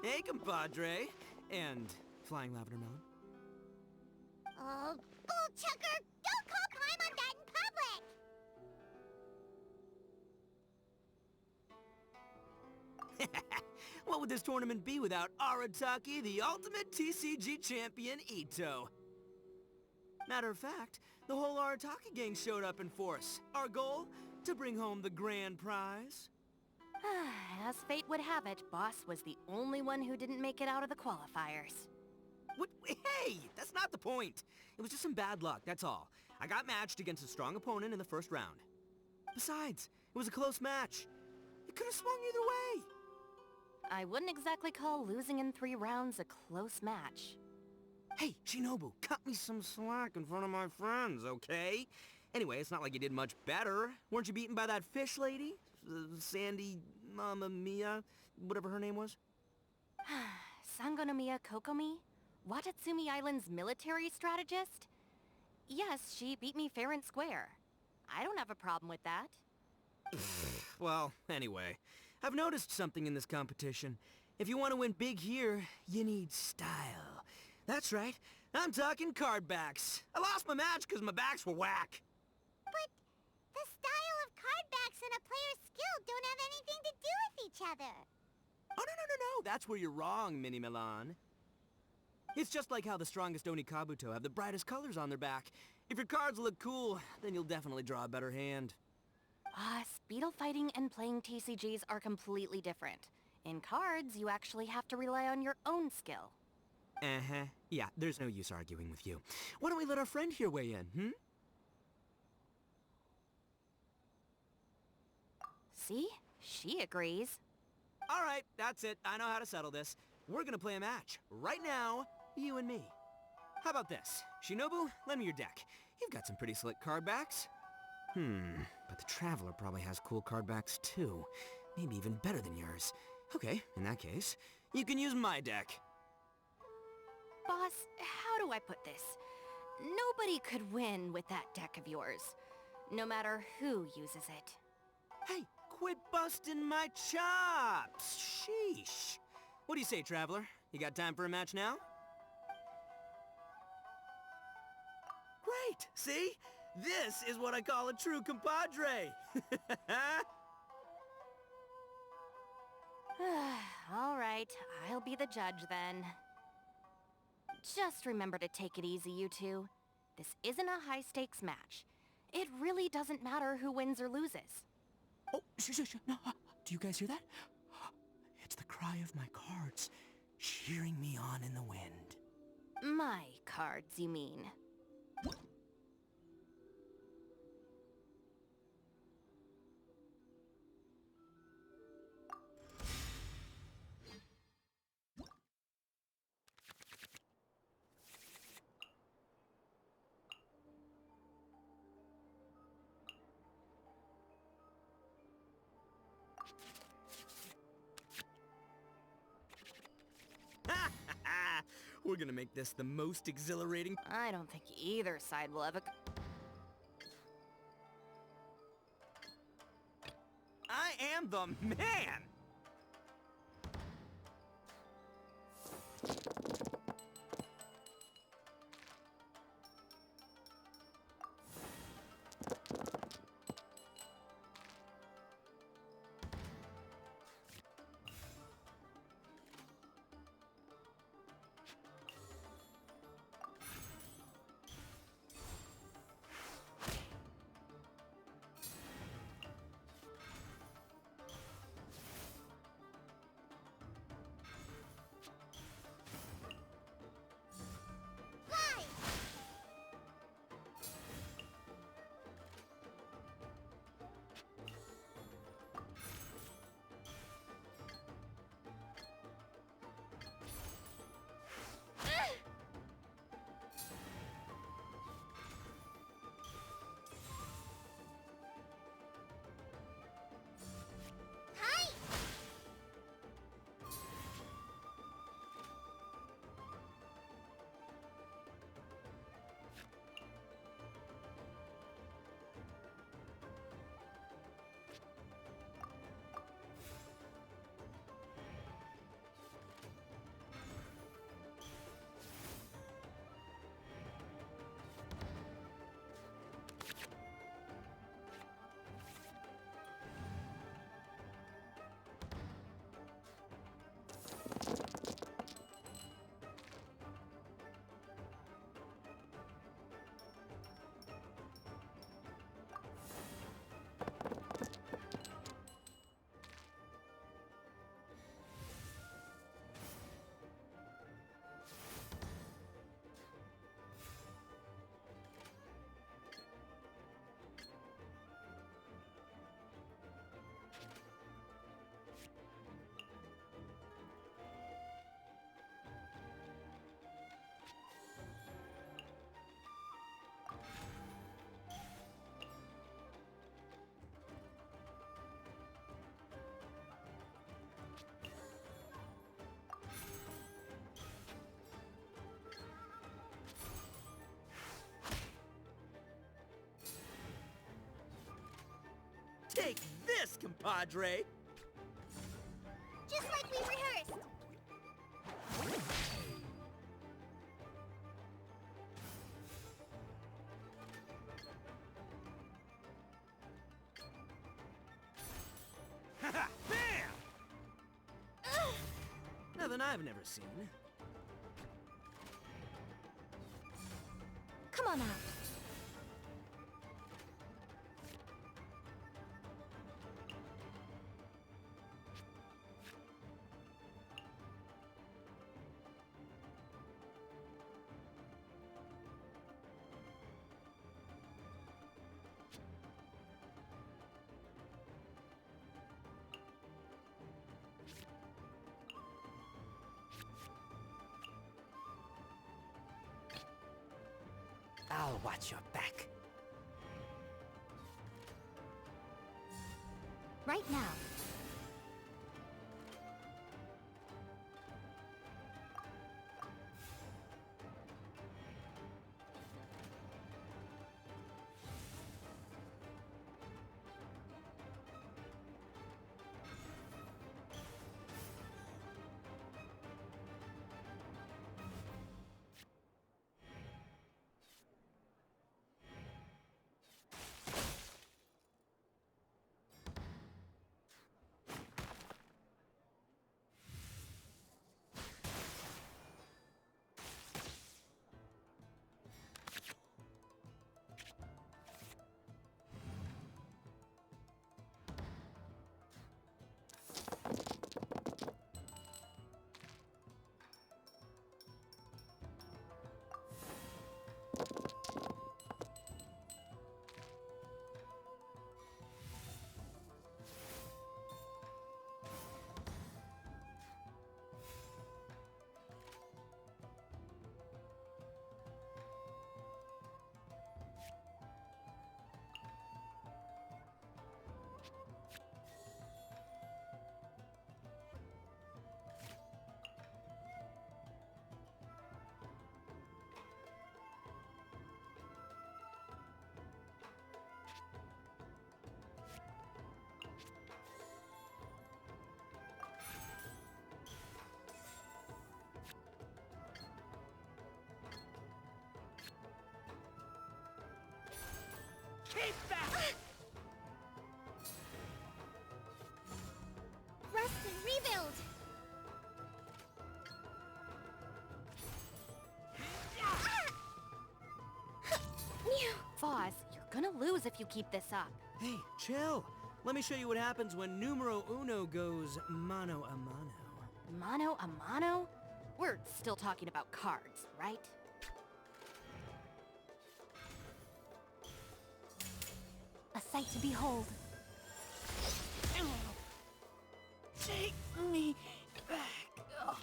Hey, compadre. And flying lavender melon. Oh, bull chucker! Don't call time on that in public! What would this tournament be without Arataki, the ultimate TCG champion, Ito? Matter of fact, the whole Arataki gang showed up in force. Our goal? To bring home the grand prize. As fate would have it, Boss was the only one who didn't make it out of the qualifiers. What? Hey, that's not the point. It was just some bad luck, that's all. I got matched against a strong opponent in the first round. Besides, it was a close match. It could have swung either way. I wouldn't exactly call losing in 3 rounds a close match. Hey, Shinobu, cut me some slack in front of my friends, okay? Anyway, it's not like you did much better. Weren't you beaten by that fish lady? Sandy Mamma Mia, whatever her name was? Sangonomiya Kokomi? Watatsumi Island's military strategist? Yes, she beat me fair and square. I don't have a problem with that. Well, anyway, I've noticed something in this competition. If you want to win big here, you need style. That's right, I'm talking card backs. I lost my match because my backs were whack. But the style of card backs and a player's skill don't have anything to do with each other. Oh, no, that's where you're wrong, Mini Milan. It's just like how the strongest Oni Kabuto have the brightest colors on their back. If your cards look cool, then you'll definitely draw a better hand. Speedle fighting and playing TCGs are completely different. In cards, you actually have to rely on your own skill. Uh-huh. Yeah, there's no use arguing with you. Why don't we let our friend here weigh in, See? She agrees. All right, that's it. I know how to settle this. We're gonna play a match. Right now, you and me. How about this? Shinobu, lend me your deck. You've got some pretty slick card backs. But the Traveler probably has cool card backs too. Maybe even better than yours. Okay, in that case, you can use my deck. Boss, how do I put this? Nobody could win with that deck of yours, no matter who uses it. Hey, quit busting my chops! Sheesh. What do you say, Traveler? You got time for a match now? Great! See? This is what I call a true compadre! All right, I'll be the judge then. Just remember to take it easy, you two. This isn't a high-stakes match. It really doesn't matter who wins or loses. Oh, shh. No, do you guys hear that? It's the cry of my cards, cheering me on in the wind. My cards, you mean? We're gonna make this the most exhilarating... I don't think either side will ever... I am the man! Take this, compadre! Just like we rehearsed! Haha! Bam! Nothing I've never seen. Come on out. I'll watch your back. Right now. Keep that! Rest and rebuild! Foz, you're gonna lose if you keep this up. Hey, chill. Let me show you what happens when numero uno goes mano a mano. Mano a mano? We're still talking about cards, right? A sight to behold. Take me back. Ugh.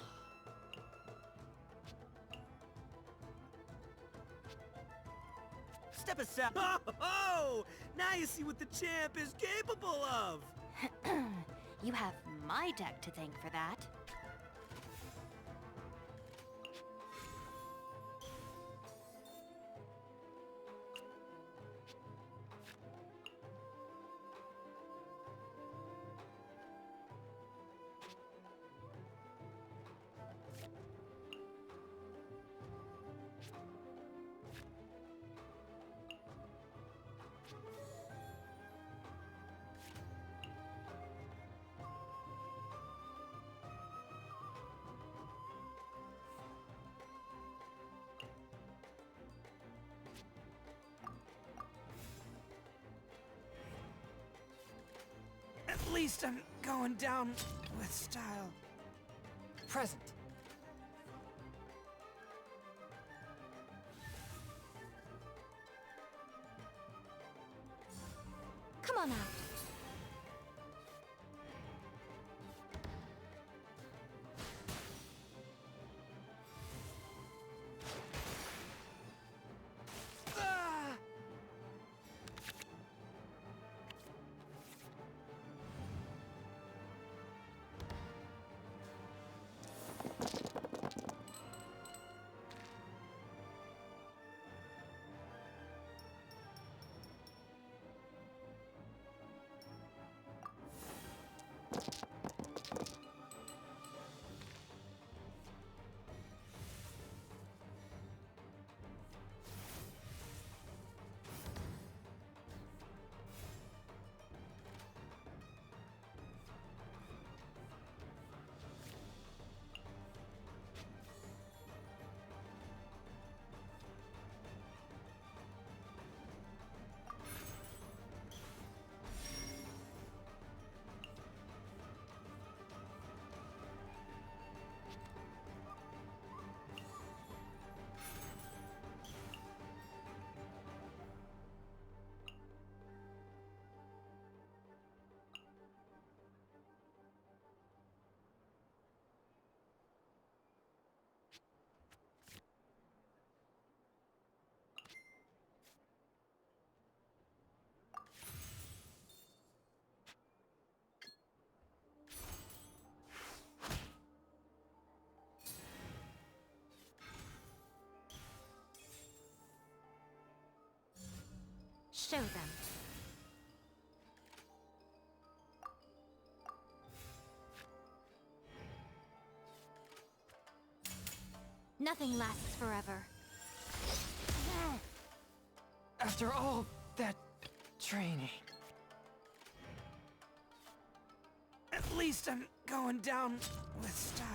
Step aside. Oh! Now you see what the champ is capable of! You have my deck to thank for that. At least I'm going down with style. Present. Come on out. Show them. Nothing lasts forever. After all that training. At least I'm going down with style.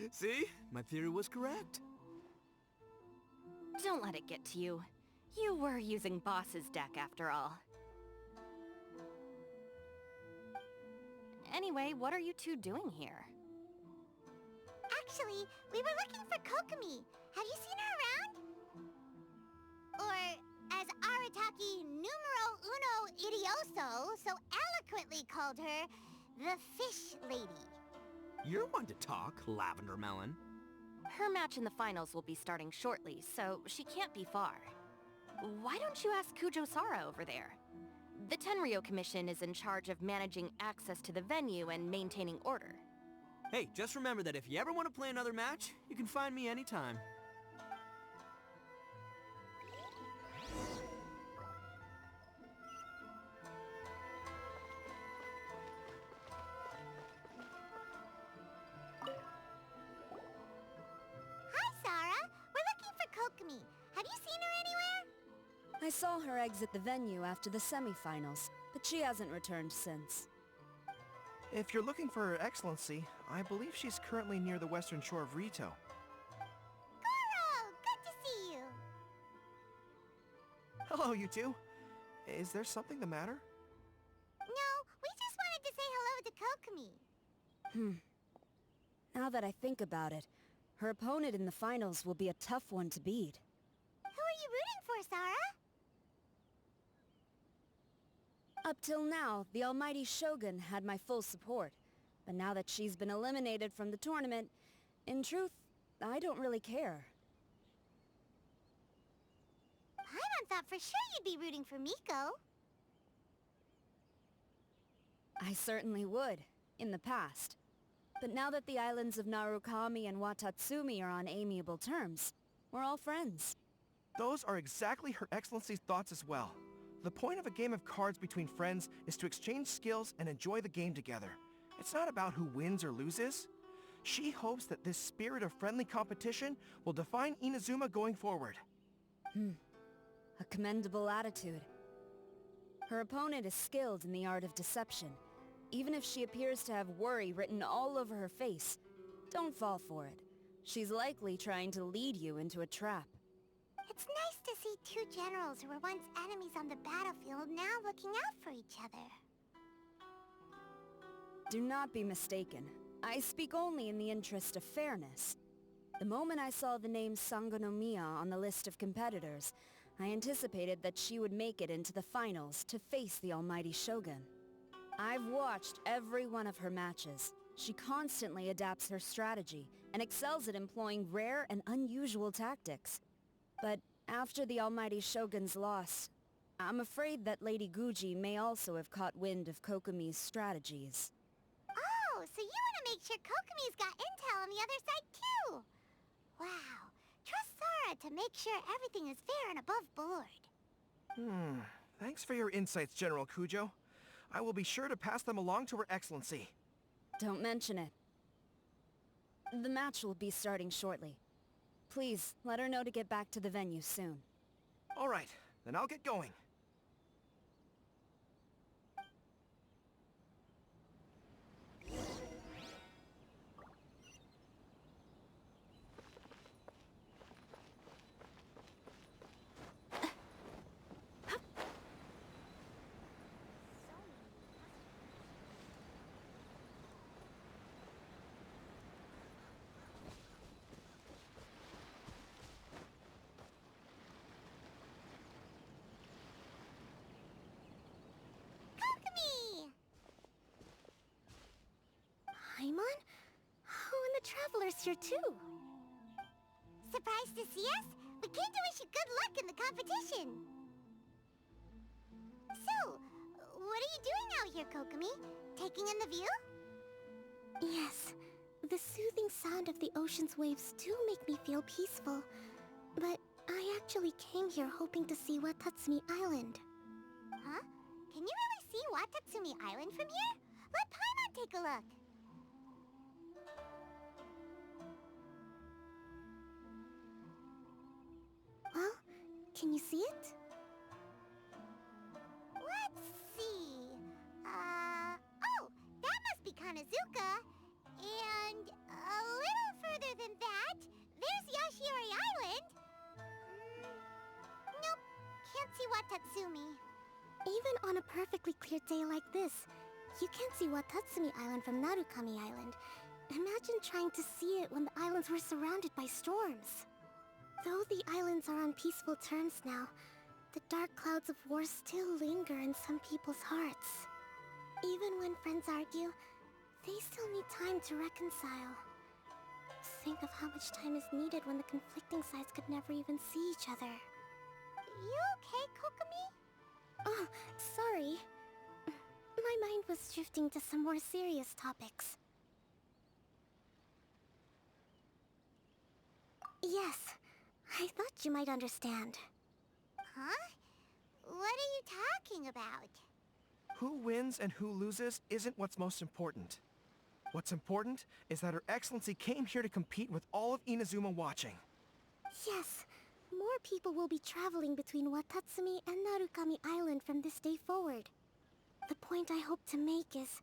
See? My theory was correct. Don't let it get to you. You were using Boss's deck after all. Anyway, what are you two doing here? Actually, we were looking for Kokomi. Have you seen her around? Or, as Arataki numero uno idioso so eloquently called her, the Fish Lady. You're one to talk, Lavender Melon. Her match in the finals will be starting shortly, so she can't be far. Why don't you ask Kujo-Sara over there? The Tenryo Commission is in charge of managing access to the venue and maintaining order. Hey, just remember that if you ever want to play another match, you can find me anytime. Have you seen her anywhere? I saw her exit the venue after the semifinals, but she hasn't returned since. If you're looking for Her Excellency, I believe she's currently near the western shore of Rito. Goro! Good to see you! Hello, you two. Is there something the matter? No, we just wanted to say hello to Kokomi. Now that I think about it, her opponent in the finals will be a tough one to beat. Who are you rooting for, Sara? Up till now, the almighty Shogun had my full support. But now that she's been eliminated from the tournament, in truth, I don't really care. Paimon thought for sure you'd be rooting for Miko. I certainly would, in the past. But now that the islands of Narukami and Watatsumi are on amiable terms, we're all friends. Those are exactly Her Excellency's thoughts as well. The point of a game of cards between friends is to exchange skills and enjoy the game together. It's not about who wins or loses. She hopes that this spirit of friendly competition will define Inazuma going forward. A commendable attitude. Her opponent is skilled in the art of deception. Even if she appears to have worry written all over her face, don't fall for it. She's likely trying to lead you into a trap. It's nice to see two generals who were once enemies on the battlefield now looking out for each other. Do not be mistaken. I speak only in the interest of fairness. The moment I saw the name Sangonomiya on the list of competitors, I anticipated that she would make it into the finals to face the almighty Shogun. I've watched every one of her matches. She constantly adapts her strategy and excels at employing rare and unusual tactics. But after the almighty Shogun's loss, I'm afraid that Lady Guji may also have caught wind of Kokomi's strategies. Oh, so you want to make sure Kokomi's got intel on the other side too? Wow. Trust Sara to make sure everything is fair and above board. Thanks for your insights, General Kujo. I will be sure to pass them along to Her Excellency. Don't mention it. The match will be starting shortly. Please, let her know to get back to the venue soon. All right, then I'll get going. Paimon? Oh, and the Traveler's here too. Surprised to see us? We came to wish you good luck in the competition. So, what are you doing out here, Kokomi? Taking in the view? Yes. The soothing sound of the ocean's waves do make me feel peaceful. But I actually came here hoping to see Watatsumi Island. Huh? Can you really see Watatsumi Island from here? Let Paimon take a look. Well, can you see it? Let's see. Oh, that must be Kanazuka. And a little further than that, there's Yashiori Island. Nope, can't see Watatsumi. Even on a perfectly clear day like this, you can't see Watatsumi Island from Narukami Island. Imagine trying to see it when the islands were surrounded by storms. Though the islands are on peaceful terms now, the dark clouds of war still linger in some people's hearts. Even when friends argue, they still need time to reconcile. Think of how much time is needed when the conflicting sides could never even see each other. You okay, Kokomi? Oh, sorry. My mind was drifting to some more serious topics. Yes, I thought you might understand. Huh? What are you talking about? Who wins and who loses isn't what's most important. What's important is that Her Excellency came here to compete with all of Inazuma watching. Yes, more people will be traveling between Watatsumi and Narukami Island from this day forward. The point I hope to make is,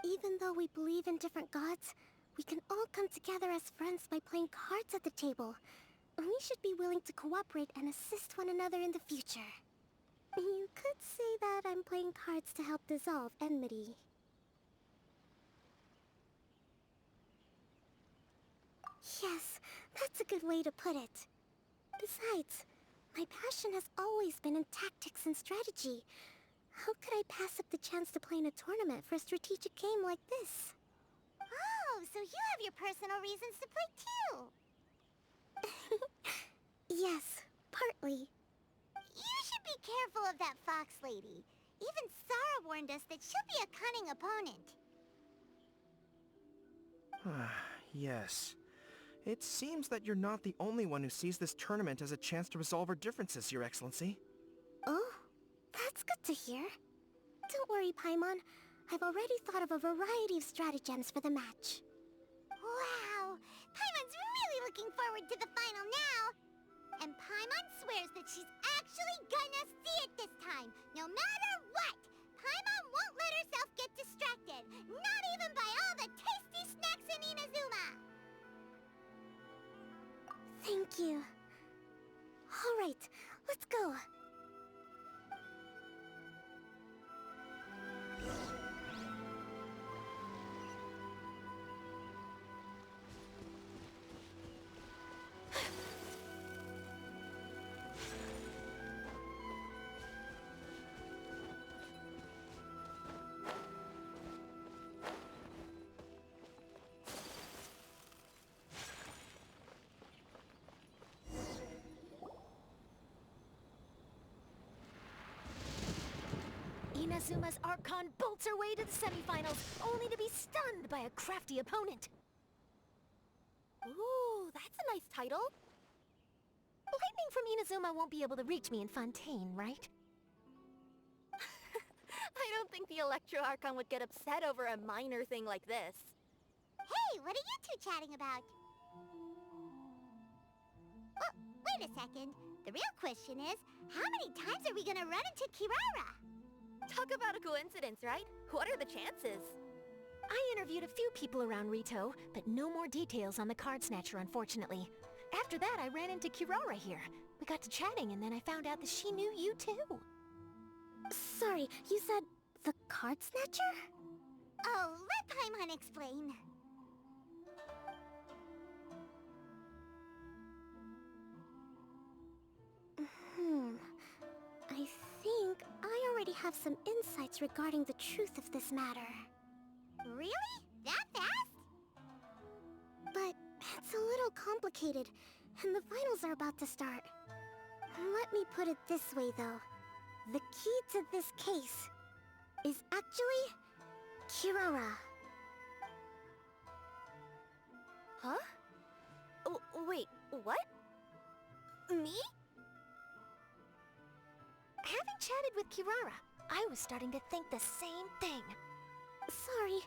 even though we believe in different gods, we can all come together as friends by playing cards at the table. We should be willing to cooperate and assist one another in the future. You could say that I'm playing cards to help dissolve enmity. Yes, that's a good way to put it. Besides, my passion has always been in tactics and strategy. How could I pass up the chance to play in a tournament for a strategic game like this? Oh, so you have your personal reasons to play too! Yes, partly. You should be careful of that fox lady. Even Sarah warned us that she'll be a cunning opponent. Yes. It seems that you're not the only one who sees this tournament as a chance to resolve our differences, Your Excellency. Oh, that's good to hear. Don't worry, Paimon. I've already thought of a variety of stratagems for the match. Wow! Paimon's really looking forward to the final now! And Paimon swears that she's actually gonna see it this time, no matter what! Paimon won't let herself get distracted, not even by all the tasty snacks in Inazuma! Thank you. Alright, let's go. Inazuma's Archon bolts her way to the semifinals, only to be stunned by a crafty opponent. Ooh, that's a nice title. Lightning from Inazuma won't be able to reach me in Fontaine, right? I don't think the Electro Archon would get upset over a minor thing like this. Hey, what are you two chatting about? Oh, wait a second. The real question is, how many times are we gonna run into Kirara? Talk about a coincidence, right? What are the chances? I interviewed a few people around Rito, but no more details on the Card Snatcher, unfortunately. After that, I ran into Kirara here. We got to chatting, and then I found out that she knew you too. Sorry, you said the Card Snatcher? Oh, let Paimon explain. I think I already have some insights regarding the truth of this matter. Really? That fast? But it's a little complicated, and the finals are about to start. Let me put it this way, though. The key to this case is actually Kirara. Huh? Oh, wait, what? Me? Having chatted with Kirara, I was starting to think the same thing. Sorry,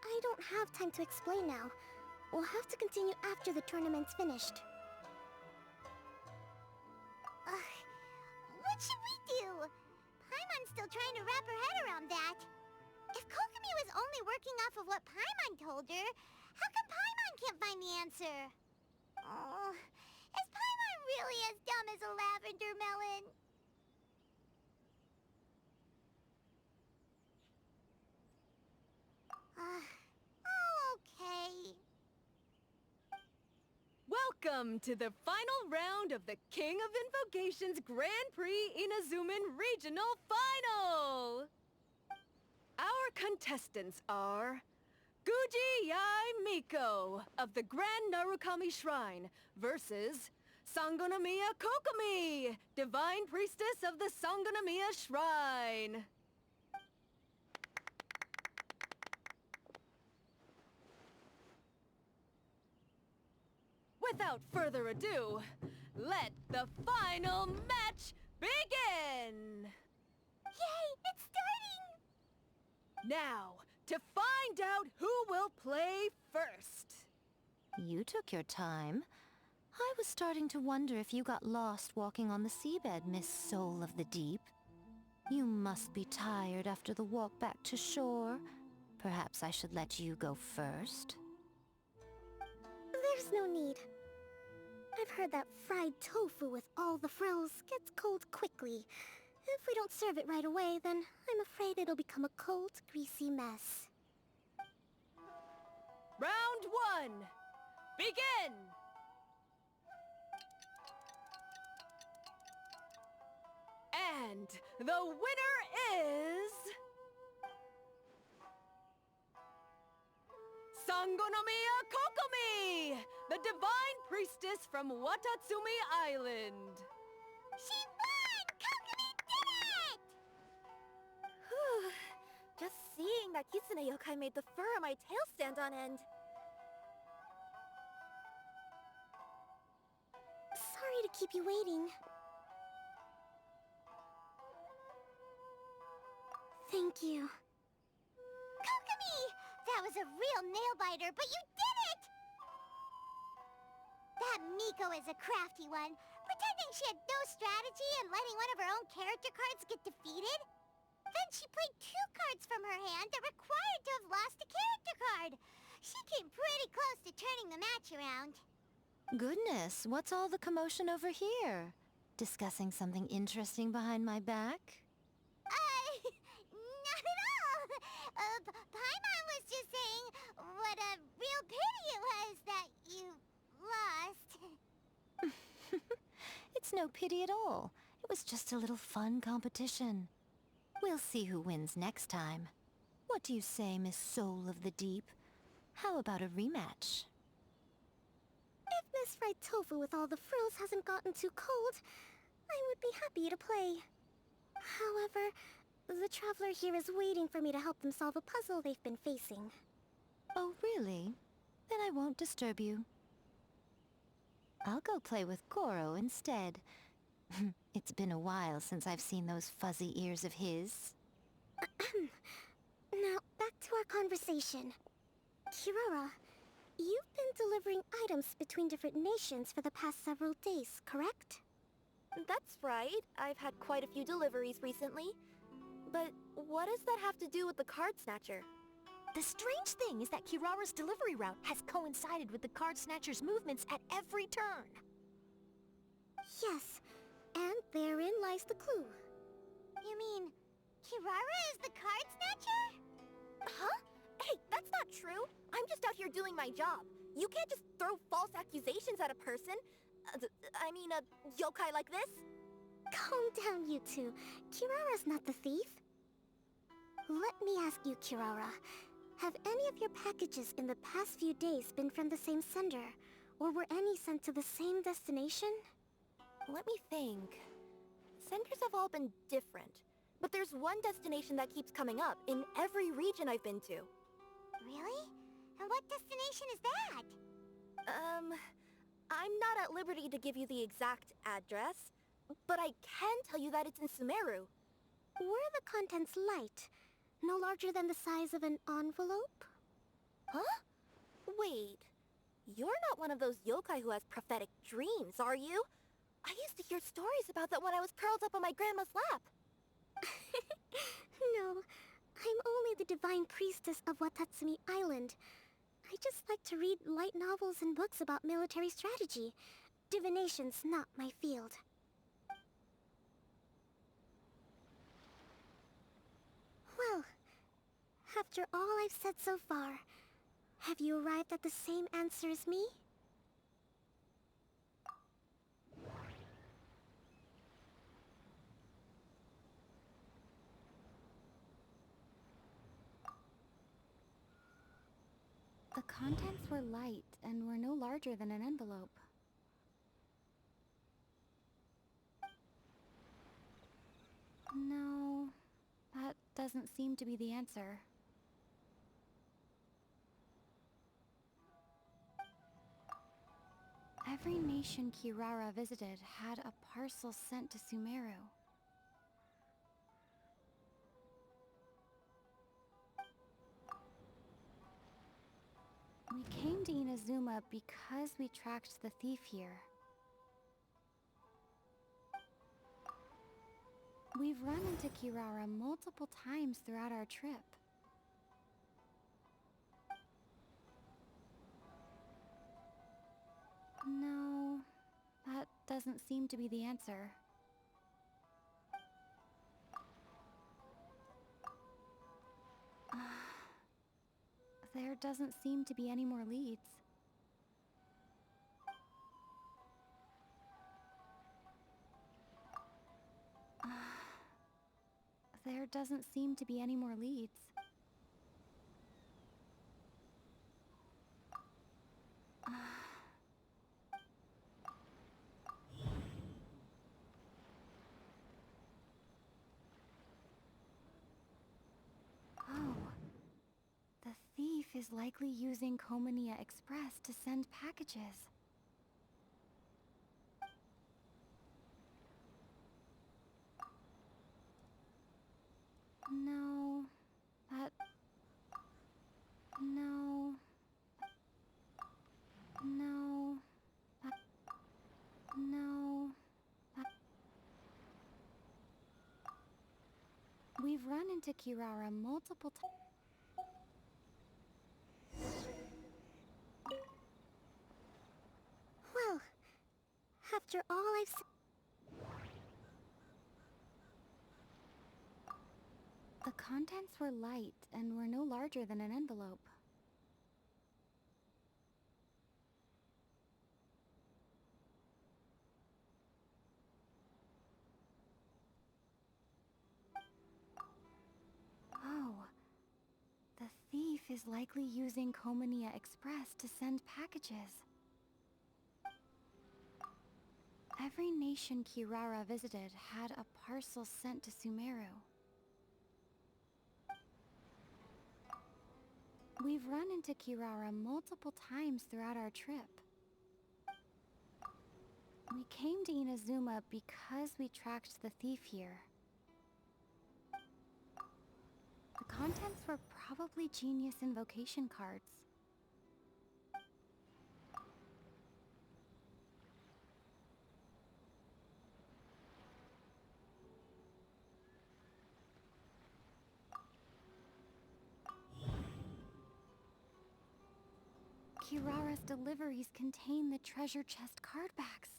I don't have time to explain now. We'll have to continue after the tournament's finished. What should we do? Paimon's still trying to wrap her head around that. If Kokomi was only working off of what Paimon told her, how come Paimon can't find the answer? Oh, is Paimon really as dumb as a lavender melon? Oh, okay. Welcome to the final round of the King of Invocations Grand Prix Inazuman Regional Final! Our contestants are Guji Yai Miko of the Grand Narukami Shrine versus Sangonomiya Kokomi, Divine Priestess of the Sangonomiya Shrine. Without further ado, let the final match begin! Yay, it's starting! Now, to find out who will play first. You took your time. I was starting to wonder if you got lost walking on the seabed, Miss Soul of the Deep. You must be tired after the walk back to shore. Perhaps I should let you go first. There's no need. I've heard that fried tofu with all the frills gets cold quickly. If we don't serve it right away, then I'm afraid it'll become a cold, greasy mess. Round 1. Begin! And the winner is... Sangonomiya Kokomi, the divine priestess from Watatsumi Island. She won! Kokomi did it! Whew. Just seeing that Kitsune yokai made the fur on my tail stand on end. Sorry to keep you waiting. Thank you. Kokomi! That was a real nail-biter, but you did it! That Miko is a crafty one, pretending she had no strategy and letting one of her own character cards get defeated. Then she played 2 cards from her hand that required to have lost a character card. She came pretty close to turning the match around. Goodness, what's all the commotion over here? Discussing something interesting behind my back? Not at all! Paimon was just saying what a real pity it was that you lost. It's no pity at all. It was just a little fun competition. We'll see who wins next time. What do you say, Miss Soul of the Deep? How about a rematch? If Miss Fried Tofu with all the frills hasn't gotten too cold, I would be happy to play. However, the traveler here is waiting for me to help them solve a puzzle they've been facing. Oh, really? Then I won't disturb you. I'll go play with Goro instead. It's been a while since I've seen those fuzzy ears of his. Now, back to our conversation. Kirara, you've been delivering items between different nations for the past several days, correct? That's right. I've had quite a few deliveries recently. But what does that have to do with the card snatcher? The strange thing is that Kirara's delivery route has coincided with the card snatcher's movements at every turn. Yes, and therein lies the clue. You mean, Kirara is the card snatcher? Huh? Hey, that's not true. I'm just out here doing my job. You can't just throw false accusations at a person. I mean, a yokai like this. Calm down, you two. Kirara's not the thief. Let me ask you, Kirara. Have any of your packages in the past few days been from the same sender? Or were any sent to the same destination? Let me think. Senders have all been different. But there's one destination that keeps coming up in every region I've been to. Really? And what destination is that? I'm not at liberty to give you the exact address, but I can tell you that it's in Sumeru. Were the contents light? No larger than the size of an envelope? Huh? Wait. You're not one of those yokai who has prophetic dreams, are you? I used to hear stories about that when I was curled up on my grandma's lap. No, I'm only the divine priestess of Watatsumi Island. I just like to read light novels and books about military strategy. Divination's not my field. Well, after all I've said so far, have you arrived at the same answer as me? The contents were light and were no larger than an envelope. No, that doesn't seem to be the answer. Every nation Kirara visited had a parcel sent to Sumeru. We came to Inazuma because we tracked the thief here. We've run into Kirara multiple times throughout our trip. No, that doesn't seem to be the answer. There doesn't seem to be any more leads. There doesn't seem to be any more leads. Oh. The thief is likely using Komania Express to send packages. No, that... No... No... That... No... That... We've run into Kirara multiple times. Well, after all I've said... The contents were light and were no larger than an envelope. Oh. The thief is likely using Komania Express to send packages. Every nation Kirara visited had a parcel sent to Sumeru. We've run into Kirara multiple times throughout our trip. We came to Inazuma because we tracked the thief here. The contents were probably genius invocation cards. Kirara's deliveries contain the treasure chest card backs.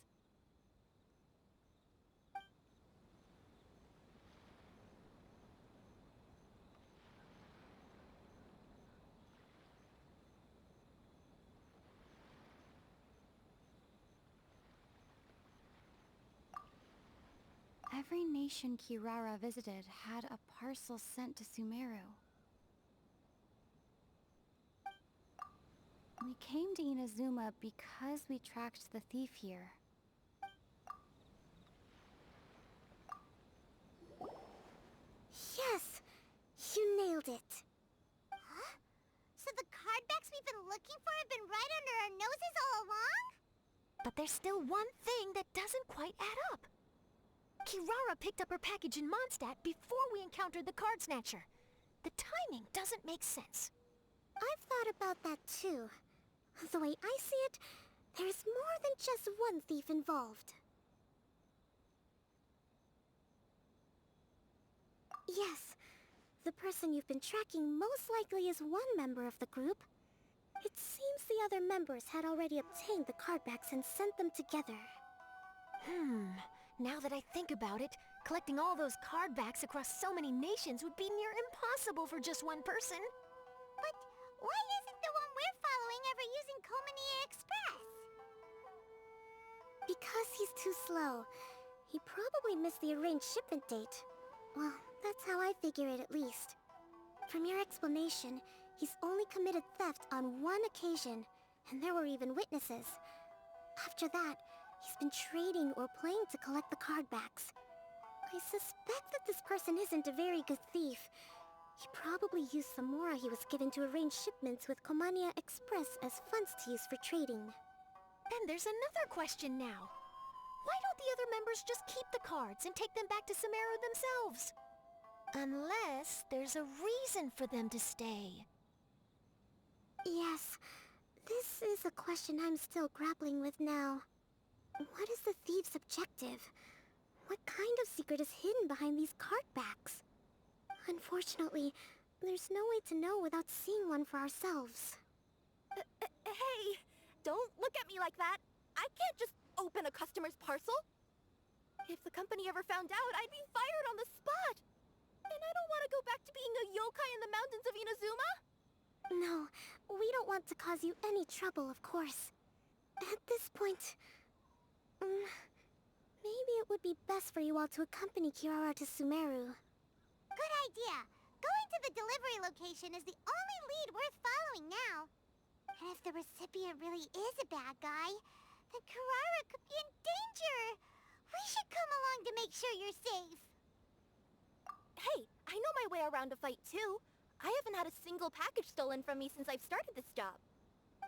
Every nation Kirara visited had a parcel sent to Sumeru. We came to Inazuma because we tracked the thief here. Yes! You nailed it! Huh? So the cardbacks we've been looking for have been right under our noses all along? But there's still one thing that doesn't quite add up. Kirara picked up her package in Mondstadt before we encountered the card snatcher. The timing doesn't make sense. I've thought about that too. The way I see it, there's more than just one thief involved. Yes, the person you've been tracking most likely is one member of the group. It seems the other members had already obtained the cardbacks and sent them together. Now that I think about it, collecting all those cardbacks across so many nations would be near impossible for just one person. But why isn't the one we're following ever using Komania Express? Because he's too slow. He probably missed the arranged shipment date. Well, that's how I figure it at least. From your explanation, he's only committed theft on one occasion, and there were even witnesses. After that, he's been trading or playing to collect the cardbacks. I suspect that this person isn't a very good thief. He probably used some mora he was given to arrange shipments with Komania Express as funds to use for trading. Then there's another question now. Why don't the other members just keep the cards and take them back to Sumeru themselves? Unless there's a reason for them to stay. Yes, this is a question I'm still grappling with now. What is the thief's objective? What kind of secret secret is hidden behind these cart backs. Unfortunately, there's no way to know without seeing one for ourselves. Hey, don't look at me like that. I can't just open a customer's parcel. If the company ever found out, I'd be fired on the spot. And I don't want to go back to being a yokai in the mountains of Inazuma. No, we don't want to cause you any trouble, of course. At this point, maybe it would be best for you all to accompany Kirara to Sumeru. Good idea. Going to the delivery location is the only lead worth following now. And if the recipient really is a bad guy, then Kirara could be in danger. We should come along to make sure you're safe. Hey, I know my way around a fight too. I haven't had a single package stolen from me since I've started this job.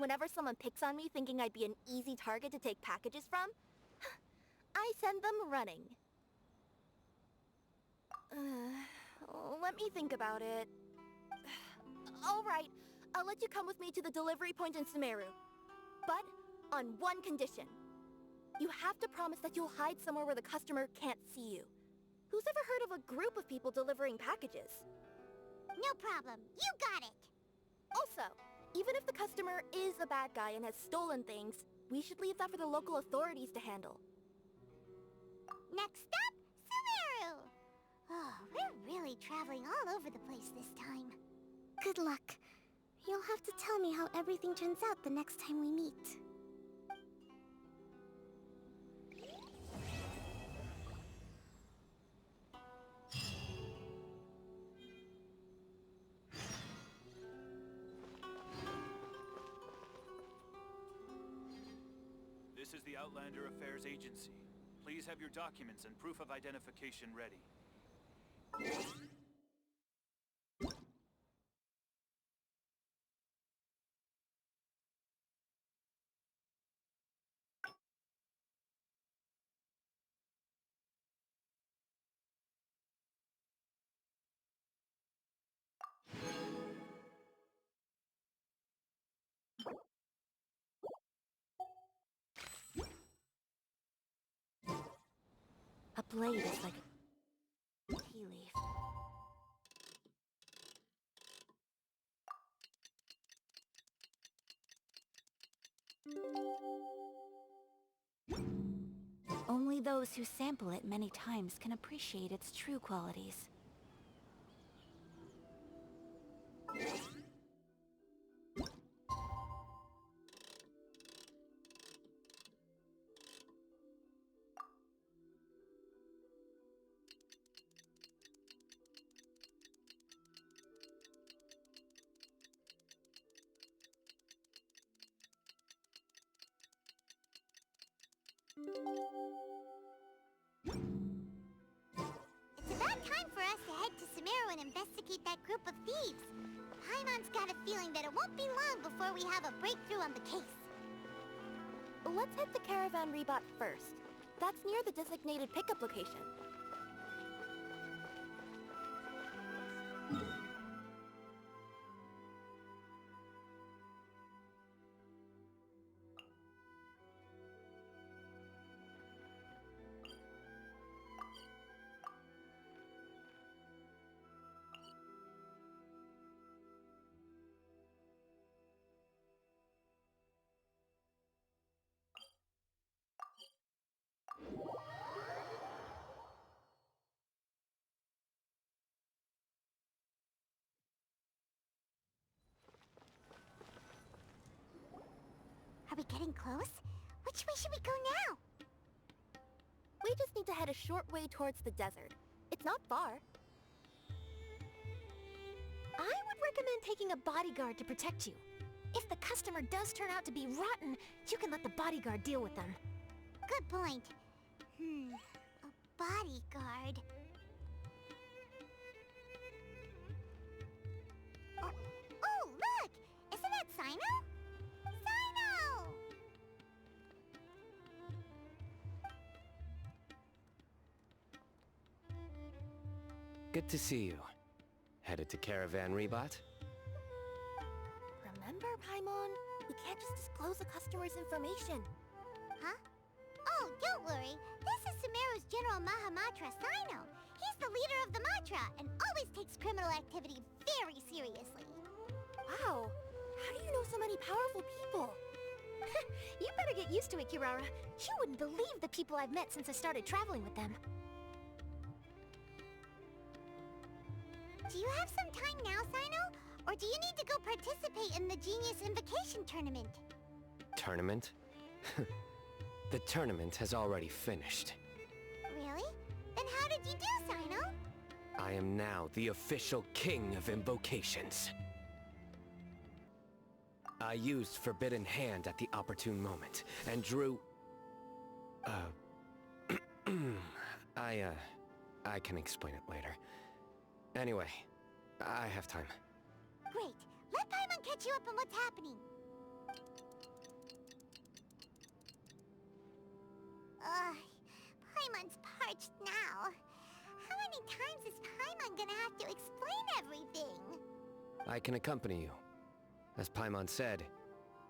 Whenever someone picks on me thinking I'd be an easy target to take packages from, I send them running. Let me think about it. Alright, I'll let you come with me to the delivery point in Sumeru. But on one condition. You have to promise that you'll hide somewhere where the customer can't see you. Who's ever heard of a group of people delivering packages? No problem. You got it. Also, even if the customer is a bad guy and has stolen things, we should leave that for the local authorities to handle. Next stop, Sumeru! Oh, we're really traveling all over the place this time. Good luck. You'll have to tell me how everything turns out the next time we meet. This is the Outlander Affairs Agency. Please have your documents and proof of identification ready. A blade is like a tea leaf. Only those who sample it many times can appreciate its true qualities. It's about time for us to head to Sumeru and investigate that group of thieves. Paimon's got a feeling that it won't be long before we have a breakthrough on the case. Let's hit the caravan rebot first. That's near the designated pickup location. Are we getting close? Which way should we go now? We just need to head a short way towards the desert. It's not far. I would recommend taking a bodyguard to protect you. If the customer does turn out to be rotten, you can let the bodyguard deal with them. Good point. A bodyguard. Oh, look! Isn't that Sino? Sino! Good to see you. Headed to Caravan Rebot? Remember, Paimon? We can't just disclose a customer's information. Huh? Oh, don't worry. This is Sumeru's General Mahamatra Sino. He's the leader of the Matra and always takes criminal activity very seriously. Wow, how do you know so many powerful people? You better get used to it, Kirara. You wouldn't believe the people I've met since I started traveling with them. Do you have some time now, Sino? Or do you need to go participate in the Genius Invocation Tournament? Tournament? The tournament has already finished. Really? Then how did you do, Sino? I am now the official king of invocations. I used Forbidden Hand at the opportune moment, and drew... I can explain it later. Anyway, I have time. Great. Let Paimon catch you up on what's happening. Paimon's parched now. How many times is Paimon gonna have to explain everything? I can accompany you. As Paimon said,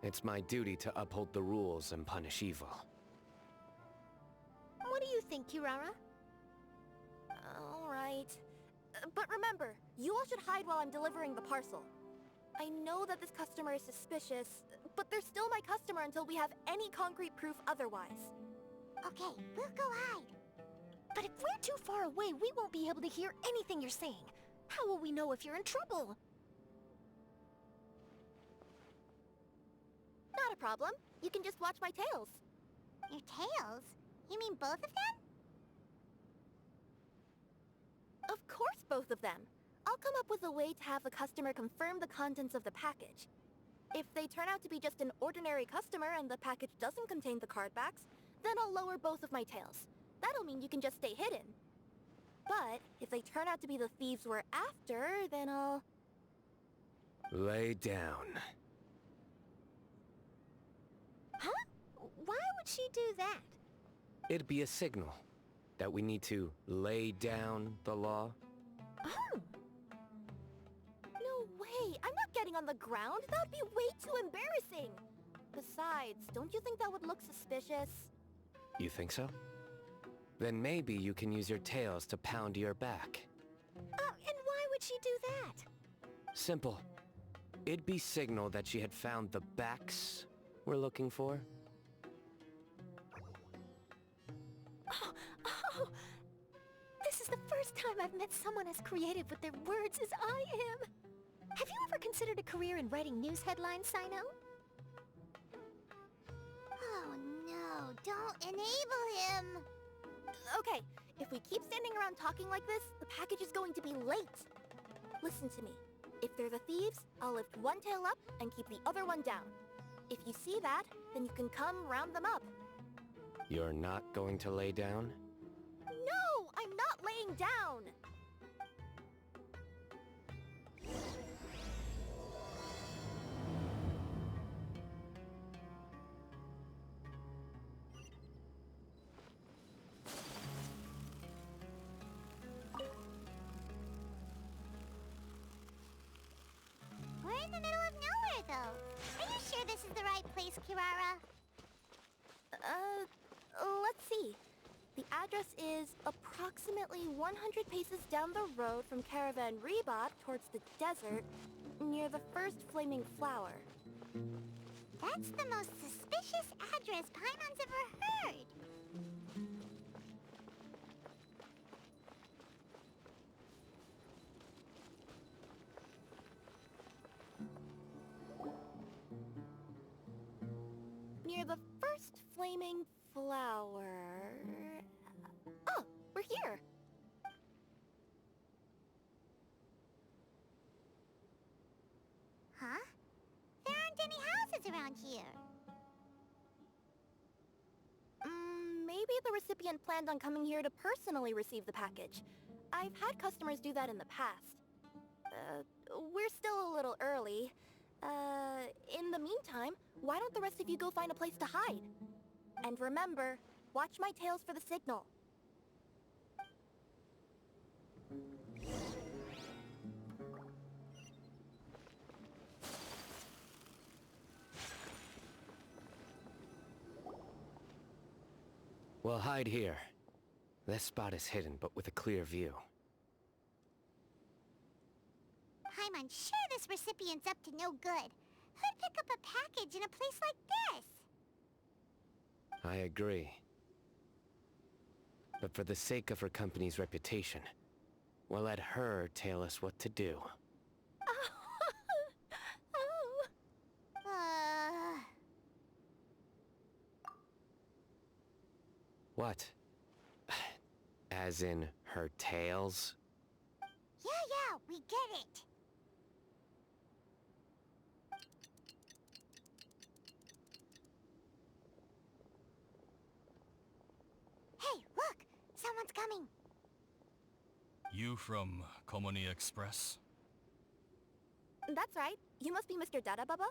it's my duty to uphold the rules and punish evil. What do you think, Kirara? Alright. But remember, you all should hide while I'm delivering the parcel. I know that this customer is suspicious, but they're still my customer until we have any concrete proof otherwise. Okay, we'll go hide. But if we're too far away, we won't be able to hear anything you're saying. How will we know if you're in trouble? Not a problem. You can just watch my tails. Your tails? You mean both of them? Of course, both of them. I'll come up with a way to have the customer confirm the contents of the package. If they turn out to be just an ordinary customer and the package doesn't contain the card backs, then I'll lower both of my tails. That'll mean you can just stay hidden. But if they turn out to be the thieves we're after, then I'll... Lay down. Huh? Why would she do that? It'd be a signal that we need to lay down the law. Oh! No way! I'm not getting on the ground! That would be way too embarrassing! Besides, don't you think that would look suspicious? You think so? Then maybe you can use your tails to pound your back. And why would she do that? Simple. It'd be signal that she had found the backs we're looking for. Oh! This is the first time I've met someone as creative with their words as I am. Have you ever considered a career in writing news headlines, Sino? Oh no, don't enable him! Okay, if we keep standing around talking like this, the package is going to be late. Listen to me. If they're the thieves, I'll lift one tail up and keep the other one down. If you see that, then you can come round them up. You're not going to lay down? No, I'm not laying down! We're in the middle of nowhere, though. Are you sure this is the right place, Kirara? Let's see. The address is approximately 100 paces down the road from Caravan Rebot towards the desert, near the first flaming flower. That's the most suspicious address Paimon's ever heard. Near the first flaming flower... Oh, we're here! Huh? There aren't any houses around here. Maybe the recipient planned on coming here to personally receive the package. I've had customers do that in the past. We're still a little early. In the meantime, why don't the rest of you go find a place to hide? And remember, watch my tails for the signal. We'll hide here. This spot is hidden, but with a clear view. I'm unsure this recipient's up to no good. Who'd pick up a package in a place like this? I agree. But for the sake of her company's reputation, we'll let her tell us what to do. What? As in her tails? Yeah, we get it. Hey, look! Someone's coming. You from Komoni Express? That's right. You must be Mr. Dada Baba?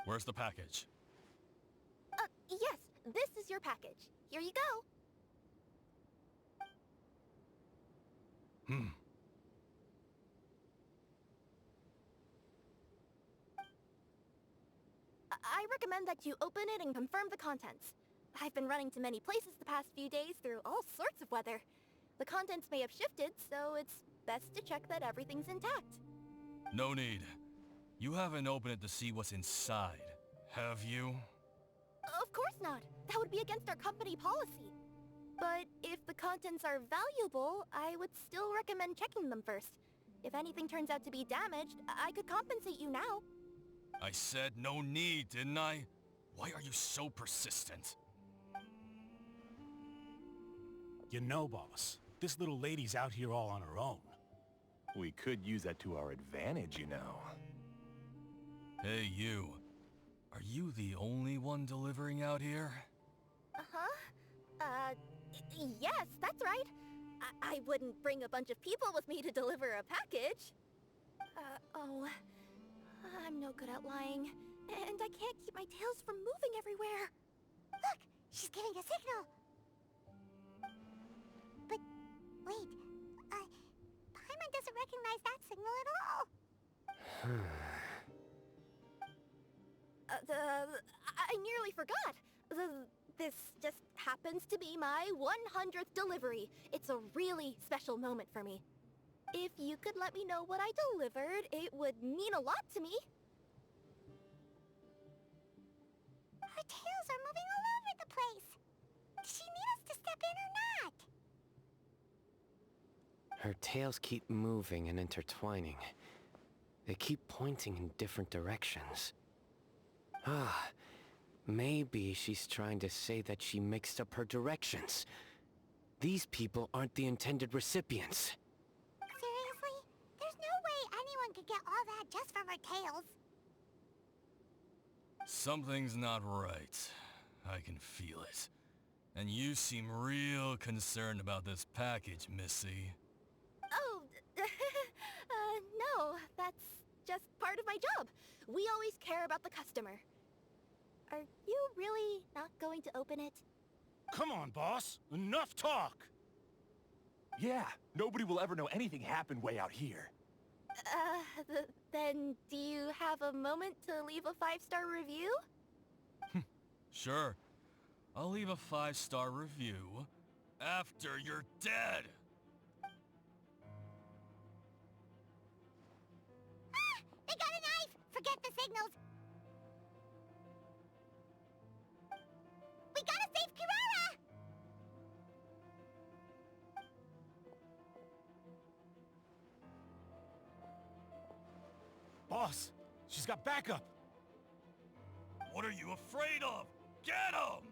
Where's the package? Yes. This is your package. Here you go. I recommend that you open it and confirm the contents. I've been running to many places the past few days through all sorts of weather. The contents may have shifted, so it's best to check that everything's intact. No need. You haven't opened it to see what's inside, have you? Of course not. That would be against our company policy. But if the contents are valuable, I would still recommend checking them first. If anything turns out to be damaged, I could compensate you now. I said no need, didn't I? Why are you so persistent? You know, boss, this little lady's out here all on her own. We could use that to our advantage, you know. Hey, you. Are you the only one delivering out here? Yes, that's right. I wouldn't bring a bunch of people with me to deliver a package. I'm no good at lying. And I can't keep my tails from moving everywhere. Look, she's giving a signal. But, wait, Paimon doesn't recognize that signal at all. I nearly forgot. This just happens to be my 100th delivery. It's a really special moment for me. If you could let me know what I delivered, it would mean a lot to me. Her tails are moving all over the place. Does she need us to step in or not? Her tails keep moving and intertwining. They keep pointing in different directions. Maybe she's trying to say that she mixed up her directions. These people aren't the intended recipients. Seriously? There's no way anyone could get all that just from her tails. Something's not right. I can feel it. And you seem real concerned about this package, Missy. Oh, no, that's just part of my job. We always care about the customer. Are you really not going to open it? Come on, boss. Enough talk. Yeah, nobody will ever know anything happened way out here. Then do you have a moment to leave a 5-star review? Sure. I'll leave a 5-star review after you're dead. They got a knife! Forget the signals. We gotta save Kirara! Boss, she's got backup. What are you afraid of? Get him!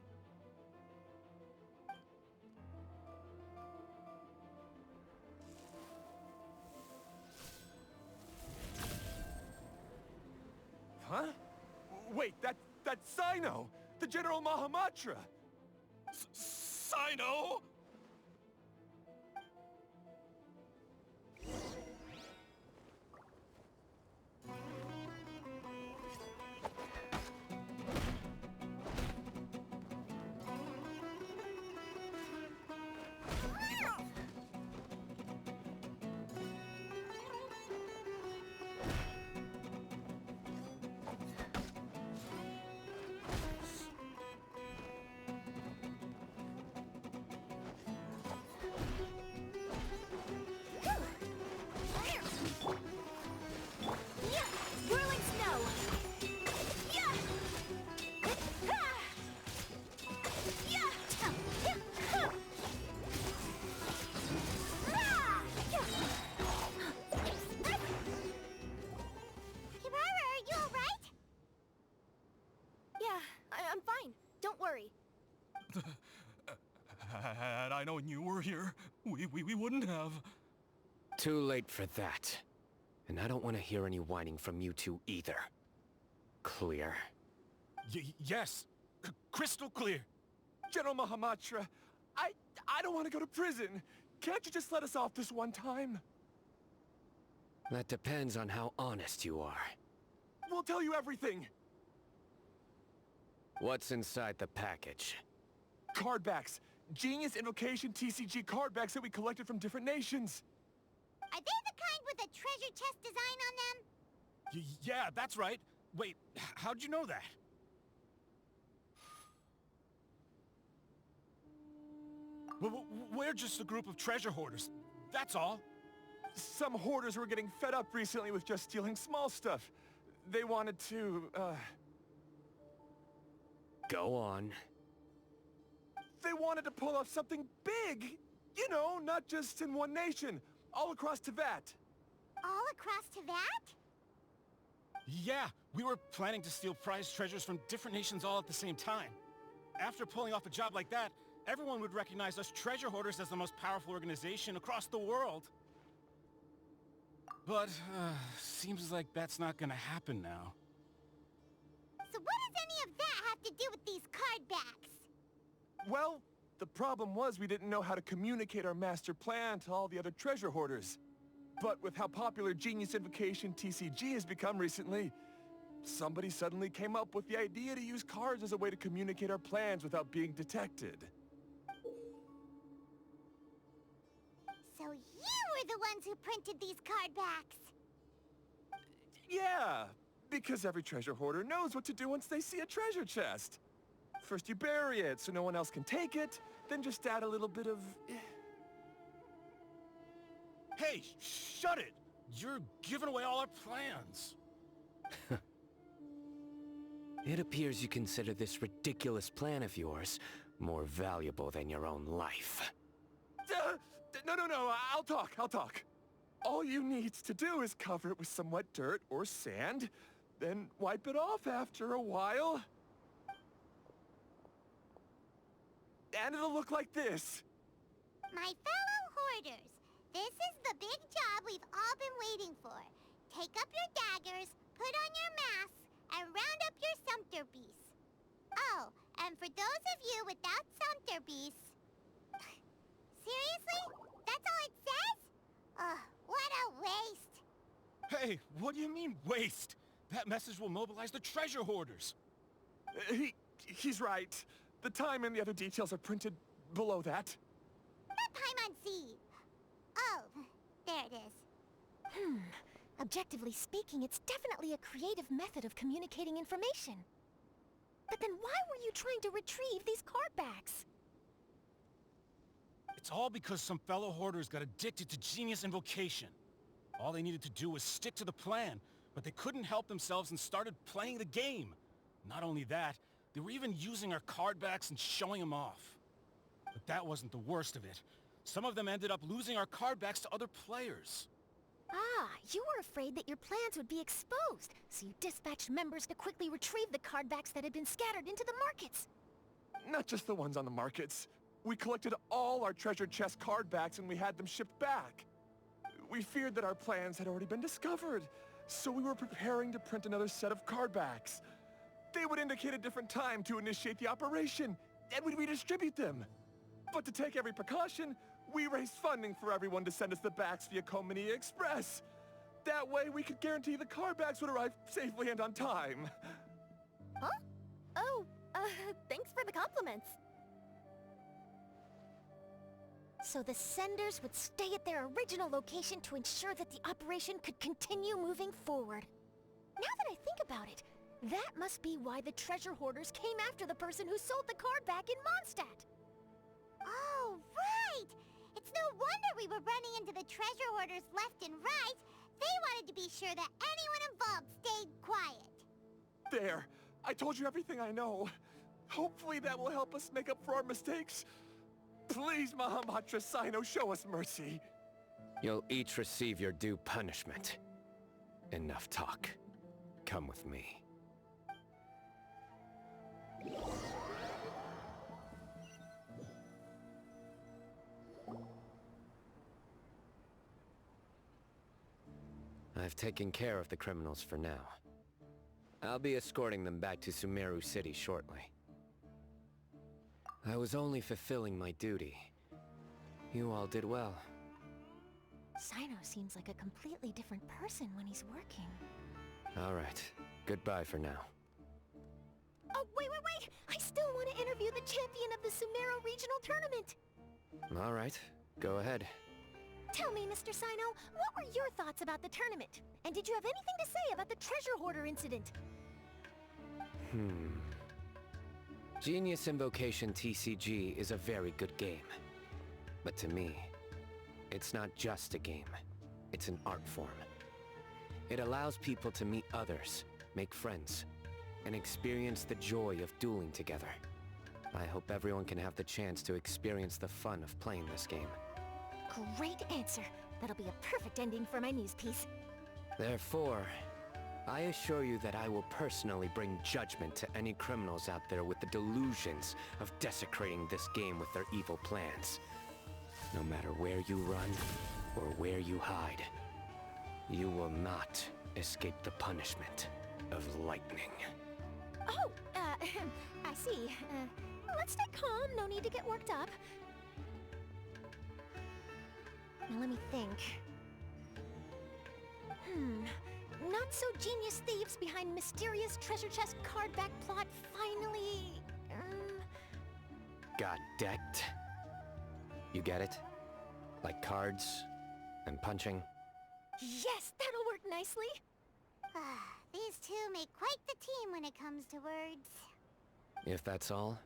Huh? Wait, that's Sino! The General Mahamatra! Sino? I known you were here, we wouldn't have. Too late for that. And I don't want to hear any whining from you two either. Clear? Yes. Crystal clear. General Mahamatra, I don't want to go to prison. Can't you just let us off this one time? That depends on how honest you are. We'll tell you everything. What's inside the package? Card backs. Genius Invocation TCG card backs that we collected from different nations. Are they the kind with a treasure chest design on them? Yeah, that's right. Wait, how'd you know that? We're just a group of treasure hoarders. That's all. Some hoarders were getting fed up recently with just stealing small stuff. They wanted to, Go on. They wanted to pull off something big. You know, not just in one nation. All across Teyvat. All across Teyvat? Yeah, we were planning to steal prized treasures from different nations all at the same time. After pulling off a job like that, everyone would recognize us treasure hoarders as the most powerful organization across the world. But, seems like that's not gonna happen now. So what does any of that have to do with these card backs? Well, the problem was we didn't know how to communicate our master plan to all the other treasure hoarders. But with how popular Genius Invocation TCG has become recently, somebody suddenly came up with the idea to use cards as a way to communicate our plans without being detected. So you were the ones who printed these card backs? Yeah, because every treasure hoarder knows what to do once they see a treasure chest. First you bury it so no one else can take it, then just add a little bit of... Hey, shut it! You're giving away all our plans. It appears you consider this ridiculous plan of yours more valuable than your own life. No, I'll talk. All you need to do is cover it with some wet dirt or sand, then wipe it off after a while. And it'll look like this. My fellow hoarders, this is the big job we've all been waiting for. Take up your daggers, put on your masks, and round up your sumpter beasts. Oh, and for those of you without sumpter beasts... Seriously? That's all it says? Ugh, what a waste. Hey, what do you mean, waste? That message will mobilize the treasure hoarders. He's right. The time and the other details are printed below that. That Paimon-Z. Oh, there it is. Objectively speaking, it's definitely a creative method of communicating information. But then why were you trying to retrieve these card backs? It's all because some fellow hoarders got addicted to Genius Invocation. All they needed to do was stick to the plan, but they couldn't help themselves and started playing the game. Not only that, they were even using our card backs and showing them off. But that wasn't the worst of it. Some of them ended up losing our card backs to other players. Ah, you were afraid that your plans would be exposed, so you dispatched members to quickly retrieve the card backs that had been scattered into the markets. Not just the ones on the markets. We collected all our treasure chest card backs and we had them shipped back. We feared that our plans had already been discovered, so we were preparing to print another set of card backs. They would indicate a different time to initiate the operation, and we'd redistribute them. But to take every precaution, we raised funding for everyone to send us the backs via Komini Express. That way we could guarantee the card backs would arrive safely and on time. Huh? Oh, thanks for the compliments. So the senders would stay at their original location to ensure that the operation could continue moving forward. Now that I think about it, that must be why the treasure hoarders came after the person who sold the card back in Mondstadt. Oh, right! It's no wonder we were running into the treasure hoarders left and right. They wanted to be sure that anyone involved stayed quiet. There. I told you everything I know. Hopefully that will help us make up for our mistakes. Please, Mahamatra Sino, show us mercy. You'll each receive your due punishment. Enough talk. Come with me. I've taken care of the criminals for now. I'll be escorting them back to Sumeru City shortly. I was only fulfilling my duty. You all did well. Sino seems like a completely different person when he's working. All right. Goodbye for now. Oh, wait! I still want to interview the champion of the Sumeru Regional Tournament! All right. Go ahead. Tell me, Mr. Sino, what were your thoughts about the tournament? And did you have anything to say about the treasure hoarder incident? Genius Invocation TCG is a very good game. But to me, it's not just a game. It's an art form. It allows people to meet others, make friends, and experience the joy of dueling together. I hope everyone can have the chance to experience the fun of playing this game. Great answer. That'll be a perfect ending for my news piece. Therefore, I assure you that I will personally bring judgment to any criminals out there with the delusions of desecrating this game with their evil plans. No matter where you run or where you hide, you will not escape the punishment of lightning. Oh, I see. Let's stay calm. No need to get worked up. Now let me think. Not-so-genius thieves behind mysterious treasure chest card back plot finally... Got decked? You get it? Like cards and punching? Yes, that'll work nicely. These two make quite the team when it comes to words. If that's all,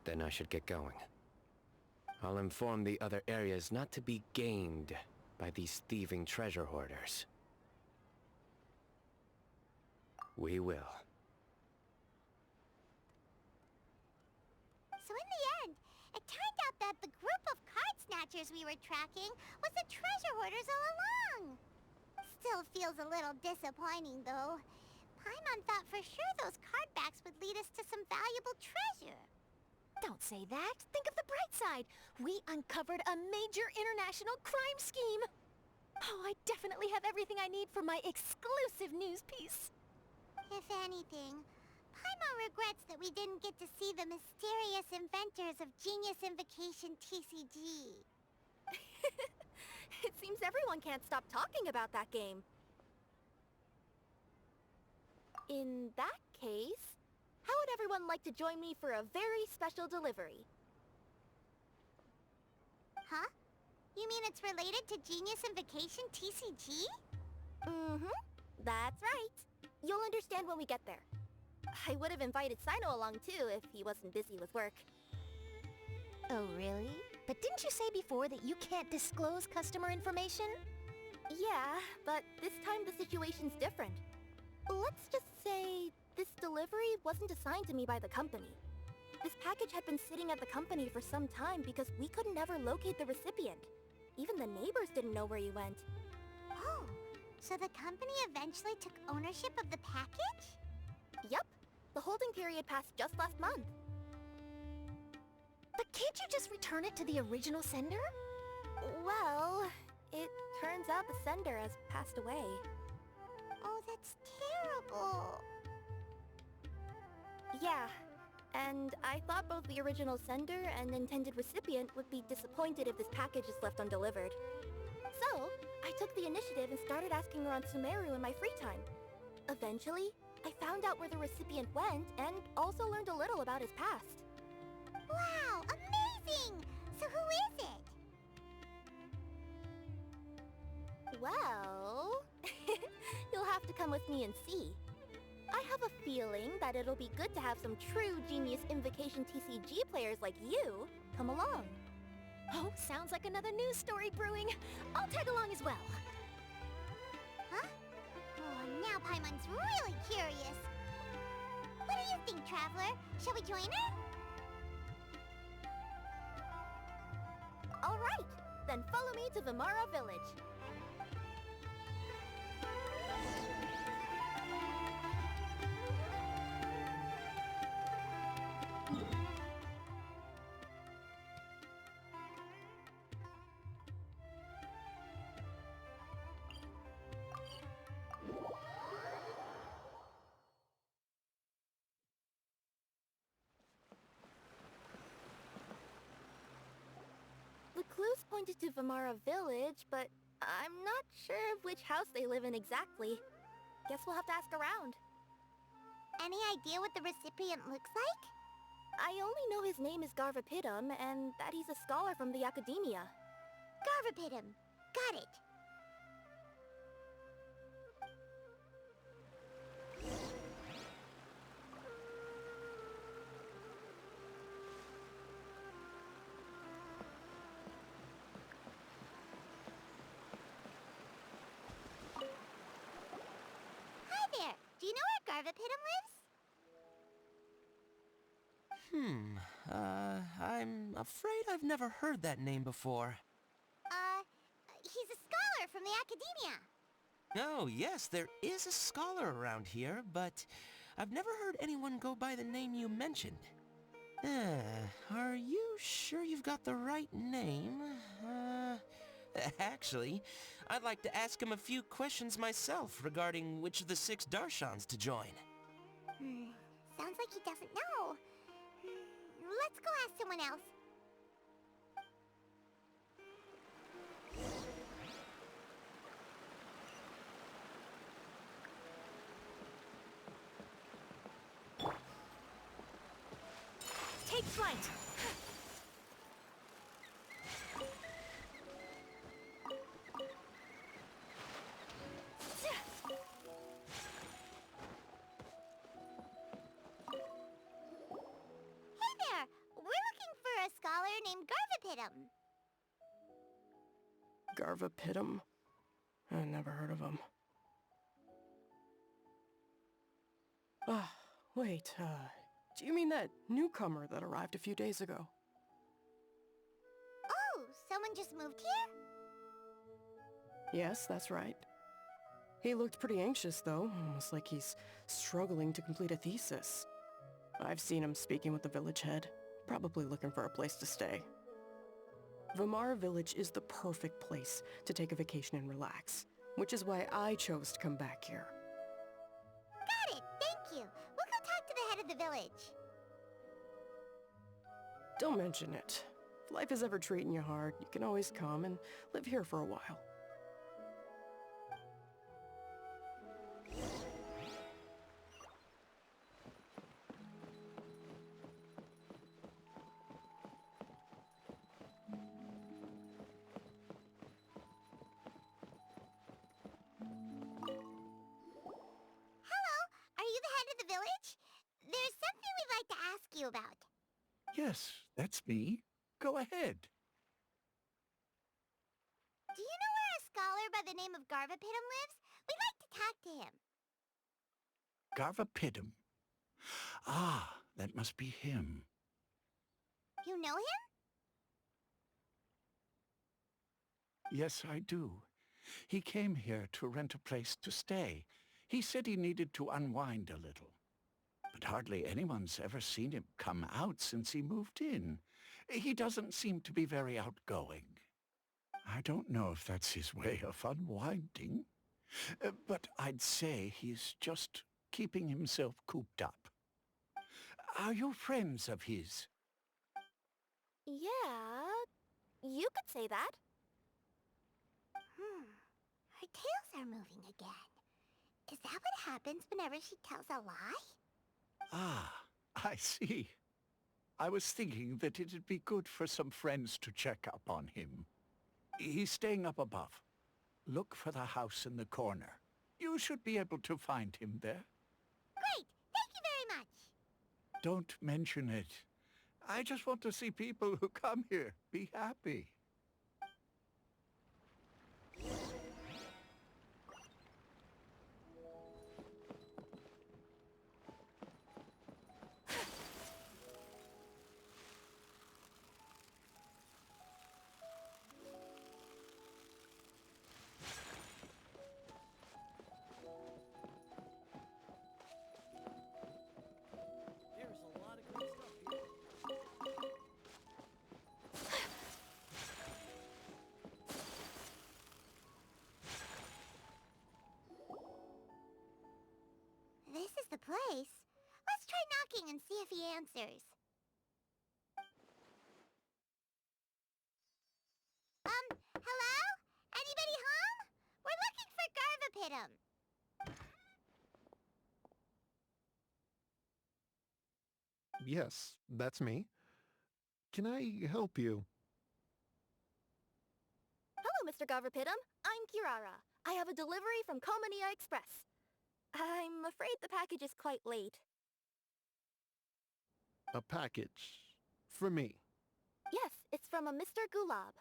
then I should get going. I'll inform the other areas not to be gamed by these thieving treasure hoarders. We will. So in the end, it turned out that the group of card snatchers we were tracking was the treasure hoarders all along. Still feels a little disappointing, though. Paimon thought for sure those card backs would lead us to some valuable treasure. Don't say that. Think of the bright side. We uncovered a major international crime scheme. Oh, I definitely have everything I need for my exclusive news piece. If anything, Paimon regrets that we didn't get to see the mysterious inventors of Genius Invocation TCG. It seems everyone can't stop talking about that game. In that case, how would everyone like to join me for a very special delivery? Huh? You mean it's related to Genius Invocation TCG? Mm-hmm. That's right. You'll understand when we get there. I would have invited Sino along too if he wasn't busy with work. Oh, really? But didn't you say before that you can't disclose customer information? Yeah, but this time the situation's different. Let's just say this delivery wasn't assigned to me by the company. This package had been sitting at the company for some time because we could never locate the recipient. Even the neighbors didn't know where he went. Oh, so the company eventually took ownership of the package? Yup. The holding period passed just last month. But can't you just return it to the original sender? Well, it turns out the sender has passed away. Oh, that's terrible. Yeah, and I thought both the original sender and intended recipient would be disappointed if this package is left undelivered. So, I took the initiative and started asking around Sumeru in my free time. Eventually, I found out where the recipient went and also learned a little about his past. Wow, amazing! So who is it? Well, you'll have to come with me and see. I have a feeling that it'll be good to have some true Genius Invocation TCG players like you come along. Oh, sounds like another news story brewing. I'll tag along as well. Huh? Oh, now Paimon's really curious. What do you think, Traveler? Shall we join her? All right, then follow me to Vimara Village. pointed to Vamara Village, but I'm not sure of which house they live in exactly. Guess we'll have to ask around. Any idea what the recipient looks like? I only know his name is Garvapidum, and that he's a scholar from the Academia. Garvapidum. Got it. Hi there. Do you know where Garvapidum lives? I'm afraid I've never heard that name before. He's a scholar from the Academia. Oh, yes, there is a scholar around here, but I've never heard anyone go by the name you mentioned. Are you sure you've got the right name? Actually, I'd like to ask him a few questions myself regarding which of the 6 Darshans to join. Sounds like he doesn't know. Let's go ask someone else. Take flight! Hey there! We're looking for a scholar named Garvapidum. Garvapidum? I never heard of him. Wait, do you mean that newcomer that arrived a few days ago? Oh, someone just moved here? Yes, that's right. He looked pretty anxious, though, almost like he's struggling to complete a thesis. I've seen him speaking with the village head, probably looking for a place to stay. Vamara Village is the perfect place to take a vacation and relax, which is why I chose to come back here. Got it, thank you. We'll go talk to the head of the village. Don't mention it. If life is ever treating you hard, you can always come and live here for a while. There's something we'd like to ask you about. Yes, that's me. Go ahead. Do you know where a scholar by the name of Garvapidum lives? We'd like to talk to him. Garvapidum. Ah, that must be him. You know him? Yes, I do. He came here to rent a place to stay. He said he needed to unwind a little. But hardly anyone's ever seen him come out since he moved in. He doesn't seem to be very outgoing. I don't know if that's his way of unwinding, but I'd say he's just keeping himself cooped up. Are you friends of his? Yeah, you could say that. Her tails are moving again. Is that what happens whenever she tells a lie? Ah, I see. I was thinking that it'd be good for some friends to check up on him. He's staying up above. Look for the house in the corner. You should be able to find him there. Great! Thank you very much! Don't mention it. I just want to see people who come here be happy. This is the place. Let's try knocking and see if he answers. Yes, that's me. Can I help you? Hello, Mr. Garverpitum. I'm Kirara. I have a delivery from Komania Express. I'm afraid the package is quite late. A package. For me. Yes, it's from a Mr. Gulab.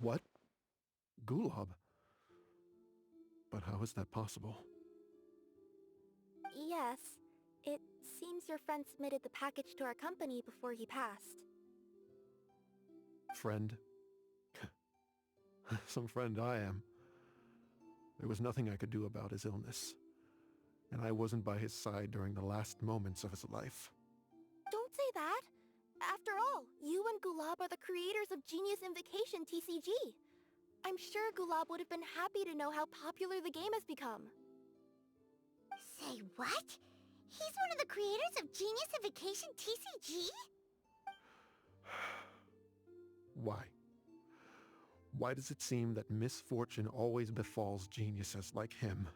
What? Gulab? But how is that possible? Yes. It seems your friend submitted the package to our company before he passed. Friend? Some friend I am. There was nothing I could do about his illness. And I wasn't by his side during the last moments of his life. Don't say that! After all, you and Gulab are the creators of Genius Invocation TCG. I'm sure Gulab would have been happy to know how popular the game has become. Say what? He's one of the creators of Genius Invocation TCG? Why? Why does it seem that misfortune always befalls geniuses like him?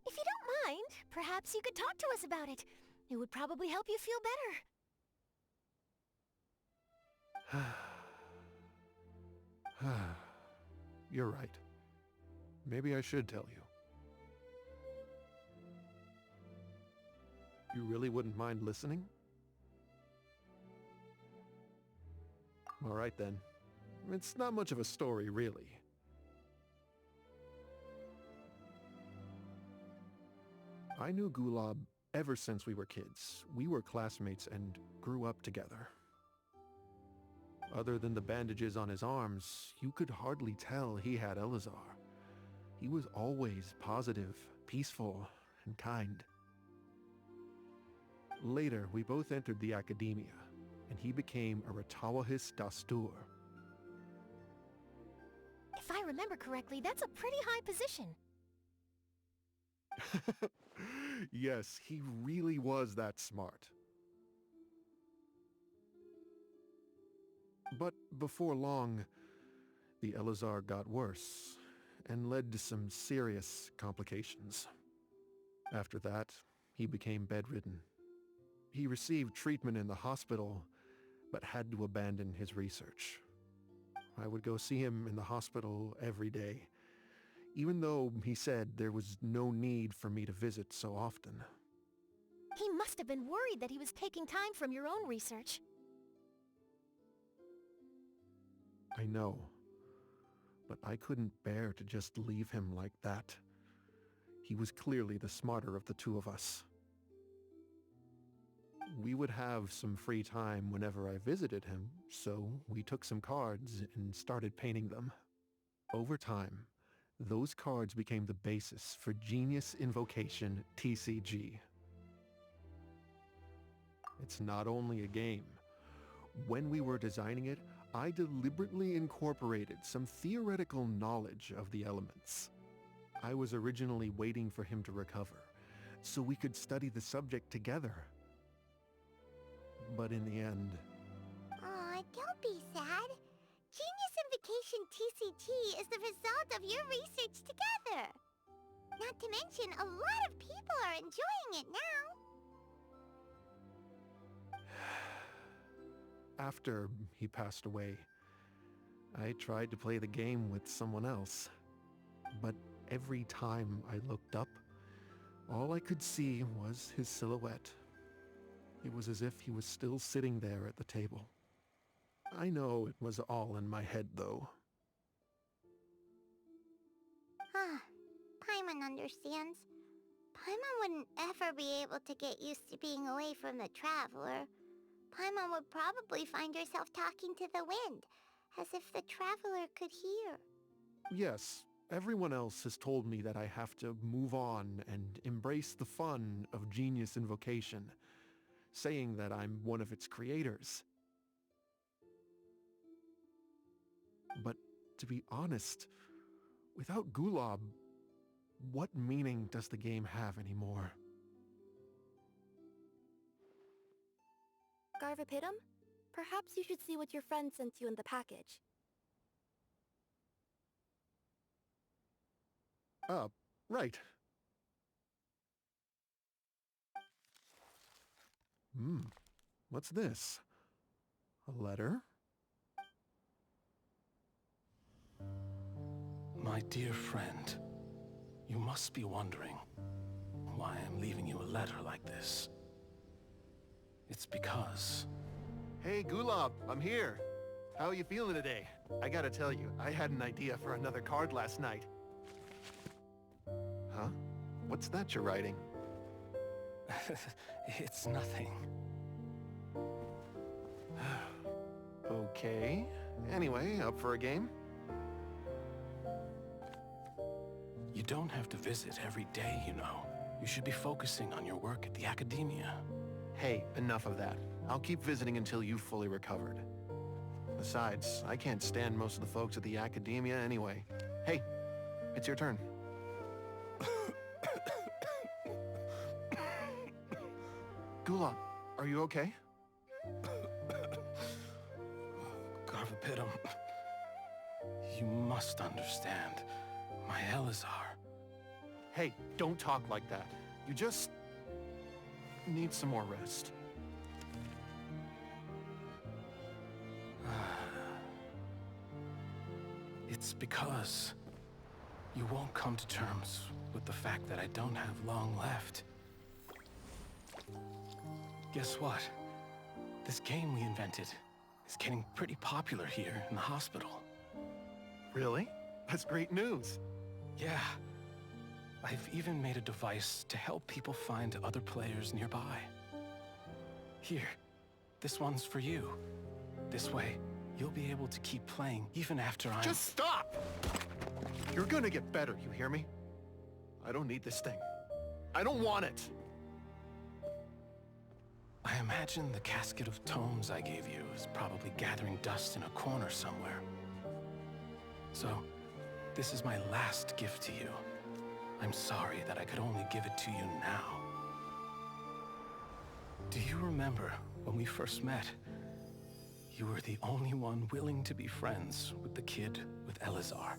If you don't mind, perhaps you could talk to us about it. It would probably help you feel better. You're right. Maybe I should tell you. You really wouldn't mind listening? All right then. It's not much of a story, really. I knew Gulab ever since we were kids. We were classmates and grew up together. Other than the bandages on his arms, you could hardly tell he had Elazar. He was always positive, peaceful, and kind. Later, we both entered the academia, and he became a Ratawahis Dastur. If I remember correctly, that's a pretty high position. Yes, he really was that smart. But before long, the Elazar got worse and led to some serious complications. After that, he became bedridden. He received treatment in the hospital, but had to abandon his research. I would go see him in the hospital every day, even though he said there was no need for me to visit so often. He must have been worried that he was taking time from your own research. I know, but I couldn't bear to just leave him like that. He was clearly the smarter of the two of us. We would have some free time whenever I visited him, so we took some cards and started painting them. Over time, those cards became the basis for Genius Invocation TCG. It's not only a game. When we were designing it, I deliberately incorporated some theoretical knowledge of the elements. I was originally waiting for him to recover, so we could study the subject together. But in the end... Aw, don't be sad. Genius Invocation TCG is the result of your research together. Not to mention, a lot of people are enjoying it now. After he passed away, I tried to play the game with someone else. But every time I looked up, all I could see was his silhouette. It was as if he was still sitting there at the table. I know it was all in my head, though. Paimon understands. Paimon wouldn't ever be able to get used to being away from the Traveler. Paimon would probably find herself talking to the wind, as if the Traveler could hear. Yes, everyone else has told me that I have to move on and embrace the fun of Genius Invocation, saying that I'm one of its creators. But to be honest, without Gulab, what meaning does the game have anymore? Garvapitum, perhaps you should see what your friend sent you in the package. Right. What's this? A letter? My dear friend, you must be wondering why I'm leaving you a letter like this. It's because... Hey, Gulab, I'm here. How are you feeling today? I gotta tell you, I had an idea for another card last night. Huh? What's that you're writing? It's nothing. Okay. Anyway, up for a game? You don't have to visit every day, you know. You should be focusing on your work at the academia. Hey, enough of that. I'll keep visiting until you've fully recovered. Besides, I can't stand most of the folks at the academia anyway. Hey, it's your turn. Gulab, are you okay? Garvapitum, you must understand. My Elazar. Hey, don't talk like that. You just... need some more rest. It's because you won't come to terms with the fact that I don't have long left. Guess what? This game we invented is getting pretty popular here in the hospital. Really? That's great news. Yeah. I've even made a device to help people find other players nearby. Here, this one's for you. This way, you'll be able to keep playing even after I'm... Just stop! You're gonna get better, you hear me? I don't need this thing. I don't want it! I imagine the casket of tomes I gave you is probably gathering dust in a corner somewhere. So, this is my last gift to you. I'm sorry that I could only give it to you now. Do you remember when we first met? You were the only one willing to be friends with the kid with Elazar.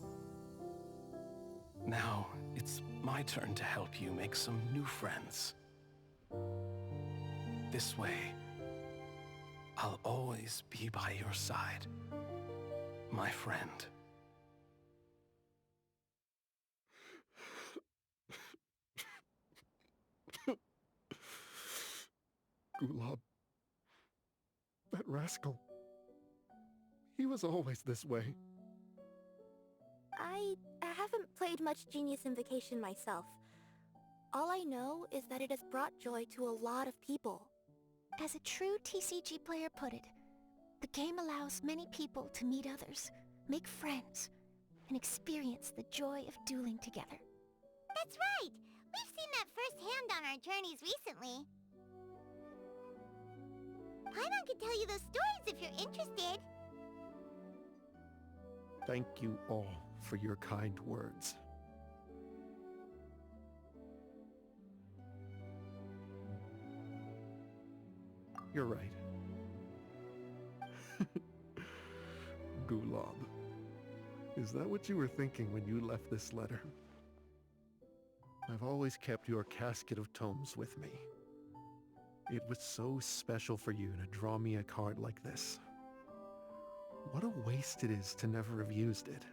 Now, it's my turn to help you make some new friends. This way, I'll always be by your side, my friend. Gulab. That rascal. He was always this way. I haven't played much Genius Invocation myself. All I know is that it has brought joy to a lot of people. As a true TCG player put it, the game allows many people to meet others, make friends, and experience the joy of dueling together. That's right! We've seen that firsthand on our journeys recently. Paimon could tell you those stories if you're interested. Thank you all for your kind words. You're right. Gulab. Is that what you were thinking when you left this letter? I've always kept your casket of tomes with me. It was so special for you to draw me a card like this. What a waste it is to never have used it.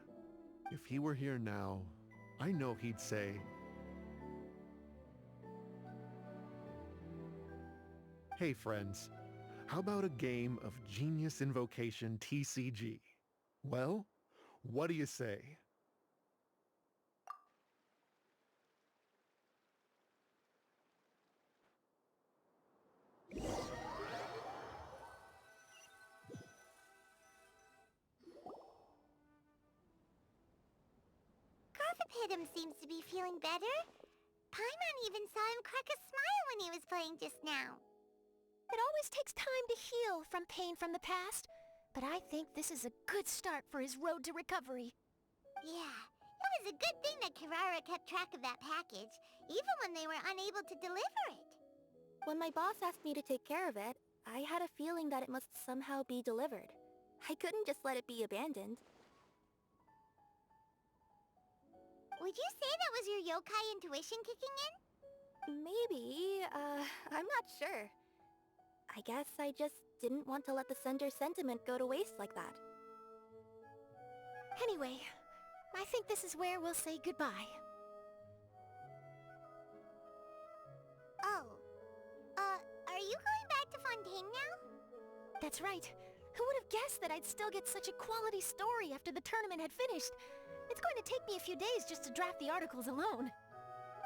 If he were here now, I know he'd say, "Hey friends, how about a game of Genius Invocation TCG? Well, what do you say?" Garvapitum seems to be feeling better. Paimon even saw him crack a smile when he was playing just now. It always takes time to heal from pain from the past, but I think this is a good start for his road to recovery. Yeah, it was a good thing that Kirara kept track of that package, even when they were unable to deliver it. When my boss asked me to take care of it, I had a feeling that it must somehow be delivered. I couldn't just let it be abandoned. Would you say that was your yokai intuition kicking in? Maybe, I'm not sure. I guess I just didn't want to let the Sender's sentiment go to waste like that. Anyway, I think this is where we'll say goodbye. Oh. Are you going back to Fontaine now? That's right. Who would have guessed that I'd still get such a quality story after the tournament had finished? It's going to take me a few days just to draft the articles alone.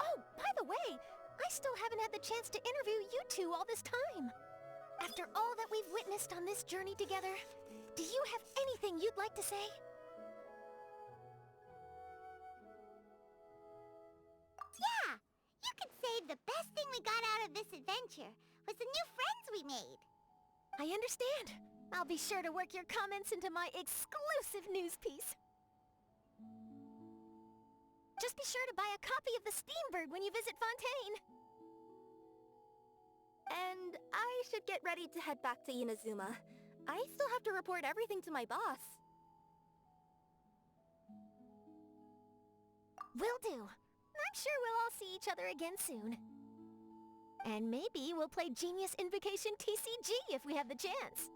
Oh, by the way, I still haven't had the chance to interview you two all this time. After all that we've witnessed on this journey together, do you have anything you'd like to say? Yeah! You could say the best thing we got out of this adventure was the new friends we made. I understand. I'll be sure to work your comments into my exclusive news piece. Just be sure to buy a copy of the Steambird when you visit Fontaine. And I should get ready to head back to Inazuma. I still have to report everything to my boss. Will do. I'm sure we'll all see each other again soon. And maybe we'll play Genius Invocation TCG if we have the chance.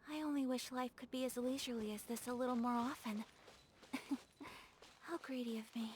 I only wish life could be as leisurely as this a little more often. How greedy of me.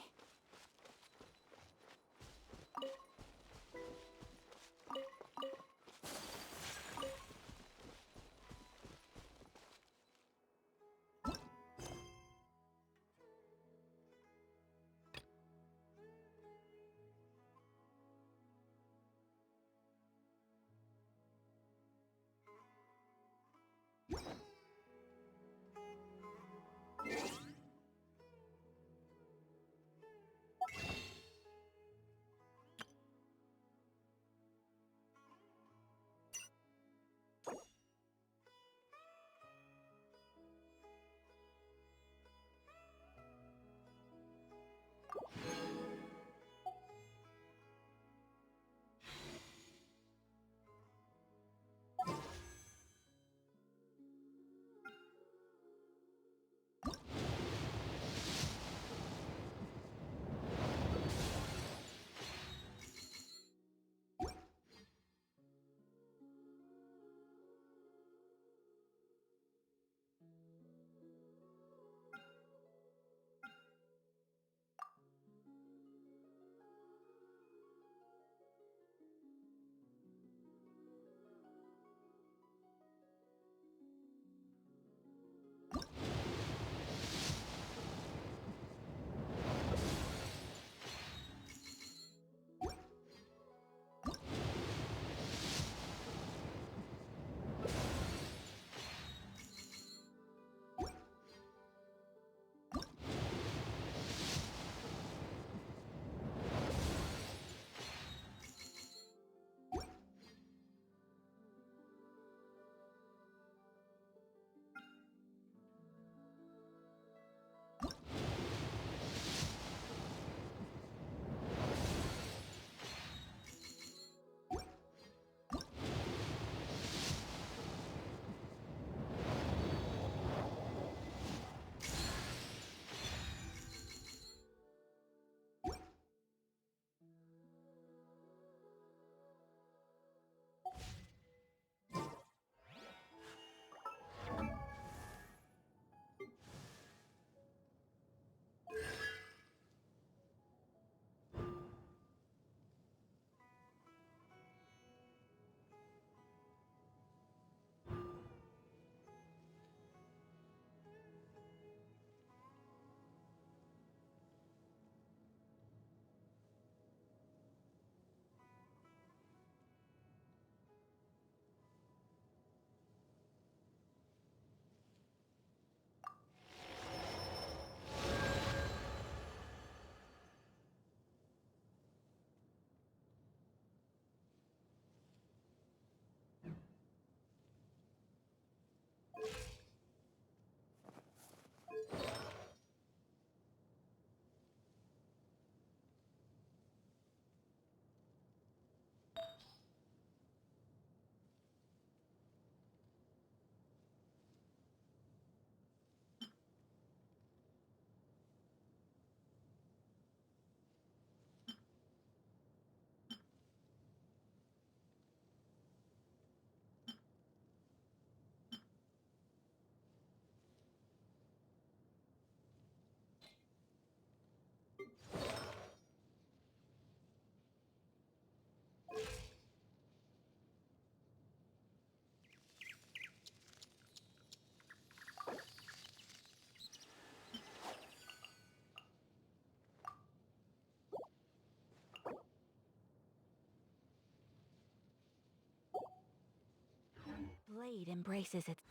blade embraces its...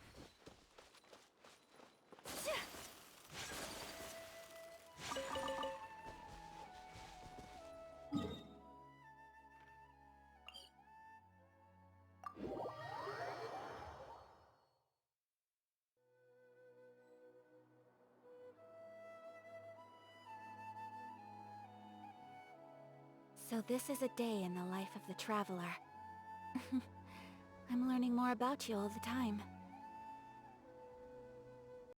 So this is a day in the life of the Traveler. I'm learning more about you all the time.